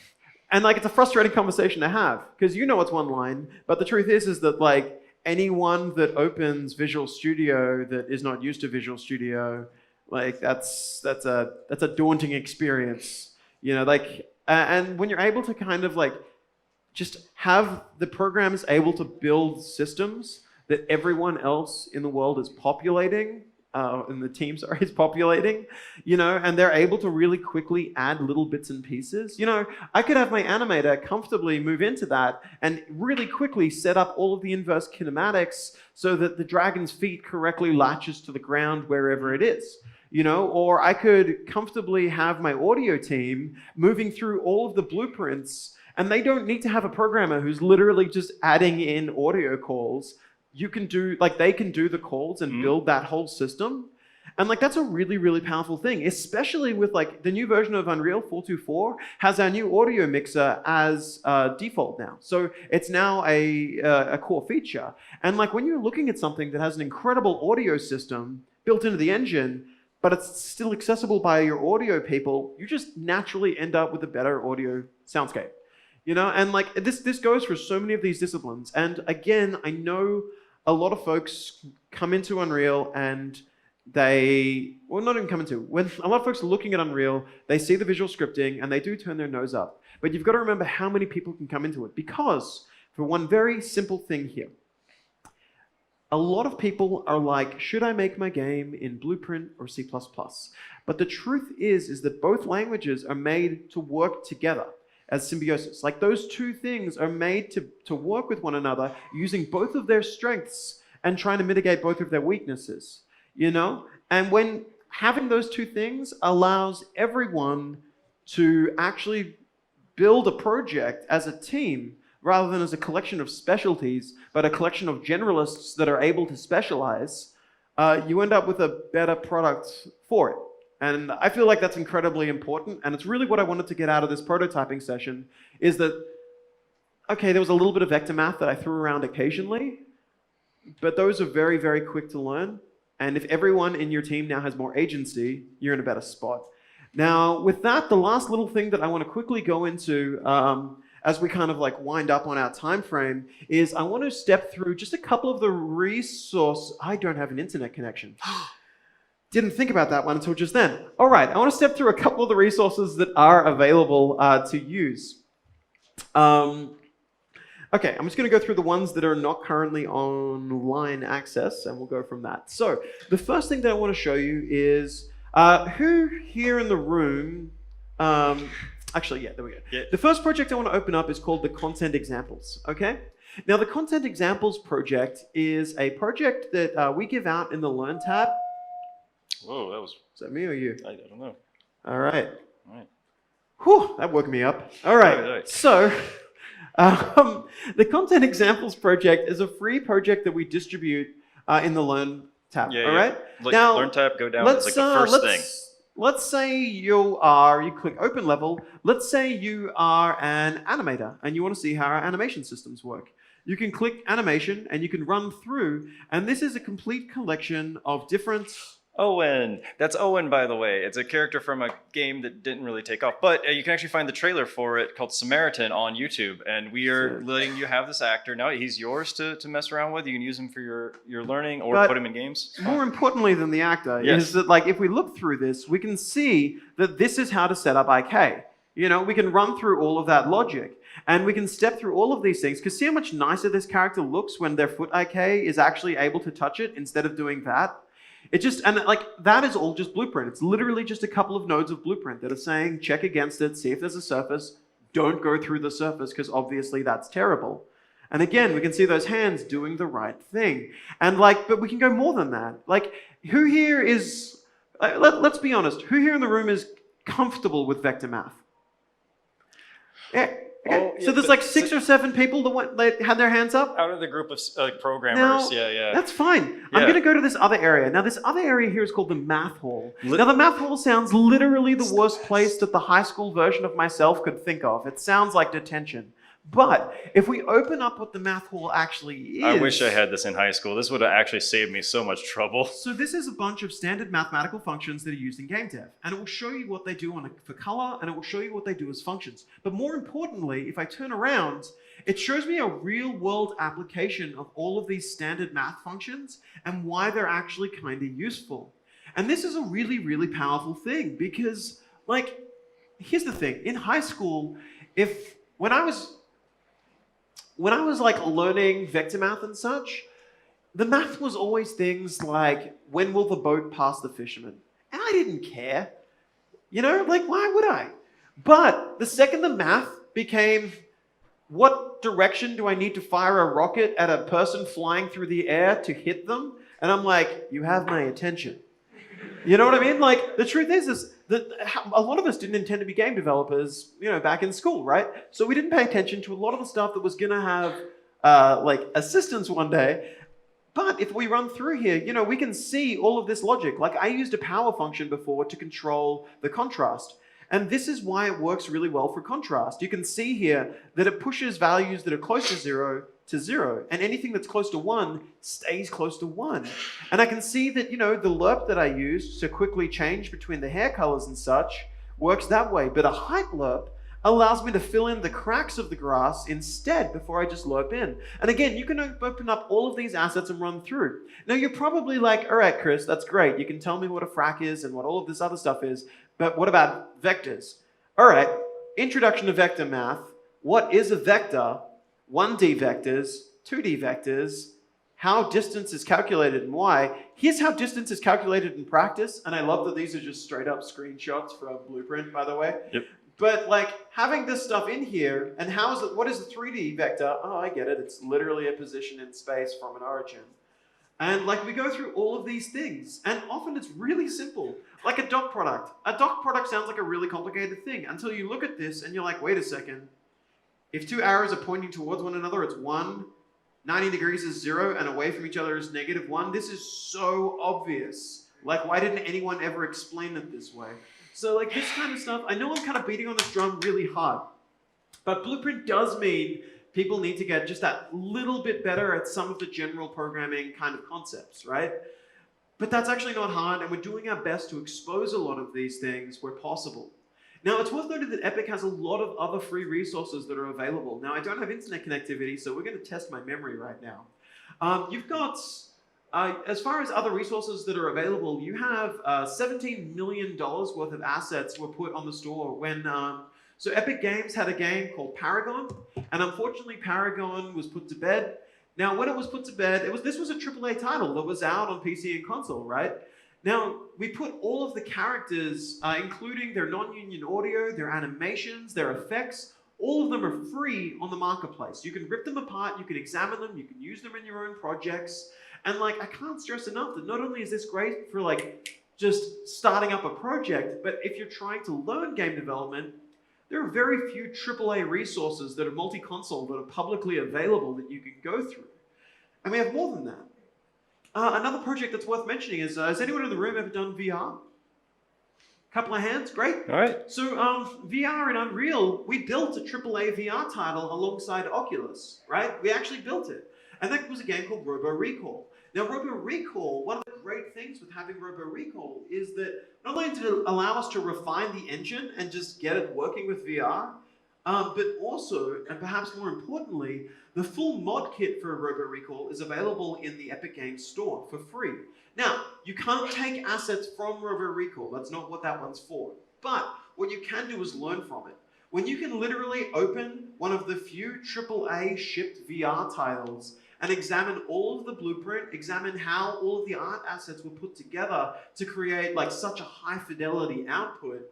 A: and like it's a frustrating conversation to have because you know it's one line, but the truth is that like anyone that opens Visual Studio that is not used to Visual Studio, like that's a daunting experience, you know. Like and when you're able to kind of like just have the programs able to build systems that everyone else in the world is populating. And the team, is populating, you know, and they're able to really quickly add little bits and pieces. You know, I could have my animator comfortably move into that and really quickly set up all of the inverse kinematics so that the dragon's feet correctly latches to the ground wherever it is. You know, or I could comfortably have my audio team moving through all of the blueprints, and they don't need to have a programmer who's literally just adding in audio calls. You can do, like they can do the calls and build that whole system. And like that's a really, really powerful thing, especially with like the new version of Unreal 4.2.4 has our new audio mixer as default now. So it's now a core feature. And like when you're looking at something that has an incredible audio system built into the engine, but it's still accessible by your audio people, you just naturally end up with a better audio soundscape. You know, and like this goes for so many of these disciplines. And again, I know a lot of folks come into Unreal and not even come into, when a lot of folks are looking at Unreal, they see the visual scripting and they do turn their nose up. But you've got to remember how many people can come into it, because for one very simple thing here, a lot of people are like, should I make my game in Blueprint or C++? But the truth is that both languages are made to work together as symbiosis. Like those two things are made to work with one another using both of their strengths and trying to mitigate both of their weaknesses, you know? And when having those two things allows everyone to actually build a project as a team rather than as a collection of specialties, but a collection of generalists that are able to specialize, you end up with a better product for it. And I feel like that's incredibly important, and it's really what I wanted to get out of this prototyping session, is that, okay, there was a little bit of vector math that I threw around occasionally, but those are very, very quick to learn, and if everyone in your team now has more agency, you're in a better spot. Now, with that, the last little thing that I want to quickly go into as we kind of like wind up on our time frame is I want to step through just a couple of the I don't have an internet connection. Didn't think about that one until just then. All right, I want to step through a couple of the resources that are available to use. Okay, I'm just going to go through the ones that are not currently online access, and we'll go from that. So the first thing that I want to show you is who here in the room, actually, yeah, there we go. Yeah. The first project I want to open up is called the Content Examples, okay? Now, the Content Examples project is a project that we give out in the Learn tab.
B: Whoa, that was...
A: Is that me or you?
B: I don't know.
A: All right.
B: All right.
A: Whew, that woke me up. All right. So, the Content Examples project is a free project that we distribute in the Learn tab.
B: Yeah,
A: all right.
B: Like
A: now,
B: Learn tab, go down. It's like the first thing.
A: Let's say you click Open Level. Let's say you are an animator and you want to see how our animation systems work. You can click Animation and you can run through, and this is a complete collection of different
B: Owen. That's Owen, by the way. It's a character from a game that didn't really take off. But you can actually find the trailer for it called Samaritan on YouTube. And we are letting you have this actor. Now he's yours to mess around with. You can use him for your learning or
A: But
B: put him in games.
A: more importantly than the actor
B: Yes.
A: is that, like, if we look through this, we can see that this is how to set up IK. You know, we can run through all of that logic. And we can step through all of these things, because see how much nicer this character looks when their foot IK is actually able to touch it instead of doing that. It just, and like, that is all just blueprint. It's literally just a couple of nodes of blueprint that are saying, check against it, see if there's a surface, don't go through the surface, because obviously that's terrible. And again, we can see those hands doing the right thing. And like, but we can go more than that. Like, who here is, let's be honest, who here in the room is comfortable with vector math? Yeah. Okay.
B: Oh, yeah,
A: So there's
B: but
A: like 6 or 7 people that had their hands up?
B: Out of the group of programmers,
A: Now,
B: yeah.
A: That's fine. I'm
B: Yeah.
A: going to go to this other area. Now, this other area here is called the math hall. Now, the math hall sounds literally the worst place that the high school version of myself could think of. It sounds like detention. But if we open up what the math hall actually is...
B: I wish I had this in high school. This would have actually saved me so much trouble.
A: So this is a bunch of standard mathematical functions that are used in game dev. And it will show you what they do for color, and it will show you what they do as functions. But more importantly, if I turn around, it shows me a real-world application of all of these standard math functions and why they're actually kind of useful. And this is a really, really powerful thing because, like, here's the thing. In high school, when I was like learning vector math and such, the math was always things like, when will the boat pass the fisherman? And I didn't care. You know, like, why would I? But the second the math became, what direction do I need to fire a rocket at a person flying through the air to hit them? And I'm like, you have my attention. You know what I mean? Like, the truth is that a lot of us didn't intend to be game developers, you know, back in school, right? So we didn't pay attention to a lot of the stuff that was going to have, like, assistance one day. But if we run through here, you know, we can see all of this logic. Like, I used a power function before to control the contrast. And this is why it works really well for contrast. You can see here that it pushes values that are close to 0 to 0. And anything that's close to 1 stays close to 1. And I can see that, you know, the lerp that I used to quickly change between the hair colors and such works that way. But a height lerp allows me to fill in the cracks of the grass instead before I just lerp in. And again, you can open up all of these assets and run through. Now, you're probably like, all right, Chris, that's great. You can tell me what a frac is and what all of this other stuff is. But what about vectors? All right, introduction to vector math. What is a vector? 1D vectors, 2D vectors, how distance is calculated and why. Here's how distance is calculated in practice. And I love that these are just straight up screenshots from Blueprint, by the way.
B: Yep.
A: But like having this stuff in here, and what is a 3D vector? Oh, I get it. It's literally a position in space from an origin. And like we go through all of these things, and often it's really simple. Like a dot product. A dot product sounds like a really complicated thing until you look at this and you're like, wait a second. If 2 arrows are pointing towards one another, it's 1. 90 degrees is 0, and away from each other is -1. This is so obvious. Like, why didn't anyone ever explain it this way? So like this kind of stuff, I know I'm kind of beating on this drum really hard, but Blueprint does mean people need to get just that little bit better at some of the general programming kind of concepts, right? But that's actually not hard, and we're doing our best to expose a lot of these things where possible. Now, it's worth noting that Epic has a lot of other free resources that are available. Now, I don't have internet connectivity, so we're going to test my memory right now. You've got, as far as other resources that are available, you have $17 million worth of assets were put on the store when, so Epic Games had a game called Paragon, and unfortunately Paragon was put to bed. Now, when it was put to bed, this was a AAA title that was out on PC and console, right? Now, we put all of the characters, including their non-union audio, their animations, their effects, all of them are free on the marketplace. You can rip them apart, you can examine them, you can use them in your own projects. And like, I can't stress enough that not only is this great for like just starting up a project, but if you're trying to learn game development, there are very few AAA resources that are multi-console that are publicly available that you can go through. And we have more than that. Another project that's worth mentioning is, has anyone in the room ever done VR? Couple of hands, great.
B: All right.
A: So VR and Unreal, we built a AAA VR title alongside Oculus, right? We actually built it. And that was a game called Robo Recall. Now, Robo Recall, one of the great things with having Robo Recall is that not only did it allow us to refine the engine and just get it working with VR, but also, and perhaps more importantly, the full mod kit for Robo Recall is available in the Epic Games Store for free. Now, you can't take assets from Robo Recall. That's not what that one's for. But what you can do is learn from it. When you can literally open one of the few AAA shipped VR titles and examine all of the blueprint, examine how all of the art assets were put together to create like such a high fidelity output,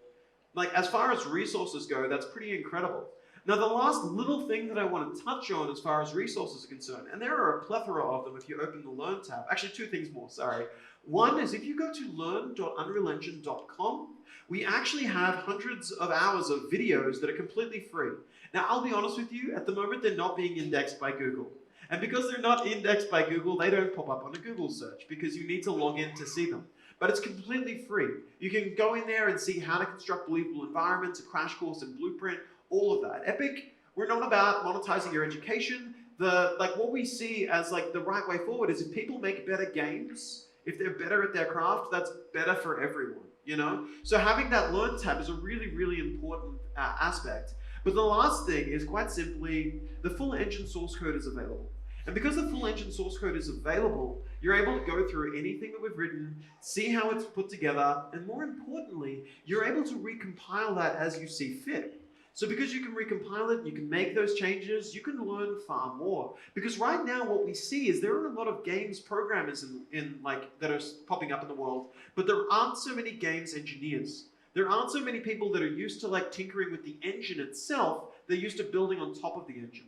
A: like as far as resources go, that's pretty incredible. Now the last little thing that I want to touch on as far as resources are concerned, and there are a plethora of them if you open the Learn tab. Actually, two things more, sorry. One is if you go to learn.unrealengine.com, we actually have hundreds of hours of videos that are completely free. Now, I'll be honest with you, at the moment they're not being indexed by Google. And because they're not indexed by Google, they don't pop up on a Google search because you need to log in to see them. But it's completely free. You can go in there and see how to construct believable environments, a crash course and blueprint, all of that. Epic, we're not about monetizing your education. What we see as like the right way forward is if people make better games, if they're better at their craft, that's better for everyone, you know? So having that Learn tab is a really, really important aspect. But the last thing is quite simply, the full engine source code is available. And because the full engine source code is available, you're able to go through anything that we've written, see how it's put together, and more importantly, you're able to recompile that as you see fit. So because you can recompile it, you can make those changes, you can learn far more. Because right now what we see is there are a lot of games programmers that are popping up in the world, but there aren't so many games engineers. There aren't so many people that are used to like tinkering with the engine itself, they're used to building on top of the engine.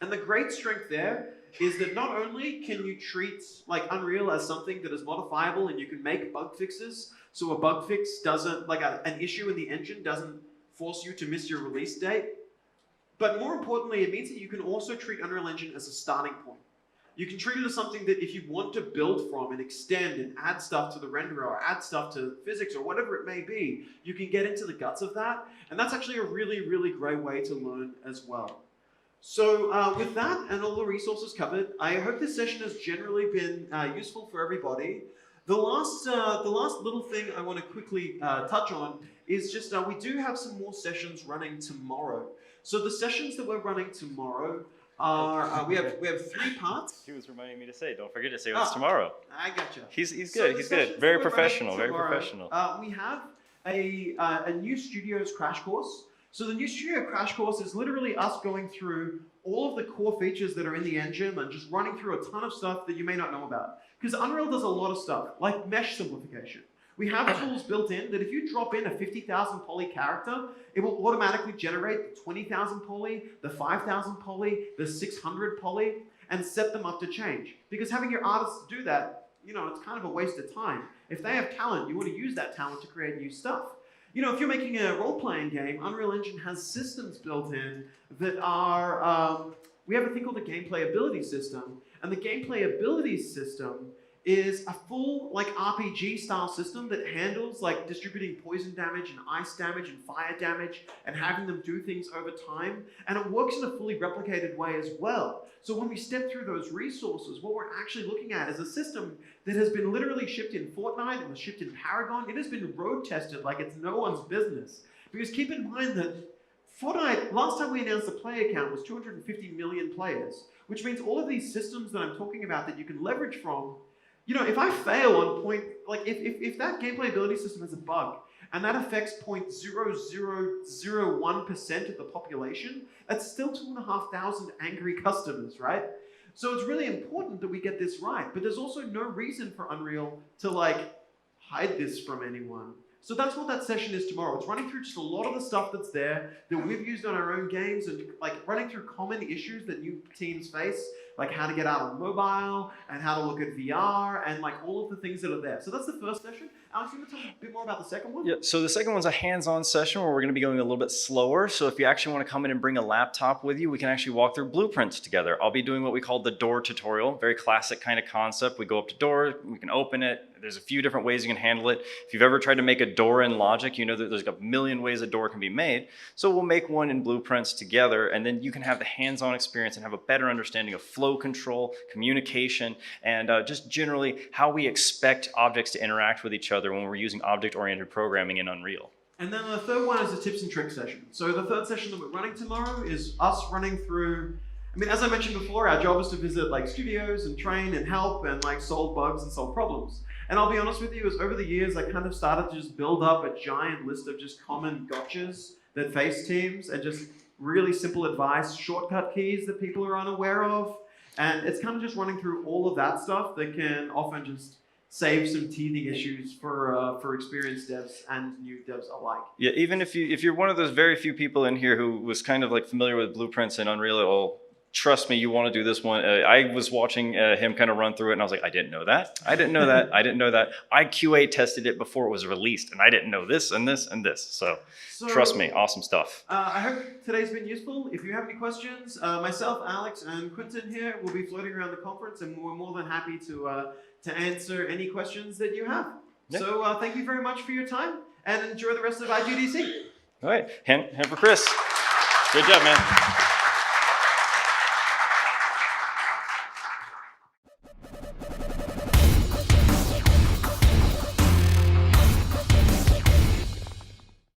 A: And the great strength there is that not only can you treat like Unreal as something that is modifiable and you can make bug fixes, so a bug fix doesn't, like an issue in the engine doesn't force you to miss your release date. But more importantly, it means that you can also treat Unreal Engine as a starting point. You can treat it as something that if you want to build from and extend and add stuff to the renderer or add stuff to physics or whatever it may be, you can get into the guts of that. And that's actually a really, really great way to learn as well. So with that and all the resources covered, I hope this session has generally been useful for everybody. The last little thing I want to quickly touch on is just we do have some more sessions running tomorrow. So the sessions that we're running tomorrow are we have 3 parts.
B: He was reminding me to say, don't forget to say it's tomorrow.
A: I gotcha.
B: He's
A: So
B: good.
A: the
B: He's
A: sessions
B: good.
A: that
B: Very
A: we're running
B: professional. Very
A: tomorrow,
B: professional.
A: We have a new Studios crash course. So the new Studio crash course is literally us going through all of the core features that are in the engine and just running through a ton of stuff that you may not know about. Because Unreal does a lot of stuff, like mesh simplification. We have tools built in that if you drop in a 50,000 poly character, it will automatically generate the 20,000 poly, the 5,000 poly, the 600 poly, and set them up to change. Because having your artists do that, you know, it's kind of a waste of time. If they have talent, you want to use that talent to create new stuff. You know, if you're making a role-playing game, Unreal Engine has systems built in that are, we have a thing called the gameplay ability system, and the gameplay ability system is a full like RPG style system that handles like distributing poison damage and ice damage and fire damage and having them do things over time, and it works in a fully replicated way as well. So when we step through those resources, what we're actually looking at is a system that has been literally shipped in Fortnite, it was shipped in Paragon, it has been road tested like it's no one's business. Because keep in mind that Fortnite, last time we announced the player count was 250 million players, which means all of these systems that I'm talking about that you can leverage from, you know, if I fail on point, like if that gameplay ability system has a bug and that affects 0.0001% of the population, that's still 2,500 angry customers, right? So it's really important that we get this right, but there's also no reason for Unreal to like hide this from anyone. So that's what that session is tomorrow. It's running through just a lot of the stuff that's there that we've used on our own games and like running through common issues that new teams face, like how to get out on mobile and how to look at VR and like all of the things that are there. So that's the first session. Alex, you want to talk a bit more about the second one?
B: Yeah, so the second one's a hands-on session where we're going to be going a little bit slower. So if you actually want to come in and bring a laptop with you, we can actually walk through blueprints together. I'll be doing what we call the door tutorial, very classic kind of concept. We go up to door, we can open it. There's a few different ways you can handle it. If you've ever tried to make a door in Logic, you know that there's a million ways a door can be made. So we'll make one in Blueprints together, and then you can have the hands-on experience and have a better understanding of flow control, communication, and just generally how we expect objects to interact with each other when we're using object-oriented programming in Unreal.
A: And then the third one is a tips and tricks session. So the third session that we're running tomorrow is us running through, I mean, as I mentioned before, our job is to visit like studios and train and help and like solve bugs and solve problems. And I'll be honest with you, is over the years, I kind of started to just build up a giant list of just common gotchas that face teams and just really simple advice, shortcut keys that people are unaware of. And it's kind of just running through all of that stuff that can often just save some teething issues for experienced devs and new devs alike.
B: Yeah, even if you're one of those very few people in here who was kind of like familiar with Blueprints and Unreal at all, trust me, you want to do this one. I was watching him kind of run through it, and I was like, I didn't know that. I didn't know that. I didn't know that. I QA tested it before it was released, and I didn't know this and this and this. So trust me, awesome stuff.
A: I hope today's been useful. If you have any questions, myself, Alex, and Quentin here will be floating around the conference, and we're more than happy to answer any questions that you have.
B: Yeah.
A: So thank you very much for your time, and enjoy the rest of IGDC.
B: All right, hand for Chris. Good job, man.